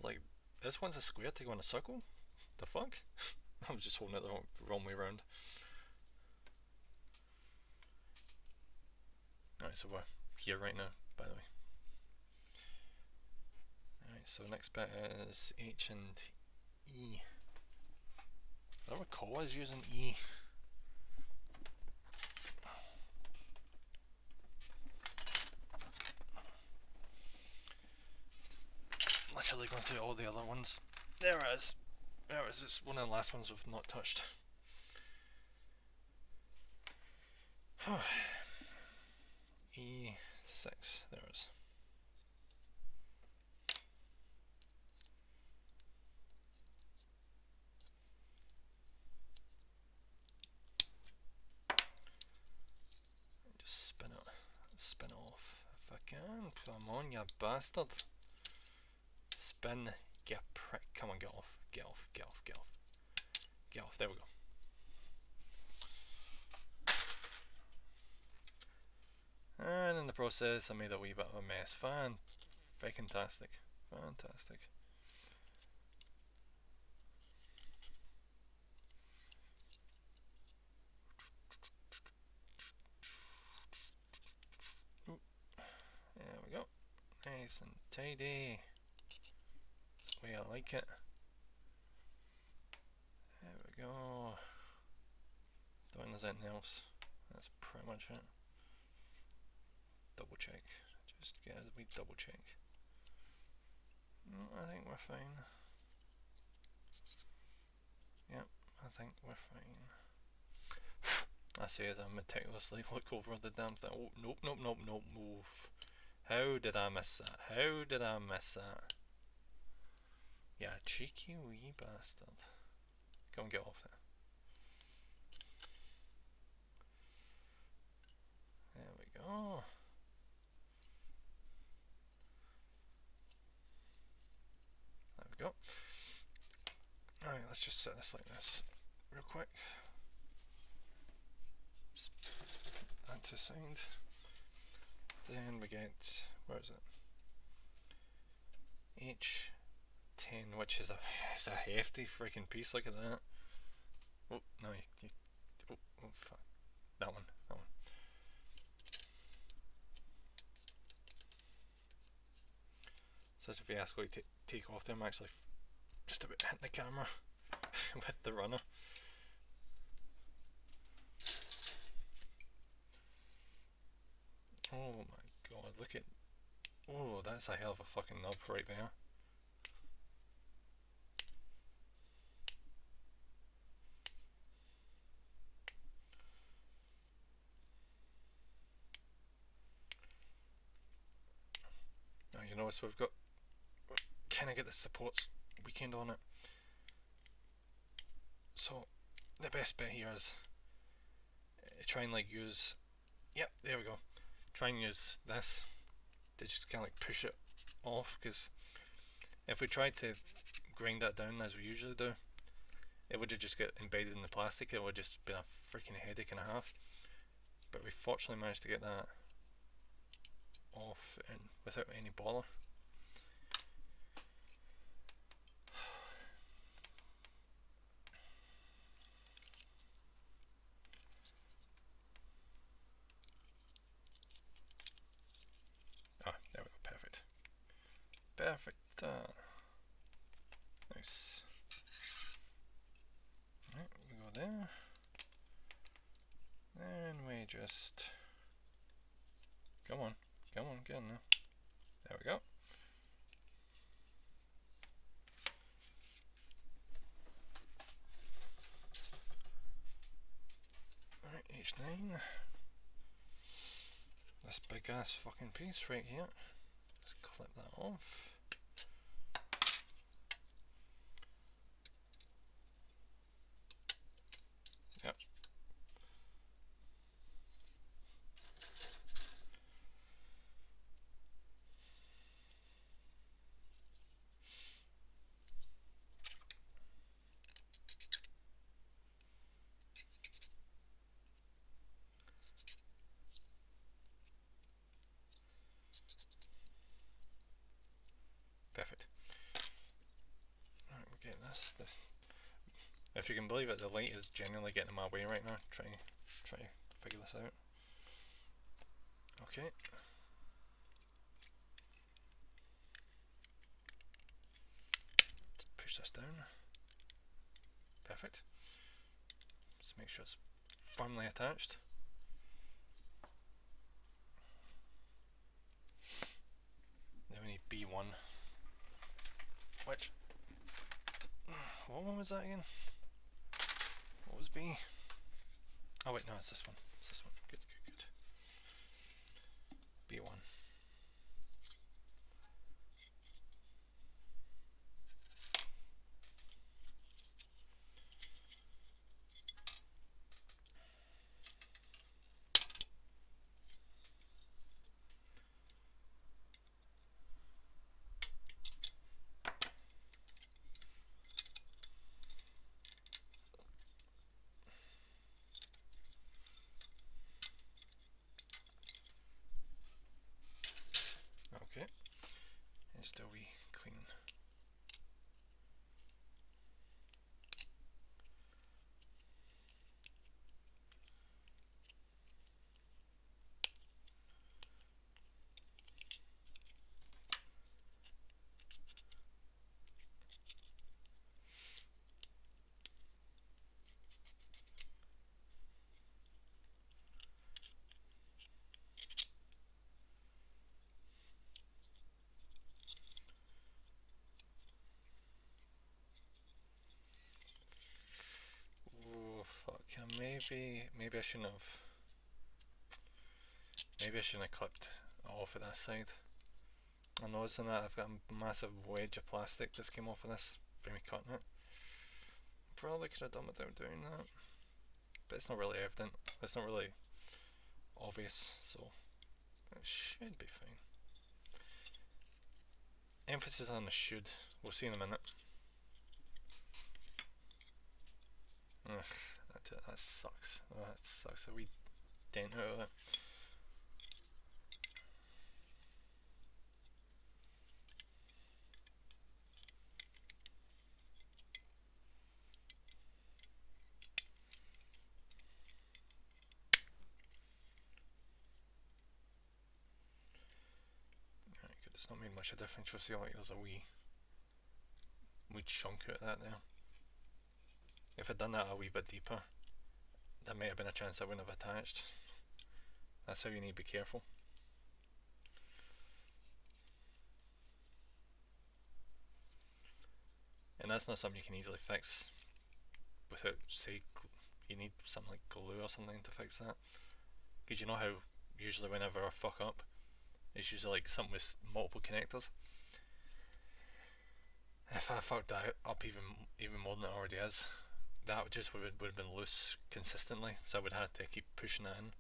Like, this one's a square to go in a circle? The fuck? I was just holding it the wrong way around. Alright, so we're here right now, by the way. Alright, so next bit is H and E. I don't recall us using E. Literally going through all the other ones. There it is. There it is. It's one of the last ones we've not touched. E6. There it is. Just spin it off if I can. Come on, you bastard. Spin, you prick. Come on, get off. There we go. And in the process, I made a wee bit of a mess. Fantastic. Ooh. There we go. Nice and tidy. The way I like it. There we go. Don't think there's anything else. That's pretty much it. Double check. Just get a wee double check. No, I think we're fine. Yep, I think we're fine. I say as I meticulously look over the damn thing. Oh, nope. Move. How did I miss that? Yeah, cheeky wee bastard. Go and get off there. There we go. There we go. Alright, let's just set this like this real quick. Just put that to side. Then we get, where is it? H10, which is it's a hefty freaking piece. Look at that. Oh, no, oh, fuck. That one. Such a fiasco to take off there. I'm actually just about hitting the camera with the runner. Oh my god, look at. Oh, that's a hell of a fucking knob right there. you know, so we've got, kind of get the supports weekend on it. So the best bit here is try and like use, yep, there we go. Try and use this to just kind of like push it off, because if we tried to grind that down as we usually do, it would just get embedded in the plastic. It would just been a freaking headache and a half. But we fortunately managed to get that off and without any bother. Ah, there we go, perfect. Perfect. Nice. Right, we go there. Then we just, come on, get in there. There we go. Alright, H9. This big ass fucking piece right here. Let's clip that off. Yep. Perfect. Right, we get this. If you can believe it, the light is genuinely getting in my way right now. Try to figure this out. Okay. Let's push this down. Perfect. Let's make sure it's firmly attached. Then we need B1. Which, what one was that again? What was B? Oh wait, no, it's this one. It's this one. Good. B1. Okay. Just a wee clean. Fuck, maybe I shouldn't have. Maybe I shouldn't have clipped off of that side. I'm noticing that I've got a massive wedge of plastic that's came off of this from me cutting it. Probably could have done without doing that, but it's not really evident. It's not really obvious, so it should be fine. Emphasis on the should. We'll see in a minute. Ugh, that sucks. Oh, that sucks. A wee dent out of it. Alright, good. It's not made much of a difference. You'll see like there's a wee chunk out of that there. If I'd done that a wee bit deeper, there might have been a chance I wouldn't have attached. That's how you need to be careful. And that's not something you can easily fix without, say, you need something like glue or something to fix that. Because you know how usually whenever I fuck up, It's usually like something with multiple connectors. If I fucked that up even more than it already is, that just would have been loose consistently, so I would have to keep pushing it in.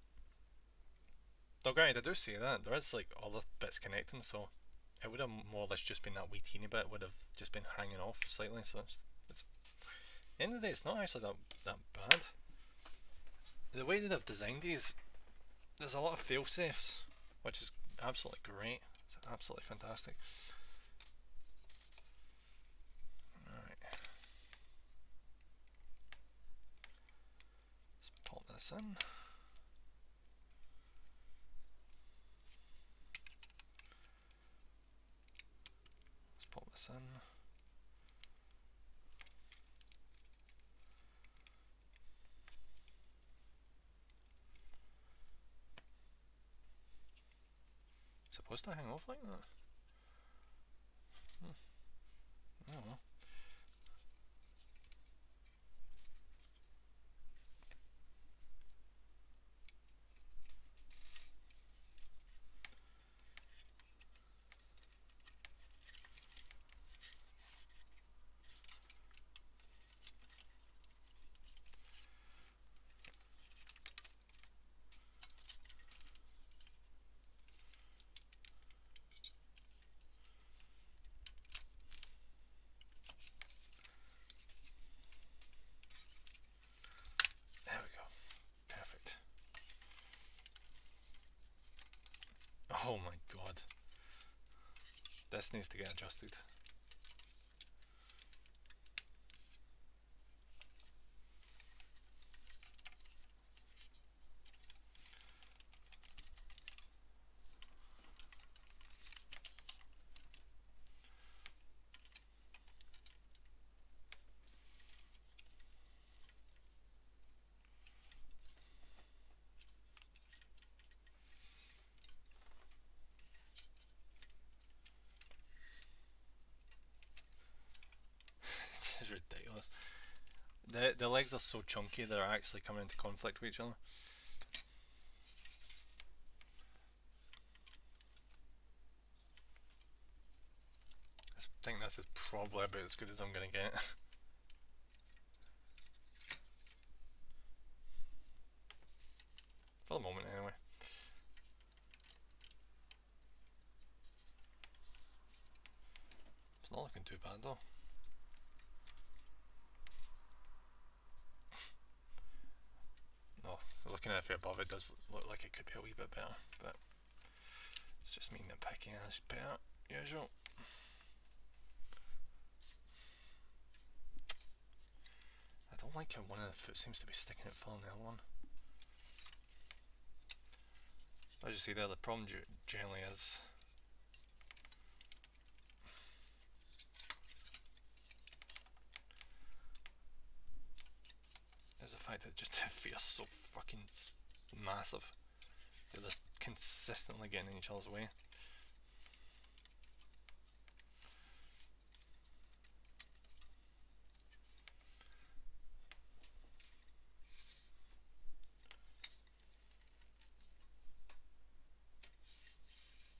Though granted, I do see that there is like other bits connecting, so it would have more or less just been that wee teeny bit would have just been hanging off slightly. So it's at the end of the day, it's not actually that bad. The way that they've designed these, there's a lot of fail safes, which is absolutely great. It's absolutely fantastic. Alright. Let's pop this in. Let's pop this in. Supposed to hang off like that? I don't know. There we go. Perfect. Oh my god. This needs to get adjusted. This is ridiculous. The legs are so chunky they're actually coming into conflict with each other. I think this is probably about as good as I'm gonna get. For the moment anyway. It's not looking too bad though. No, looking at it from above it does look like it could be a wee bit better, but it's just me nitpicking as per usual. I don't like how one of the foot seems to be sticking out further than the other one. As you see there, the problem generally is the fact that just the feet are so fucking massive that they're consistently getting in each other's way.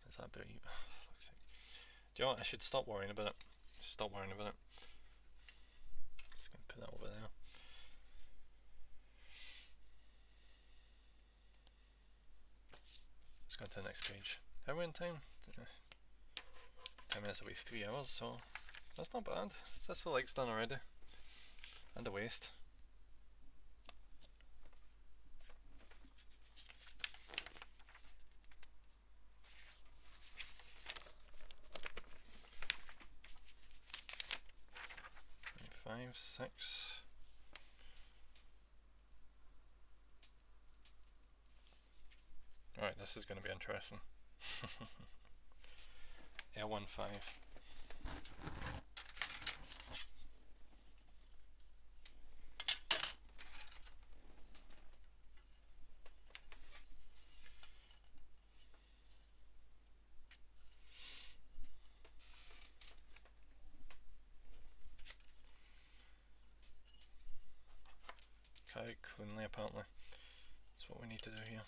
Is that about you? Oh, fuck's sake. Do you know what? I should stop worrying about it. Stop worrying about it. Just gonna put that over there. Let's go to the next page. How are we in time? 10 minutes away, 3 hours, so that's not bad. So that's the legs done already. And the waist. Five, six. Alright, this is going to be interesting. L15. Quite cleanly, apparently. That's what we need to do here.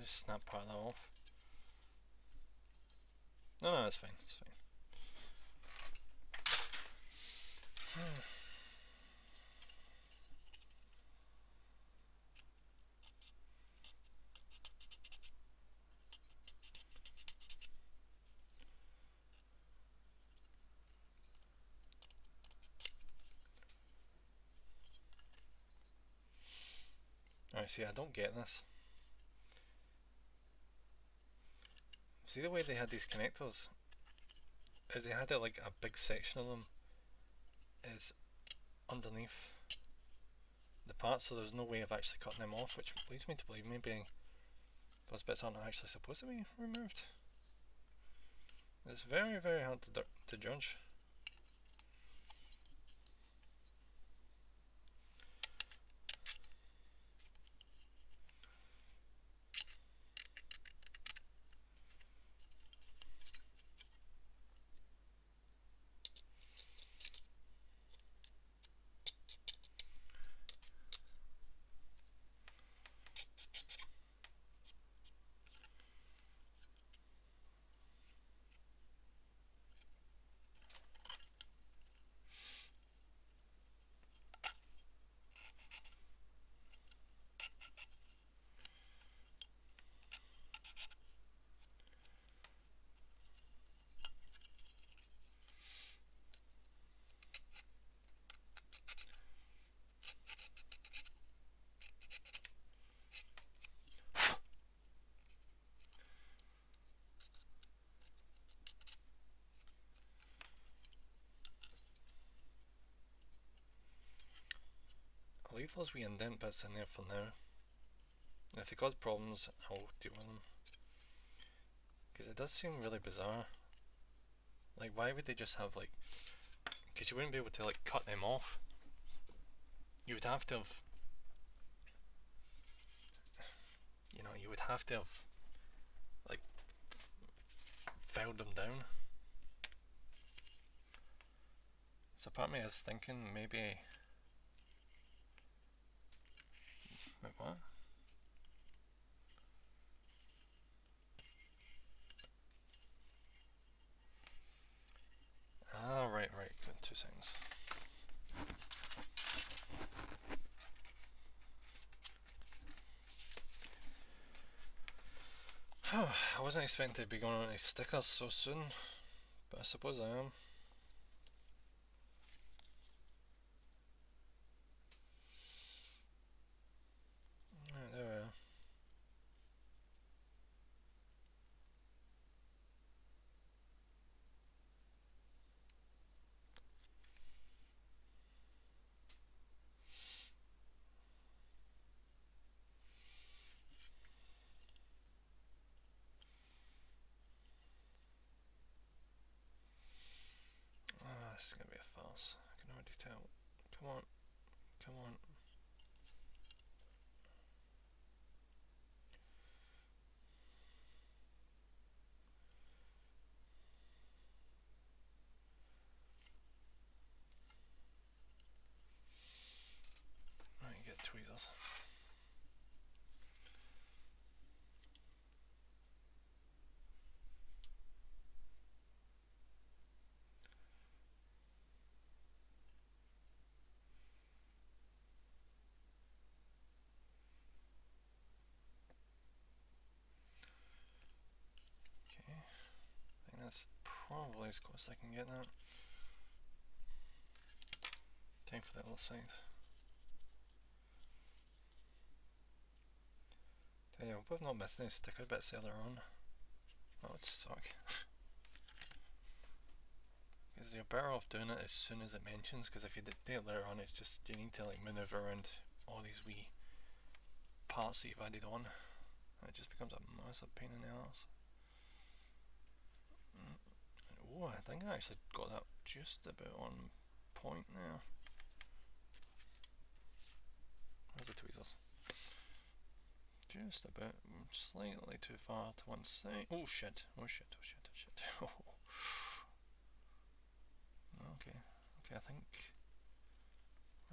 just snap part of that off. No, it's fine, it's fine. Alright, see, I don't get this. See the way they had these connectors? Is they had it like a big section of them is underneath the part, so there's no way of actually cutting them off, which leads me to believe maybe those bits aren't actually supposed to be removed. It's very, very hard to judge. I'll leave those wee indent bits in there for now. If they cause problems, I'll deal with them. Because it does seem really bizarre. Like, why would they just have like... Because you wouldn't be able to like cut them off. You would have to have... You know, you would have to have like filed them down. So part of me is thinking maybe... Wait, what? Ah, right, 2 seconds. I wasn't expecting to be going on any stickers so soon, but I suppose I am. Right, there we are. This is going to be a farce, I can already tell. Come on, come on. Right, get tweezers. I think that's probably as close as I can get that. Time for the other side. Yeah, we've not missed any sticker bits earlier on. That would suck. Because you're better off doing it as soon as it mentions, because if you do it later on, it's just, you need to like maneuver around all these wee parts that you've added on. It just becomes a massive pain in the arse. Oh, I think I actually got that just about on point now. Where's the tweezers? Just about, slightly too far to one side. Oh shit, oh shit, oh shit, oh shit. Okay, I think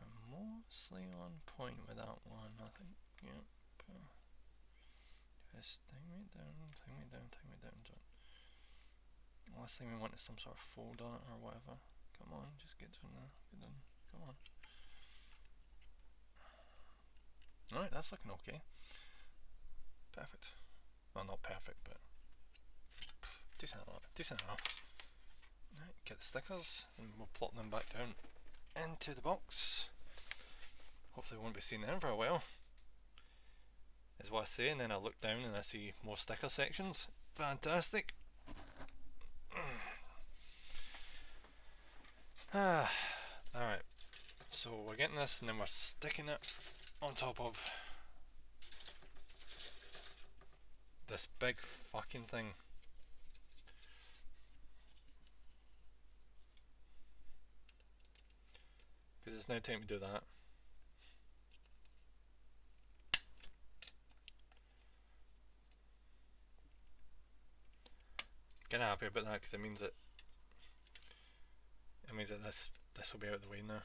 I'm mostly on point with that one, I think, yep. Just take me down, take me down, take me down. Last thing we want is some sort of fold on it or whatever. Come on, just get down there. Get down. Come on. Alright, that's looking okay. Perfect. Well, not perfect, but decent enough. Decent enough. Right, get the stickers and we'll plot them back down into the box. Hopefully we won't be seeing them for a while. Is what I say, and then I look down and I see more sticker sections. Fantastic. Alright, so we're getting this and then we're sticking it on top of this big fucking thing. Because it's now time to do that. Kinda happy about that because it means that this will be out of the way now.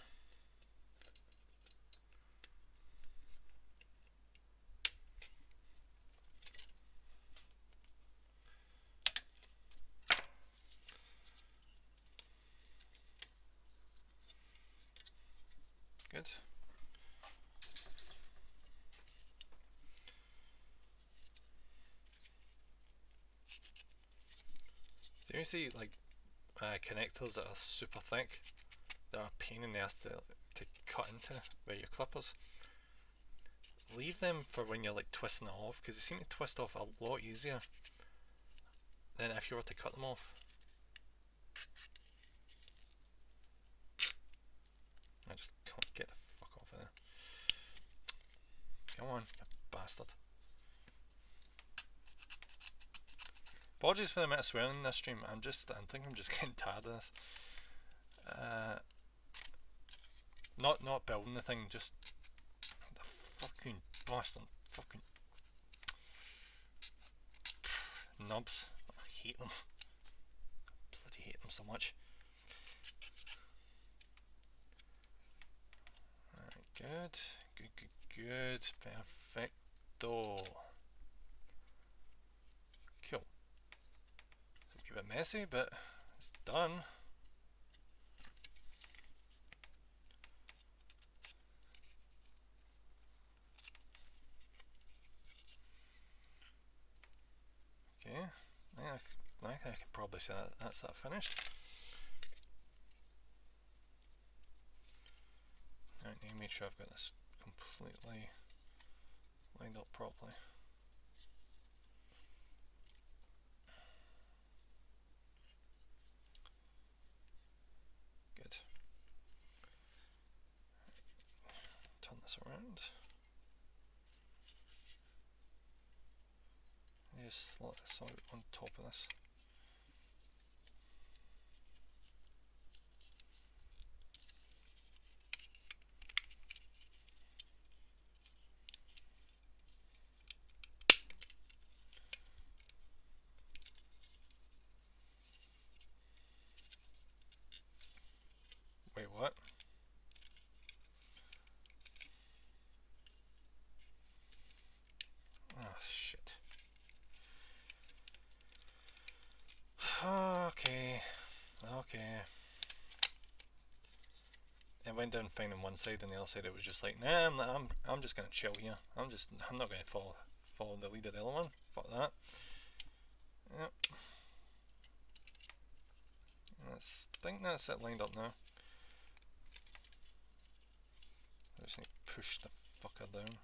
Good. So you see like connectors that are super thick, that are a pain in the ass to cut into with your clippers. Leave them for when you're like twisting it off, because they seem to twist off a lot easier than if you were to cut them off. I just can't get the fuck off of there. Come on, you bastard. Apologies for the amount of swearing in this stream. I think I'm just getting tired of this. Not building the thing, just the fucking bastard, fucking knobs. I hate them. Bloody hate them so much. Alright, good. Perfecto. Cool. It's a wee bit messy, but it's done. Okay, I think I can probably say that's that finished. I need to make sure I've got this completely lined up properly. Good. Turn this around. Just slot this out on top of this. Wait, what? Oh, shit. Okay. It went down fine on one side, and the other side it was just like, nah, I'm just gonna chill here. I'm not gonna follow the lead of the other one. Fuck that. Yep. I think that's it lined up now. I just need to push the fucker down.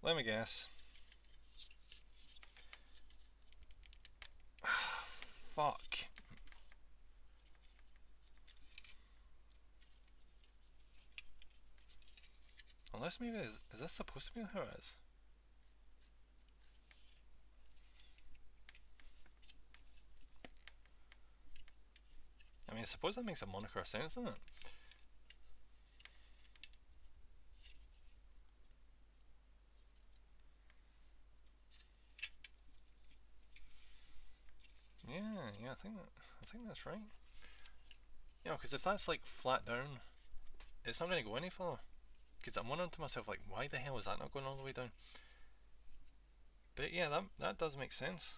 Let me guess. Fuck. Unless maybe is this supposed to be how it is? I mean, I suppose that makes a moniker of sense, doesn't it? Yeah, I think that's right. Yeah, because if that's like flat down, it's not going to go any further. Because I'm wondering to myself, like, why the hell is that not going all the way down? But yeah, that does make sense.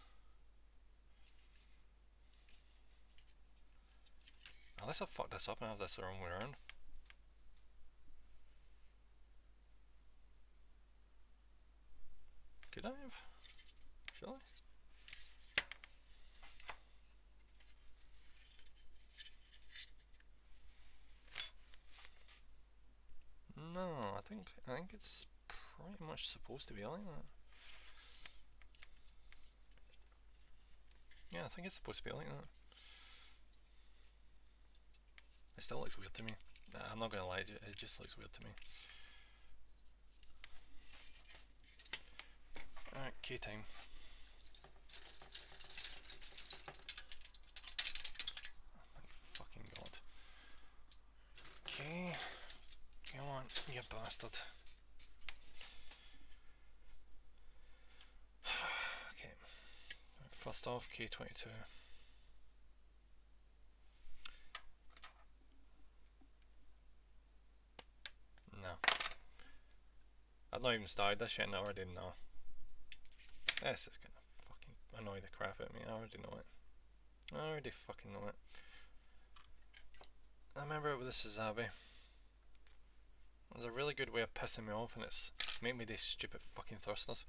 Unless I fuck this up and have this the wrong way around. Could I have? Shall I? No, I think it's pretty much supposed to be like that. Yeah, I think it's supposed to be like that. It still looks weird to me. I'm not gonna lie, it just looks weird to me. Alright, key time. Oh, fucking god. Okay. Come on, you bastard. Okay. First off, K22. No. I've not even started this yet and I already know. This is gonna fucking annoy the crap out of me. I already know it. I already fucking know it. I remember it with the Suzabe. There's a really good way of pissing me off and it's make me these stupid fucking thrusters.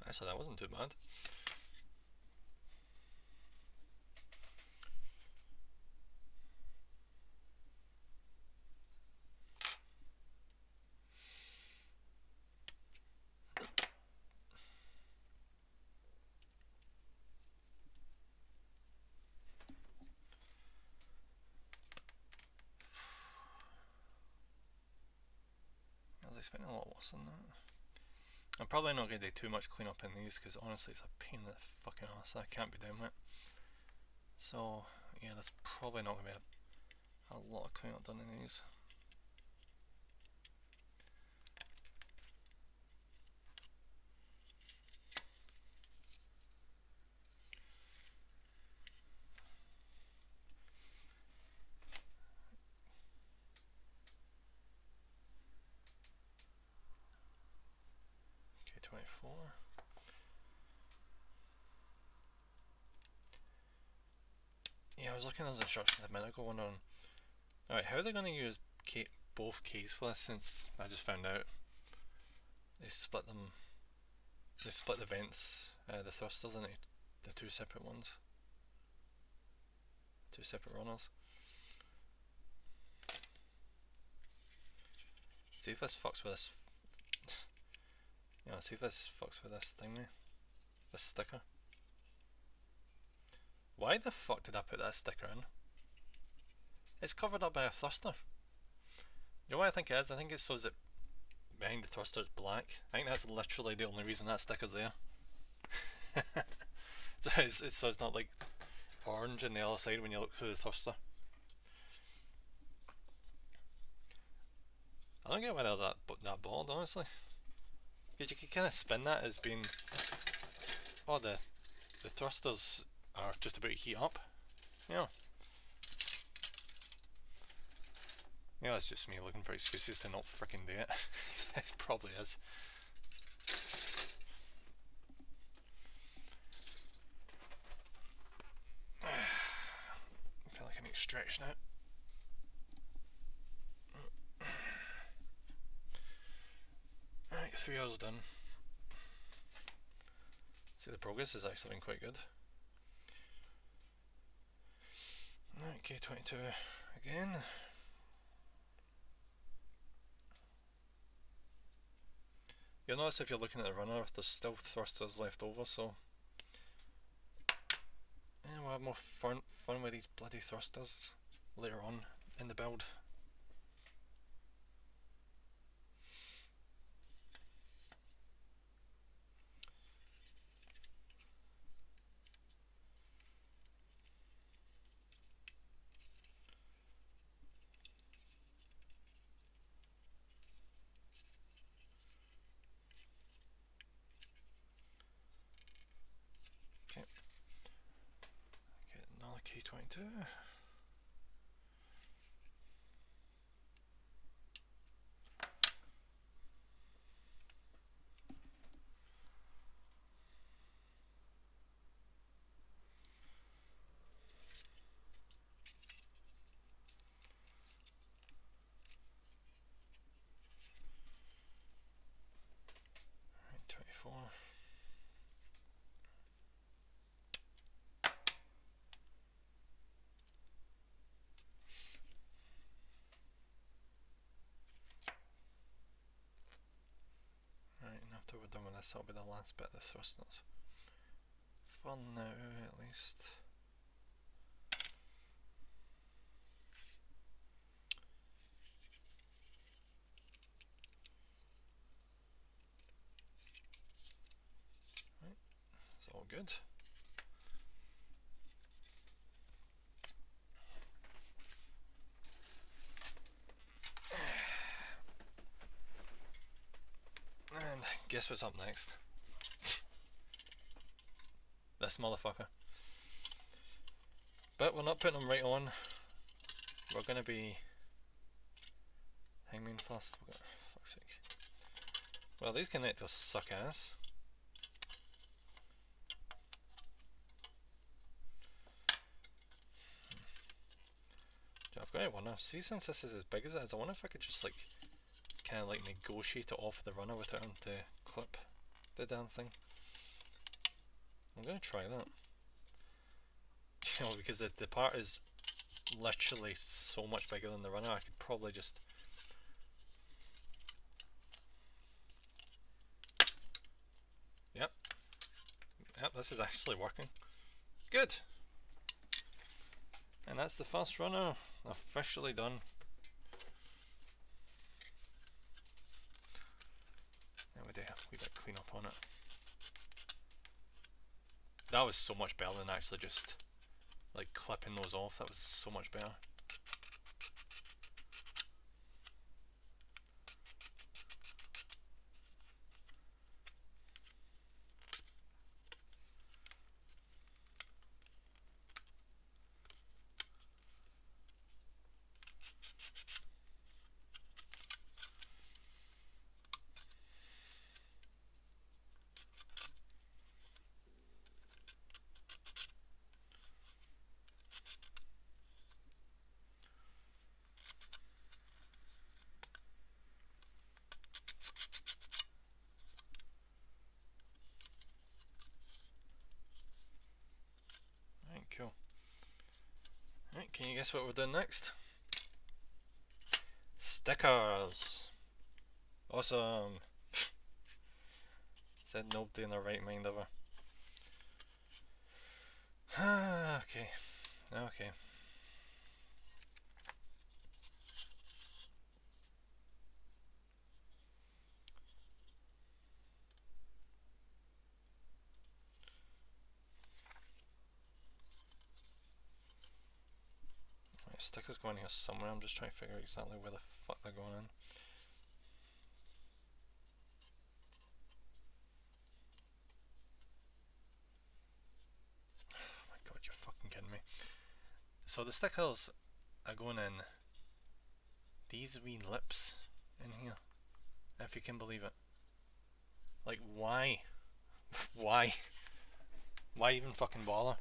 Actually, that wasn't too bad. I was expecting a lot worse than that. I'm probably not going to do too much cleanup in these because honestly it's a pain in the fucking ass. I can't be doing it. So yeah, there's probably not going to be a lot of cleanup done in these. Okay, 24. Yeah, I was looking at those instructions a minute ago wondering, alright, how are they going to use both keys for this since I just found out they split them, they split the vents, the thrusters into the two separate ones, two separate runners. See if this fucks with this, see if this fucks with this thingy, this sticker. Why the fuck did I put that sticker in? It's covered up by a thruster. You know what I think it is? I think it's so that behind the thruster is black. I think that's literally the only reason that sticker's there. So it's not like orange on the other side when you look through the thruster. I don't get why they're that bored, honestly. Because you can kind of spin that as being, oh, the thrusters are just about to heat up. Yeah. Yeah, that's just me looking for excuses to not freaking do it. It probably is. I feel like I need to stretch now. Alright, 3 hours done. See, the progress has actually been quite good. Right, K22 again. You'll notice if you're looking at the runner, there's still thrusters left over, so yeah, we'll have more fun with these bloody thrusters later on in the build. 2022. Right, 24. Right, and after we're done with this, that'll be the last bit of the thrusters. For now, at least. Right, it's all good. And guess what's up next? This motherfucker. But we're not putting them right on. We're gonna be hanging first. Fuck's sake. Well, these connectors suck ass. I've got to wonder, see, since this is as big as it is, I wonder if I could just like kind of like negotiate it off the runner without having to clip the damn thing. I'm gonna try that. You know, because the part is literally so much bigger than the runner, I could probably just... Yep. Yep, this is actually working. Good! And that's the first runner officially done. Now we do a wee bit clean up on it. That was so much better than actually just like clipping those off. That was so much better. Cool. Right, can you guess what we're doing next? Stickers! Awesome! Said nobody in their right mind ever. Okay. Okay. Stickers going here somewhere. I'm just trying to figure out exactly where the fuck they're going in. Oh my god, you're fucking kidding me. So the stickers are going in these wee lips in here, if you can believe it. Like, why? Why? Why even fucking bother?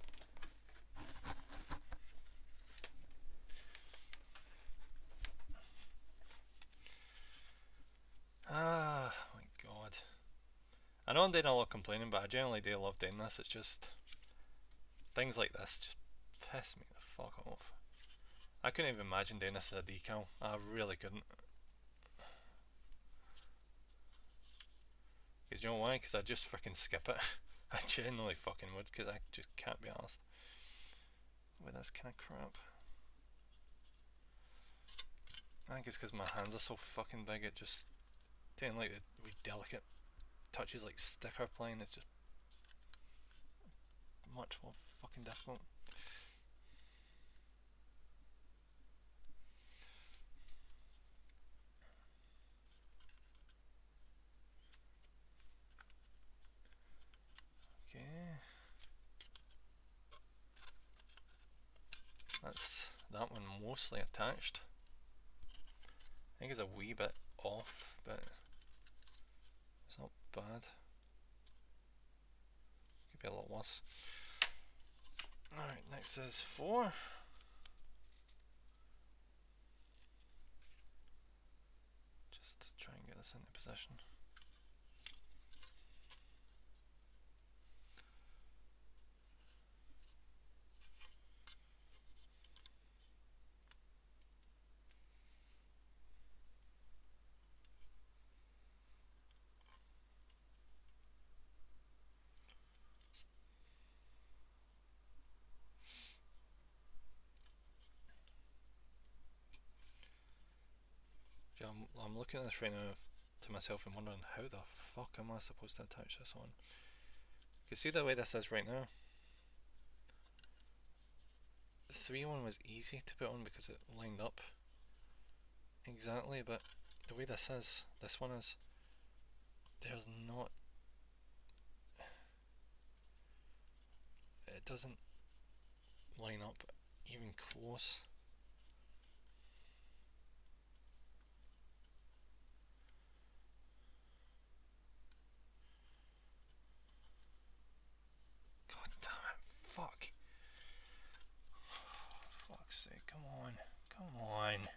Ah, my god. I know I'm doing a lot of complaining, but I generally do love doing this. It's just things like this just piss me the fuck off. I couldn't even imagine doing this as a decal. I really couldn't. Because you know why? Because I'd just freaking skip it. I genuinely fucking would, because I just can't be arsed with this kind of crap. I think it's because my hands are so fucking big, it just taking like the wee delicate touches like sticker applying is just much more fucking difficult. Okay. that's that one mostly attached. I think it's a wee bit off, but it's not bad. Could be a lot worse. Alright, next is 4. Just try and get this into position. Yeah, I'm looking at this right now to myself and wondering how the fuck am I supposed to attach this on? You can see the way this is right now. The 3 one was easy to put on because it lined up exactly, but the way this one is, there's not, it doesn't line up even close. God damn it, fuck. Fuck's sake, come on, come on.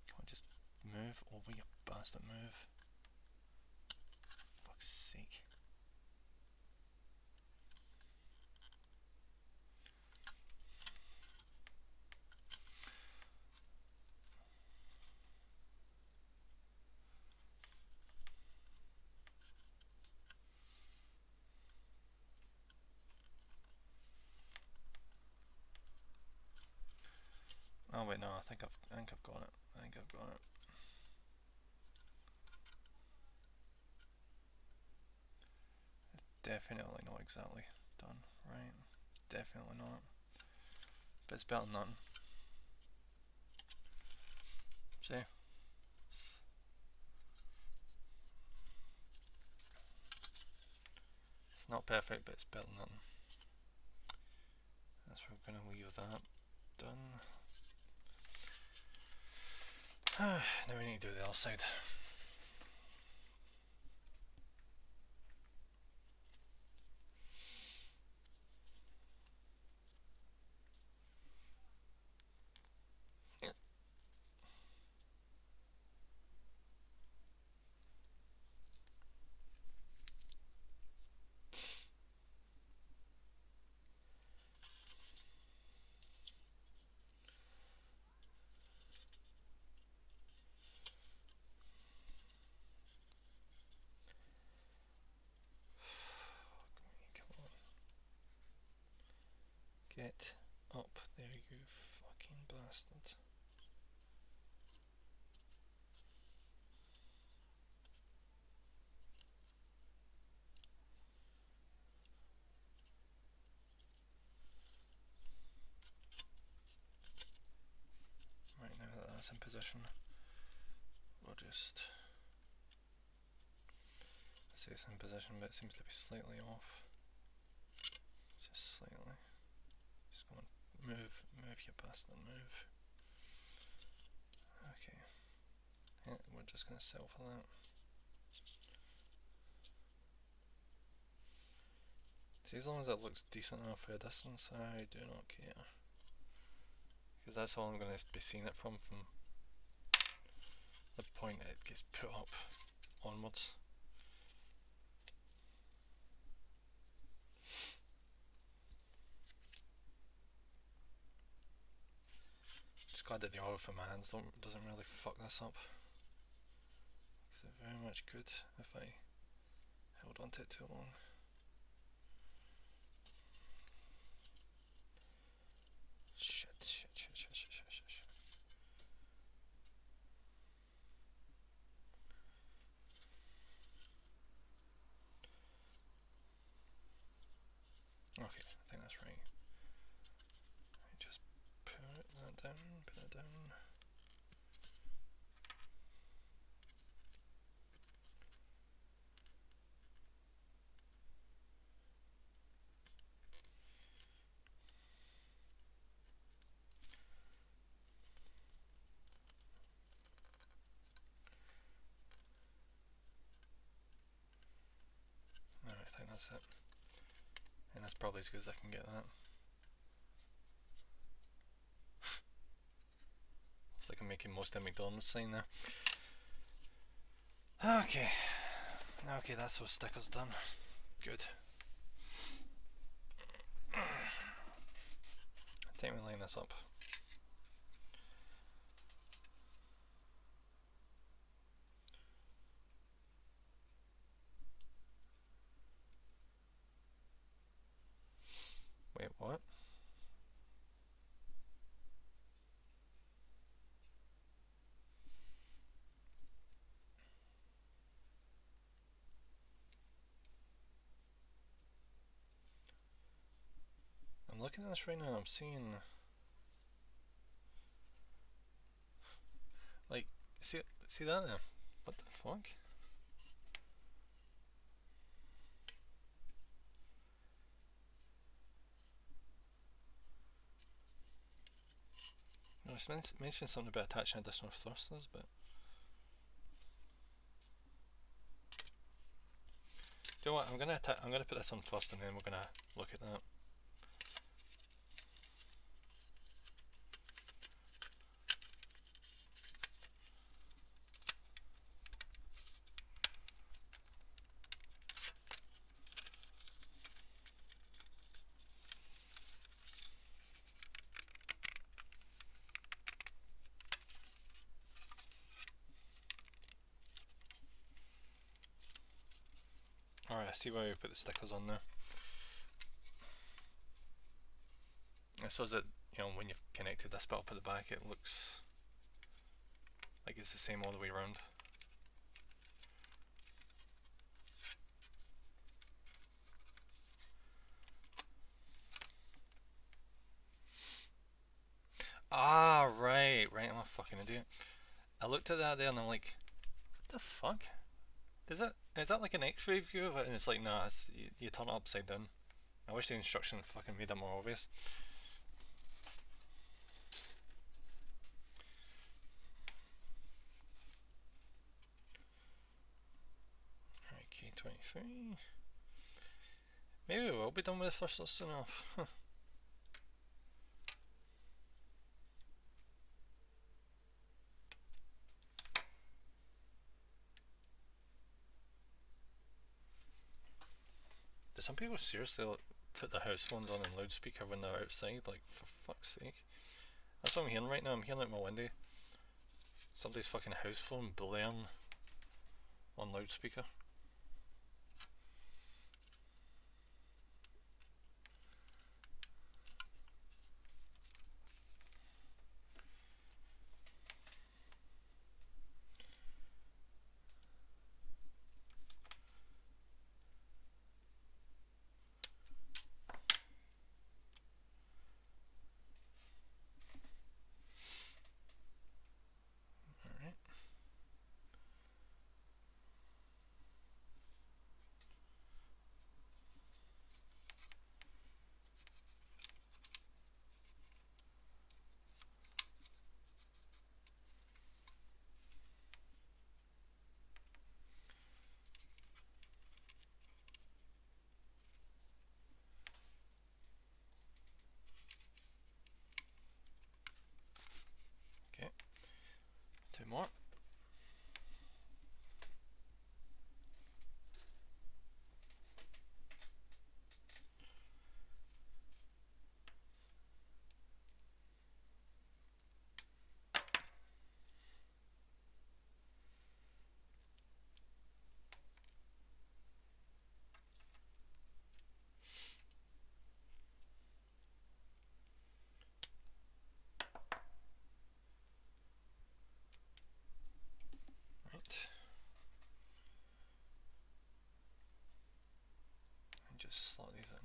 Can't just move over, you bastard, move. Fuck's sake. Oh wait, no, I think I've got it. I think I've got it. It's definitely not exactly done right. Definitely not. But it's better than nothing. See? It's not perfect, but it's better than nothing. That's where we're gonna leave that done. Now we need to do the other side. Get up there, you fucking bastard. Right, now that that's in position, we'll just say it's in position, but it seems to be slightly off. Just slightly. Just go on, move, you bastard, move. Okay. Yeah, we're just gonna settle for that. See, as long as it looks decent enough for a distance, I do not care. Because that's all I'm going to be seeing it from the point it gets put up onwards. Just glad that the oil from my hands doesn't really fuck this up. Because it very much could if I held onto it too long. Shit. Okay, I think that's right. Just put that down, put it down. that's it. And that's probably as good as I can get that. Looks like I'm making most of the McDonald's sign there. Okay. Okay, that's those stickers done. Good. Time to line this up. Wait, what? I'm looking at this right now, I'm seeing... Like, see that there? What the fuck? No, it's mentioned something about attaching additional thrusters, but... Do you know what, I'm gonna put this on first and then we're gonna look at that. Alright, I see why we put the stickers on there. So that, you know, when you've connected this bit up at the back, it looks like it's the same all the way around. Ah, right, I'm a fucking idiot. I looked at that there and I'm like, what the fuck? Is that like an X-ray view of it? And it's like, nah, you turn it upside down. I wish the instruction fucking made it more obvious. Alright, K23. Maybe we will be done with the thrusters soon enough. Do some people seriously put their house phones on in loudspeaker when they're outside? Like, for fuck's sake. That's what I'm hearing right now. I'm hearing out my window. Somebody's fucking house phone blaring on loudspeaker. Okay, 2 more. Just slot these in.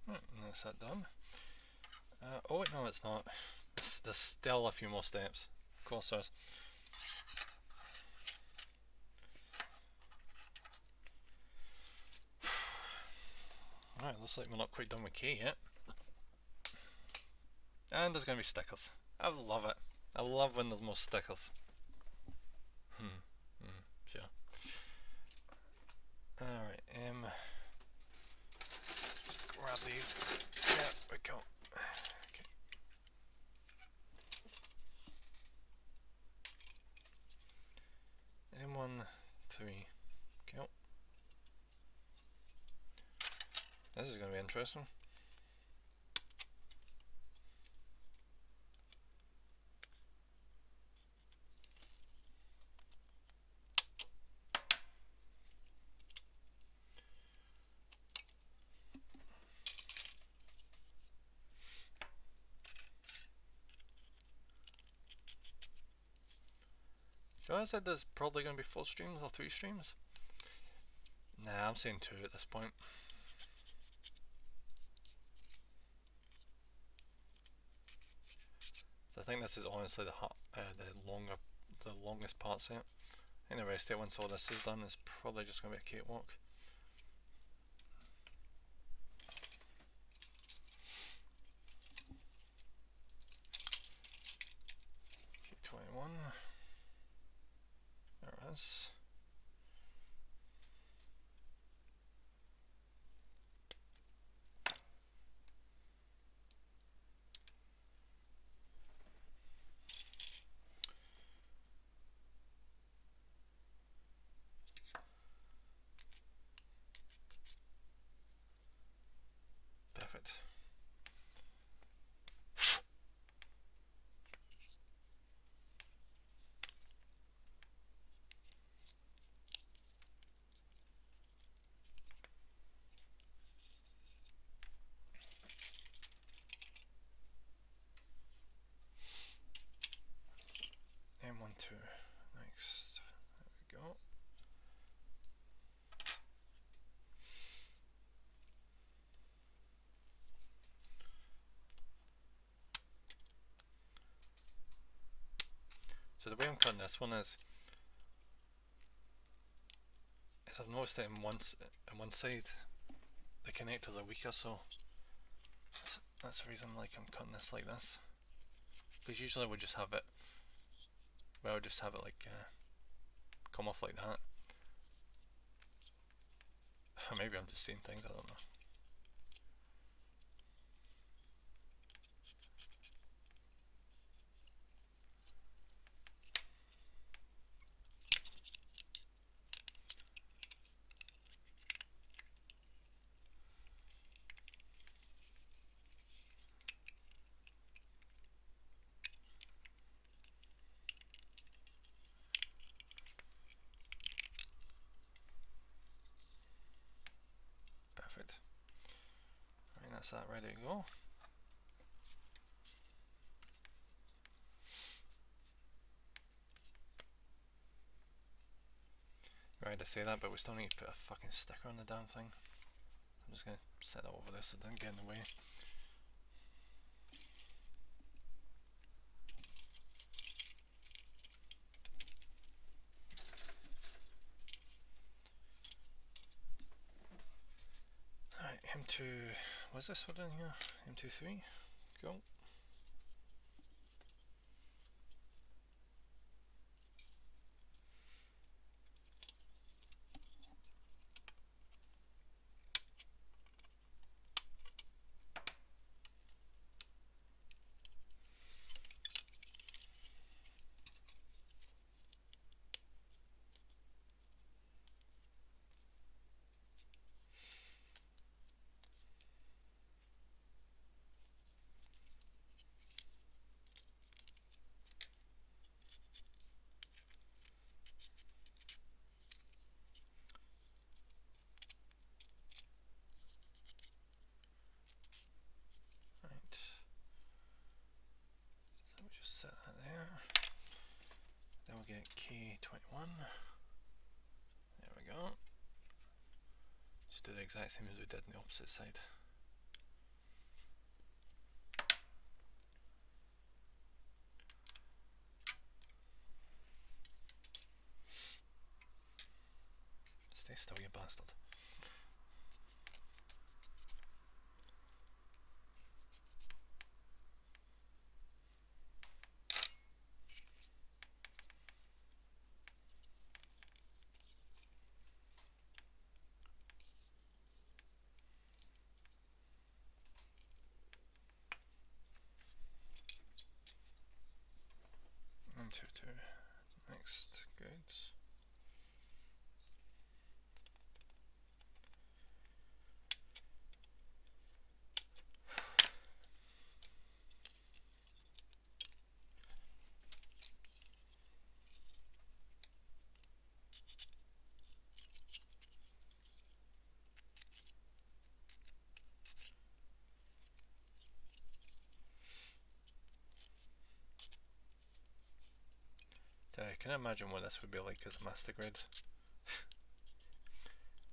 Right, and that's that done. Oh wait, no it's not. There's still a few more steps. Of course there's. Alright, looks like we're not quite done with K yet. And there's going to be stickers. I love it. I love when there's more stickers. Sure. Alright, just grab these. There we go. Okay. M13. Okay. This is going to be interesting. So I said there's probably going to be 4 streams or 3 streams. Nah, I'm saying 2 at this point. So I think this is honestly the longest part set. I think the rest of it, once all this is done, is probably just going to be a cakewalk. K21. There it is. Perfect. M12 next. There we go. So the way I'm cutting this one is I've noticed that on one side the connectors are weaker, so that's the reason I'm cutting this like this. Because usually we'll just have it like come off like that. Or maybe I'm just seeing things, I don't know. Perfect. I mean, that's that ready to go. Right to say that, but we still need to put a fucking sticker on the damn thing. I'm just gonna set that over there so it doesn't get in the way. Alright, M2, what's this one in here? M23, go. Set that there. Then we'll get K21. There we go. Just do the exact same as we did on the opposite side. MSN-02II. Next, goods. Can I imagine what this would be like as a master grade?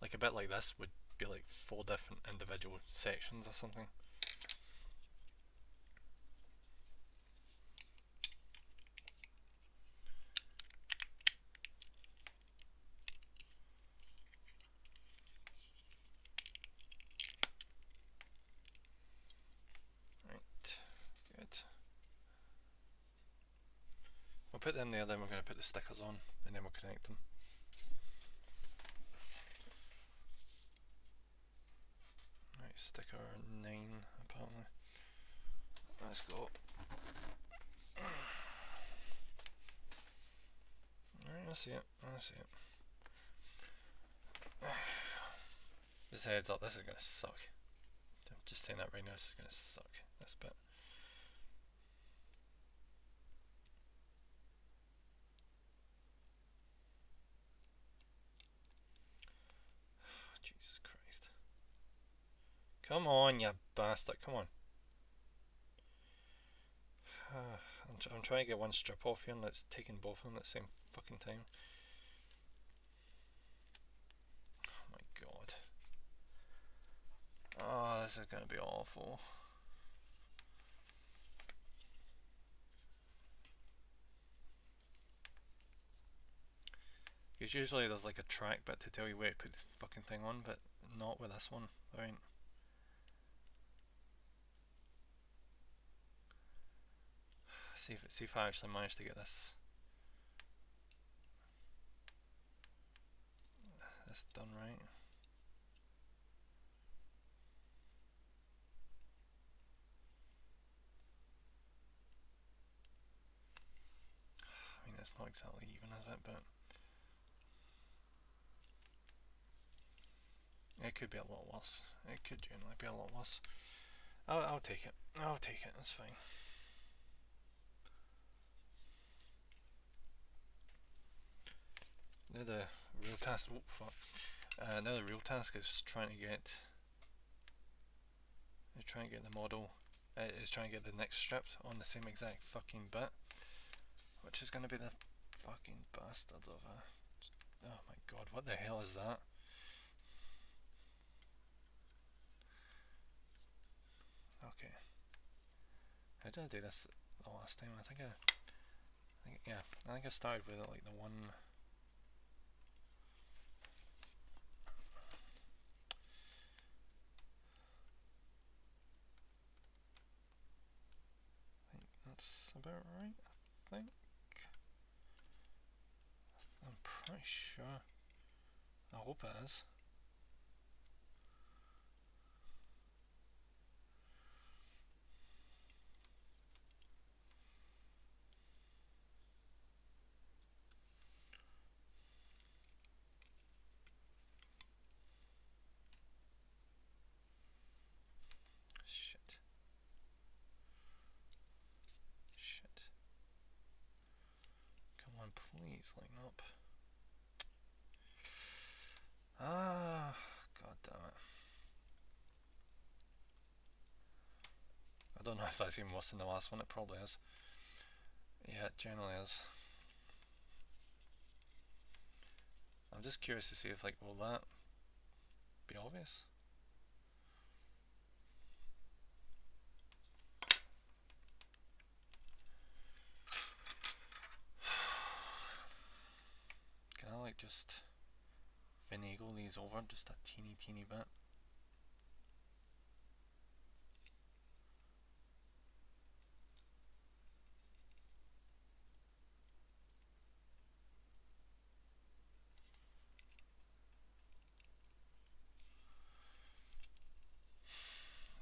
Like a bit like this would be like 4 different individual sections or something. Right, good. We'll put them there, then we're going to put the stickers on, and then we'll connect them. Right, sticker 9 apparently. Let's go. Alright, I see it, I see it. Just heads up, this is going to suck. I'm just saying that right now, this is going to suck, this bit. Jesus Christ. Come on, you bastard, come on. I'm trying to get one strip off here and it's taking both of them at the same fucking time. Oh my god. Oh, this is gonna be awful. Because usually there's like a track bit to tell you where to put this fucking thing on, but not with this one. Right. See if I actually manage to get this done right. I mean, it's not exactly even, is it? But it could be a lot worse. It could generally be a lot worse. I'll take it. I'll take it. That's fine. Now the real task. Oh fuck. Now the real task is trying to get the model. Is trying to get the next strip on the same exact fucking bit, which is going to be the fucking bastard of a. Oh my god! What the hell is that? Okay. How did I do this the last time? I think I started with it like the one. I think that's about right. I think. I'm pretty sure. I hope it is. Shit. Come on, please line up. Ah, god damn it. I don't know if that's even worse than the last one, it probably is. Yeah, it generally is. I'm just curious to see if, like, will that be obvious? Can I, like, just finagle these over just a teeny bit?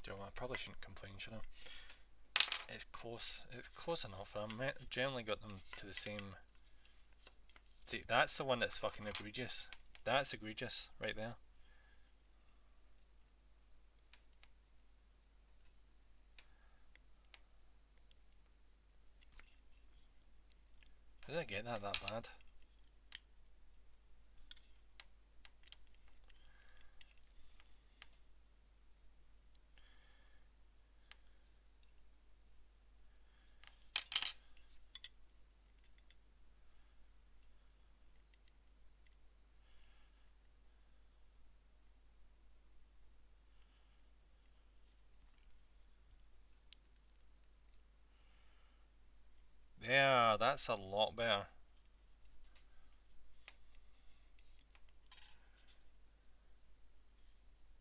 I probably shouldn't complain, should I? It's close. It's close enough. I generally got them to the same. See, that's the one that's fucking egregious. That's egregious right there. Did I get that bad? There, that's a lot better.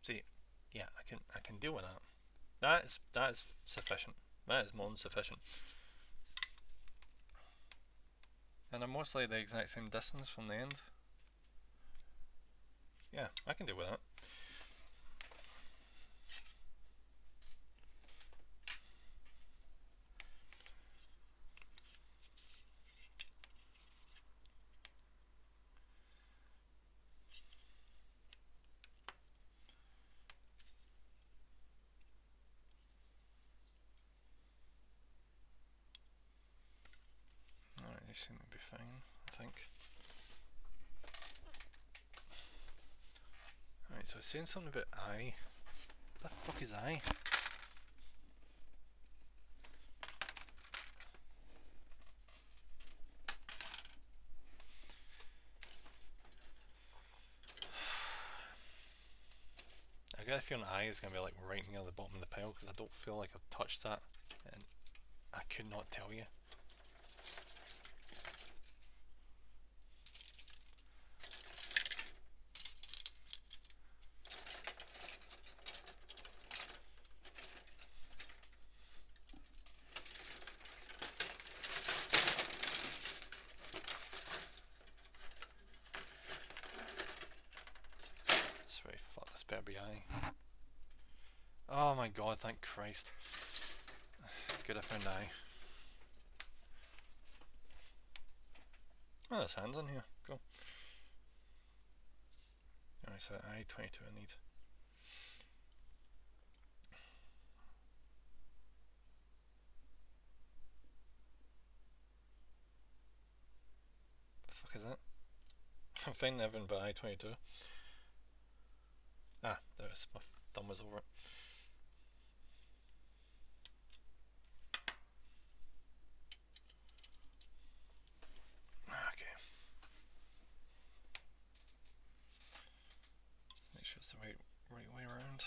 See, yeah, I can deal with that. That is sufficient. That is more than sufficient. And they're mostly the exact same distance from the end. Yeah, I can deal with that. Alright, these seem to be fine, I think. Alright, so it's saying something about I. What the fuck is I? I get a feeling I is going to be like right near the bottom of the pile because I don't feel like I've touched that and I could not tell you. Sorry, fuck, this better be I. Oh my god, thank Christ. Good, I found I. Oh, there's hands on here. Cool. Alright, so I-22 I need. The fuck is that? I'm finding everything but I-22. Ah, there it is. My thumb was over it. Okay. Let's make sure it's the right way around.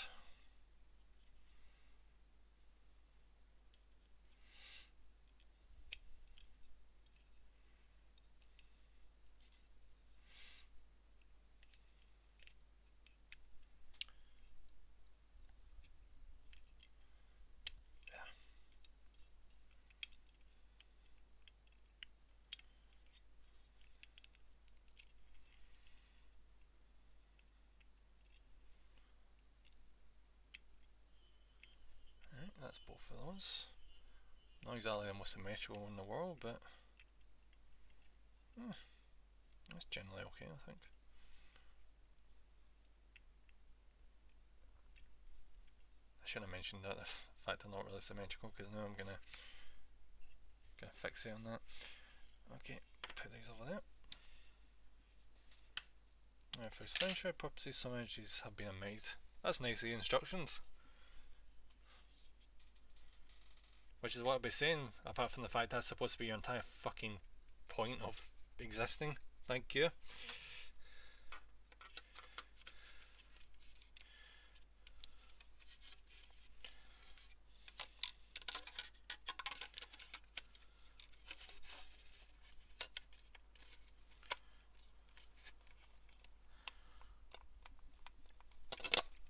Alright, that's both of those. Not exactly the most symmetrical in the world, but that's generally okay, I think. I shouldn't have mentioned that, the fact they're not really symmetrical, because now I'm gonna fixate on that. Okay, put these over there. Now, for explanatory purposes, some images have been omitted. That's nice, the instructions. Which is what I'll be saying, apart from the fact that's supposed to be your entire fucking point of existing. Thank you.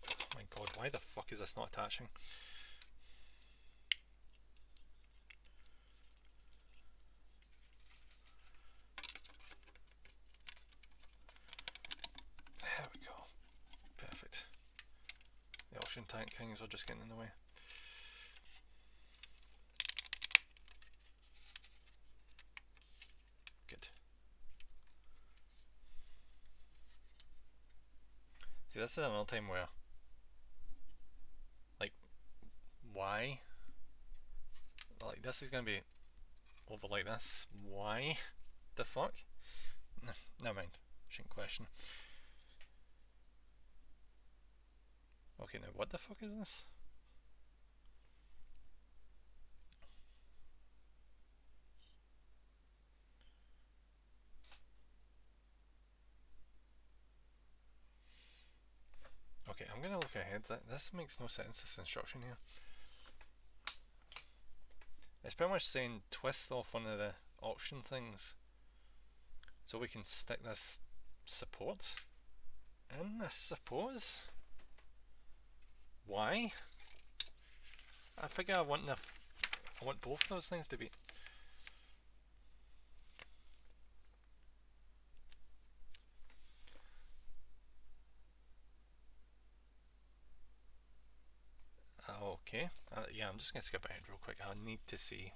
Oh my god, why the fuck is this not attaching? There we go. Perfect. The ocean tank kings are just getting in the way. See, this is another time where, like, why? Like, this is gonna be over like this. Why the fuck? Never mind. Shouldn't question. Okay, now what the fuck is this? Okay, I'm gonna look ahead. This makes no sense, this instruction here. It's pretty much saying twist off one of the option things so we can stick this support in, I suppose. Why? I figure I want both of those things to be. Okay, yeah, I'm just gonna skip ahead real quick. I need to see.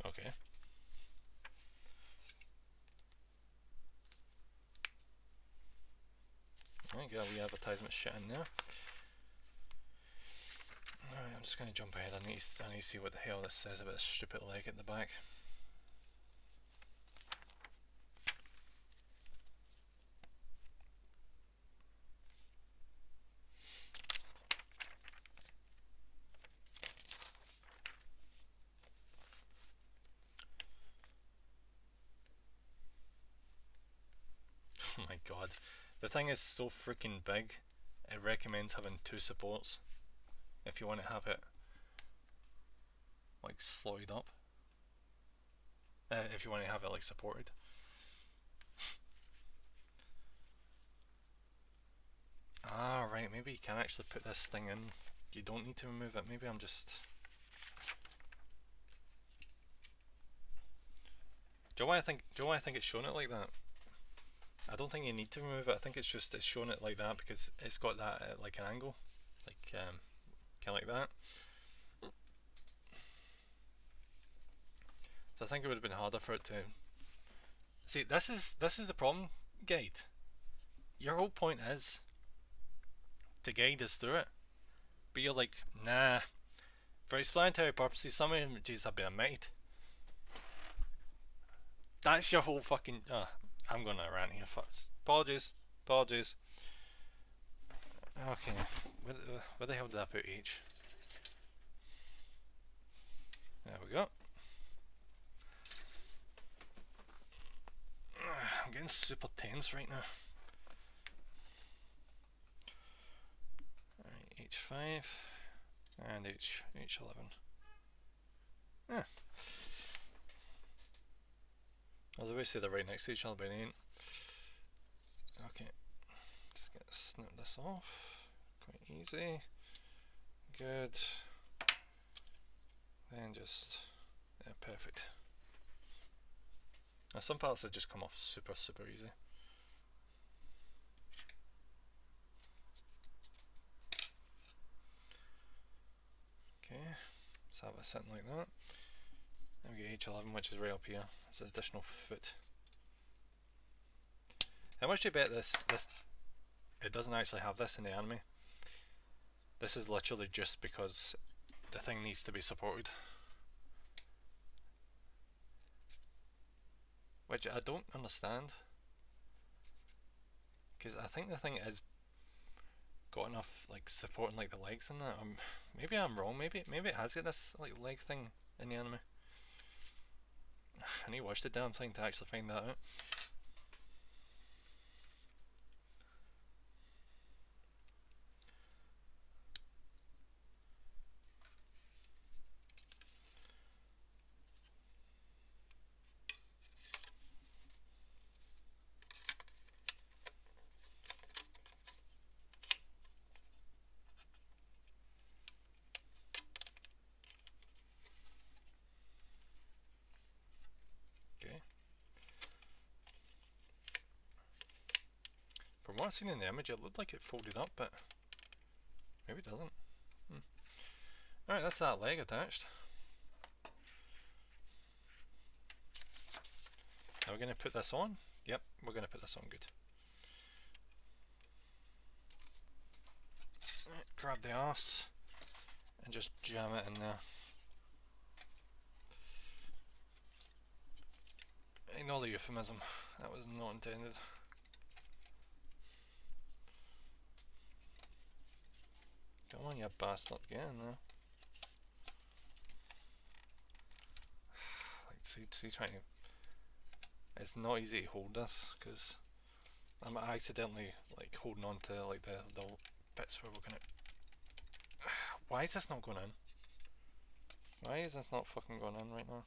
Okay. Alright, got a wee advertisement shit in there. Alright, I'm just gonna jump ahead. I need to see what the hell this says about this stupid leg at the back. Oh my god. The thing is so freaking big, it recommends having 2 supports if you want to have it like slotted up. If you want to have it like supported. Ah, right, maybe you can actually put this thing in. You don't need to remove it. Maybe I'm just... Do you know why I think it's shown it like that? I don't think you need to remove it. I think it's just it's shown it like that because it's got that at like an angle, like kind of like that. So I think it would have been harder for it to. See, this is the problem, guide. Your whole point is to guide us through it, but you're like, nah. For explanatory purposes, some images have been omitted. That's your whole fucking. I'm gonna rant here first. Apologies. Okay, where the hell did I put H? There we go. I'm getting super tense right now. Alright, H5 and H11. Yeah. I was about to say they're right next to each other, but they ain't. Okay, just gonna snip this off. Quite easy. Good. Then just, yeah, perfect. Now some parts have just come off super easy. Okay, let's have it sitting like that. Then we get H11, which is right up here. It's an additional foot. How much do you bet this it doesn't actually have this in the anime? This is literally just because the thing needs to be supported. Which I don't understand. Because I think the thing is got enough like supporting like the legs in that. Maybe I'm wrong, maybe it has got this like leg thing in the anime. I need to watch the damn thing to actually find that out. From what I've seen in the image, it looked like it folded up, but maybe it doesn't. Alright, that's that leg attached. Are we going to put this on? Yep, we're going to put this on. Good. Right, grab the arse and just jam it in there. Ignore the euphemism. That was not intended. Come on, you bastard, get in there. Like, see, trying to. It's not easy to hold this because I'm accidentally like holding on to like the bits where we're gonna. Why is this not going in? Why is this not fucking going in right now?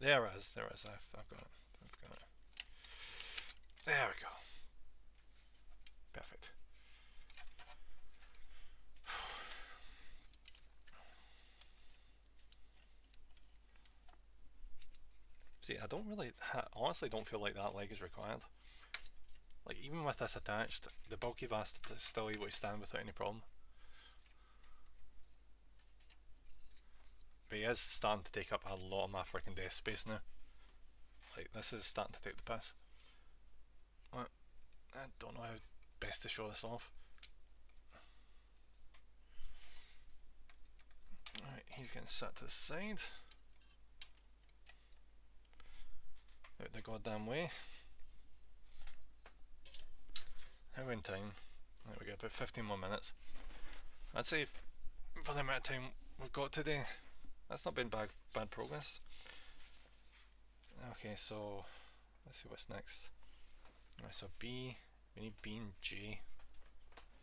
There it is. There it is. I've got it. I've got it. There we go. Perfect. See, I don't really, honestly don't feel like that leg is required. Like, even with this attached, the bulky bastard is still able to stand without any problem. But he is starting to take up a lot of my freaking desk space now. Like, this is starting to take the piss. I don't know how best to show this off. Alright, he's getting set to the side. Out the goddamn way. How in time? There we go, about 15 more minutes. I'd say for the amount of time we've got today, that's not been bad progress. Okay, so let's see what's next. Alright, so B, we need B and J.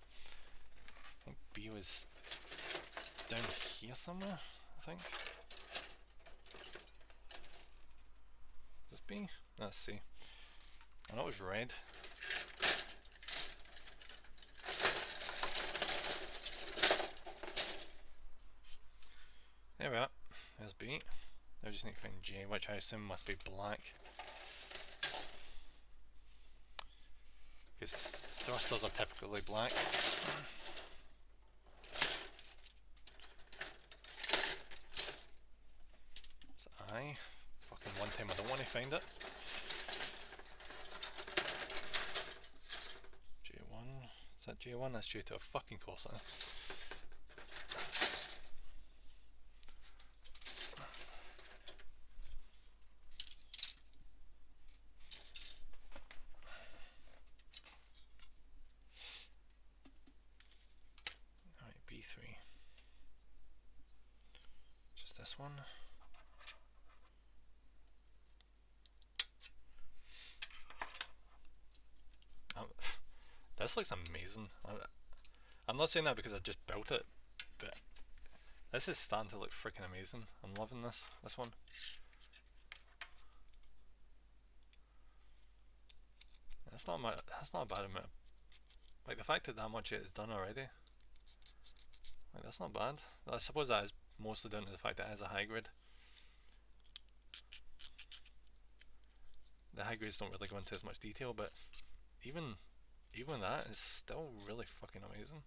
I think B was down here somewhere, I think. Is this B? Let's see. I know it was red. There we are. There's B. Now I just need to find J, which I assume must be black. Because thrusters are typically black. It's I. Fucking one time I don't want to find it. J1. Is that J1? That's J2. Of fucking course it is. This one. This looks amazing. I'm not saying that because I just built it, but this is starting to look freaking amazing. I'm loving this one. That's not a bad amount. Like the fact that much it is done already. Like that's not bad. I suppose that is mostly down to the fact that it is a high grade. The high grades don't really go into as much detail, but even that is still really fucking amazing.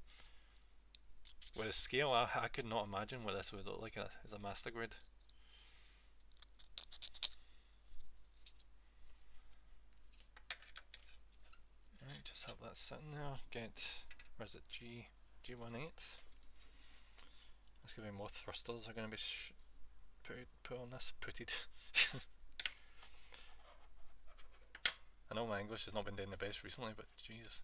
With a scale, I could not imagine what this would look like as a master grade. Alright, just have that sitting there. Get, where is it, G18. There's going to be more thrusters are going to be put on this, putted. I know my English has not been doing the best recently, but Jesus.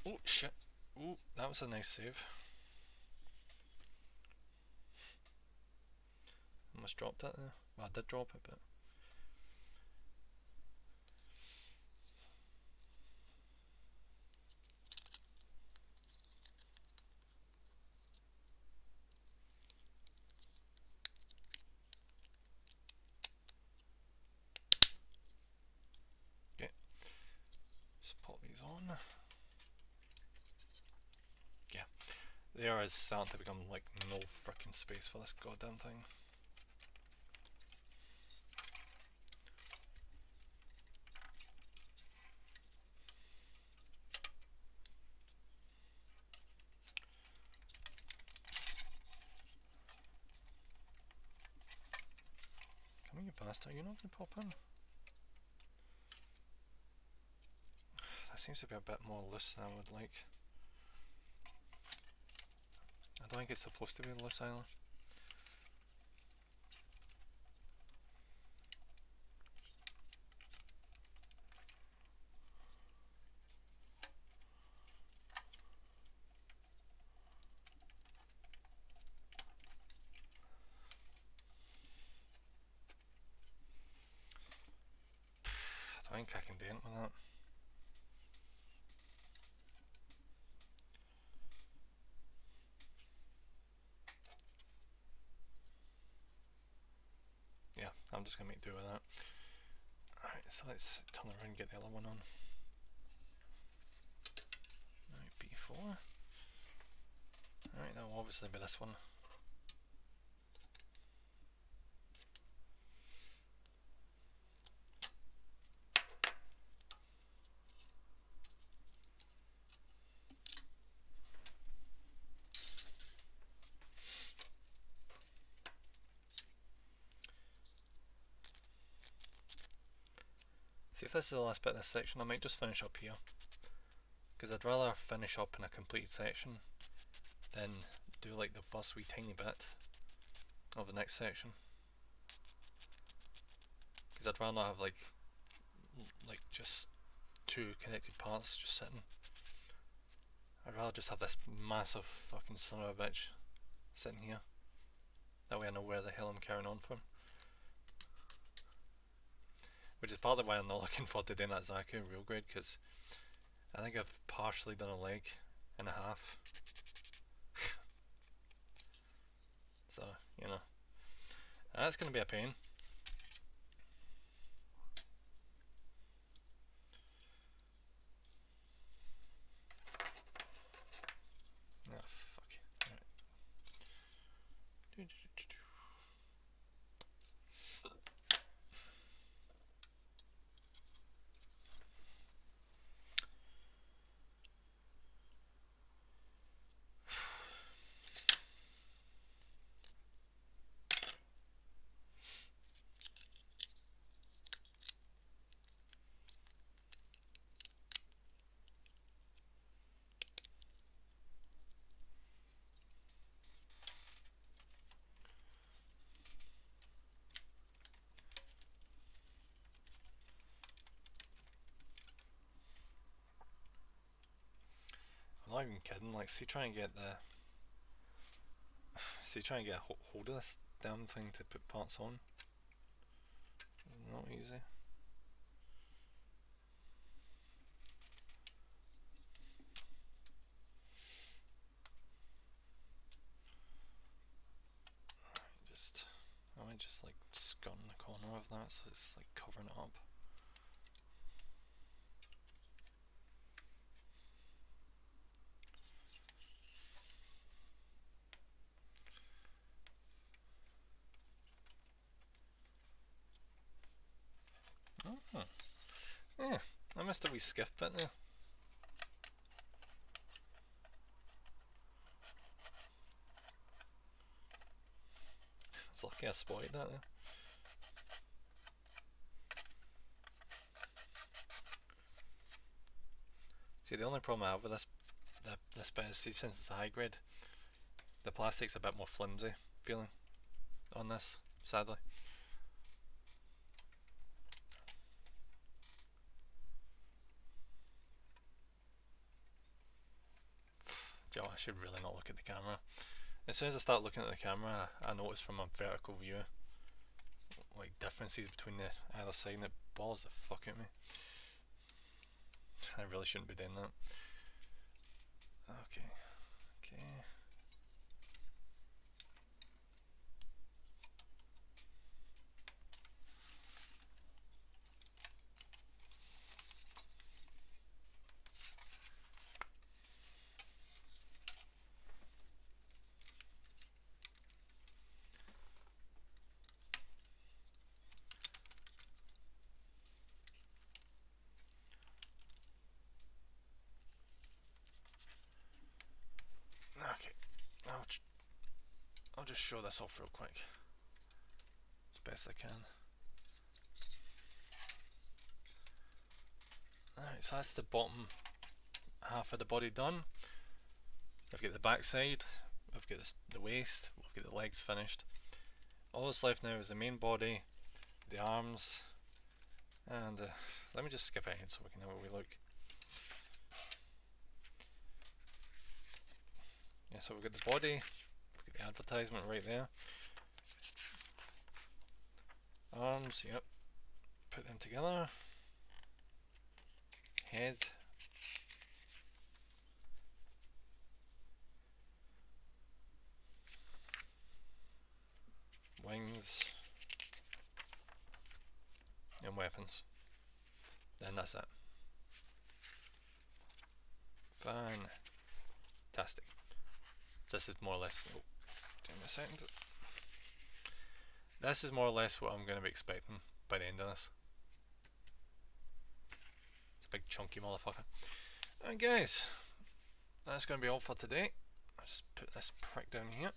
Oh shit. Oh, that was a nice save. Almost dropped it there. Well, I did drop it, but okay. Just pop these on. Yeah. There is starting to become like no freaking space for this goddamn thing. You bastard, you're not going to pop in. That seems to be a bit more loose than I would like. I don't think it's supposed to be loose either. I think I can do it with that. Yeah, I'm just going to make do with that. Alright, so let's turn around and get the other one on. Alright, B4. Alright, that will obviously be this one. See, if this is the last bit of this section, I might just finish up here. Because I'd rather finish up in a completed section than do like the first wee tiny bit of the next section. Because I'd rather have like just two connected parts just sitting. I'd rather just have this massive fucking son of a bitch sitting here. That way I know where the hell I'm carrying on from. Which is partly why I'm not looking forward to doing that Zaku real grade, because I think I've partially done a leg and a half. So, you know, that's going to be a pain. Ah, fuck. Alright. I'm not even kidding, like, see try and get a hold of this damn thing to put parts on. Not easy. I might just like scun the corner of that so it's like covering it up. Oh. Yeah, I missed a wee skiff bit there. It's lucky I spotted that there. See, the only problem I have with this bit is, see, since it's a high grade, the plastic's a bit more flimsy feeling on this, sadly. Joe, I should really not look at the camera. As soon as I start looking at the camera, I notice from a vertical view like differences between the either side, and it balls the fuck out of me. I really shouldn't be doing that. Okay. Okay, I'll just show this off real quick as best I can. Alright, so that's the bottom half of the body done. I've got the back side, I've got the waist, we've got the legs finished. All that's left now is the main body, the arms, and let me just skip ahead so we can have a wee look. Yeah, so we've got the body, we've got the advertisement right there. Arms, yep, put them together. Head. Wings. And weapons. Then that's it. Fantastic. This is more or less. Oh, give me a second. This is more or less what I'm going to be expecting by the end of this. It's a big chunky motherfucker. Alright guys, that's going to be all for today. I'll just put this prick down here.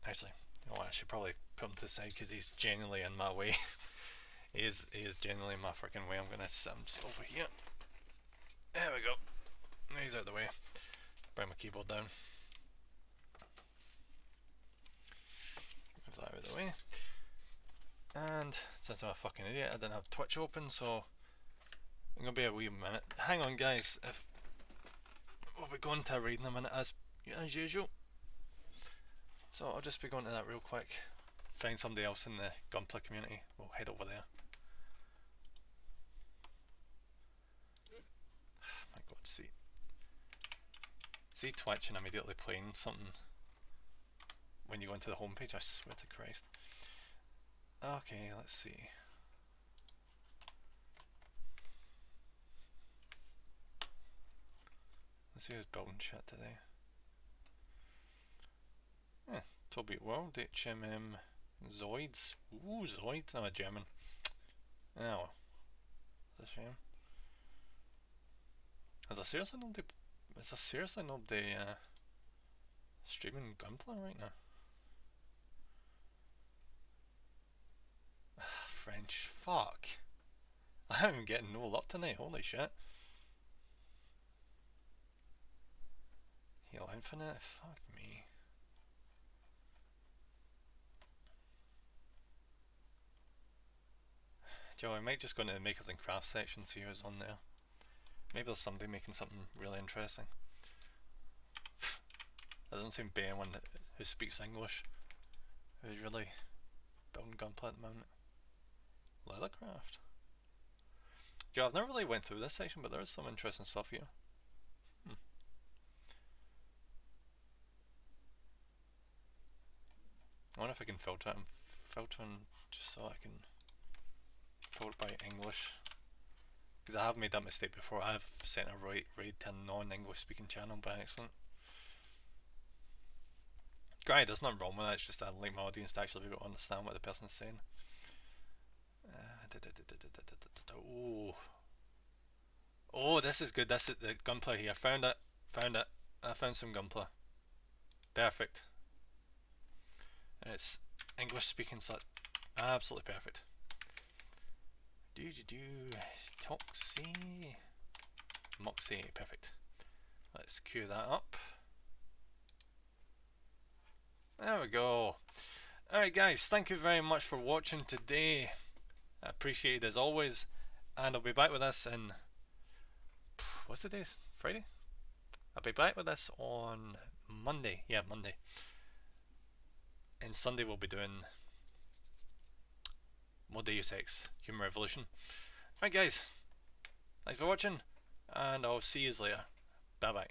Actually, you know what, I should probably put him to the side because he's genuinely in my way. he is genuinely in my freaking way. I'm going to sit him just over here. There we go. He's out of the way. Bring my keyboard down. Move that out of the way. And since I'm a fucking idiot, I didn't have Twitch open, so I'm gonna be a wee minute. Hang on, guys. We'll be going to a raid in a minute, as usual. So I'll just be going to that real quick. Find somebody else in the Gunpla community. We'll head over there. My God, see Twitch and immediately playing something when you go into the homepage. I swear to Christ. Okay, let's see. Let's see who's building shit today. Yeah, Toby World, HMM Zoids. Ooh, Zoids, I'm a German. Oh well. It's a shame. Is there seriously nobody streaming Gunpla right now? French, fuck. I'm even getting no luck tonight, holy shit. Heal Infinite, fuck me. Joe, I might just go into the Makers and Crafts section, see who's on there. Maybe there's somebody making something really interesting. There doesn't seem to be anyone who speaks English who's really building Gunpla at the moment. Leathercraft. Joe, I've never really went through this section, but there is some interesting stuff here. I wonder if I can filter it. I'm filtering just so I can filter by English. Because I have made that mistake before. I've sent a raid to a non-English speaking channel by accident. Great, there's nothing wrong with that. It's just I like my audience to actually be able to understand what the person's saying. Oh, this is good. This is the Gunpla here. Found it. I found some Gunpla. Perfect. And it's English speaking, so it's absolutely perfect. Moxie, perfect. Let's queue that up. There we go. Alright guys, thank you very much for watching today. I appreciate it as always. And I'll be back with this in... what's the day? Friday? I'll be back with this on Monday. Yeah, Monday. And Sunday we'll be doing more Deus Ex Human Revolution. Alright guys, thanks for watching, and I'll see you later. Bye bye.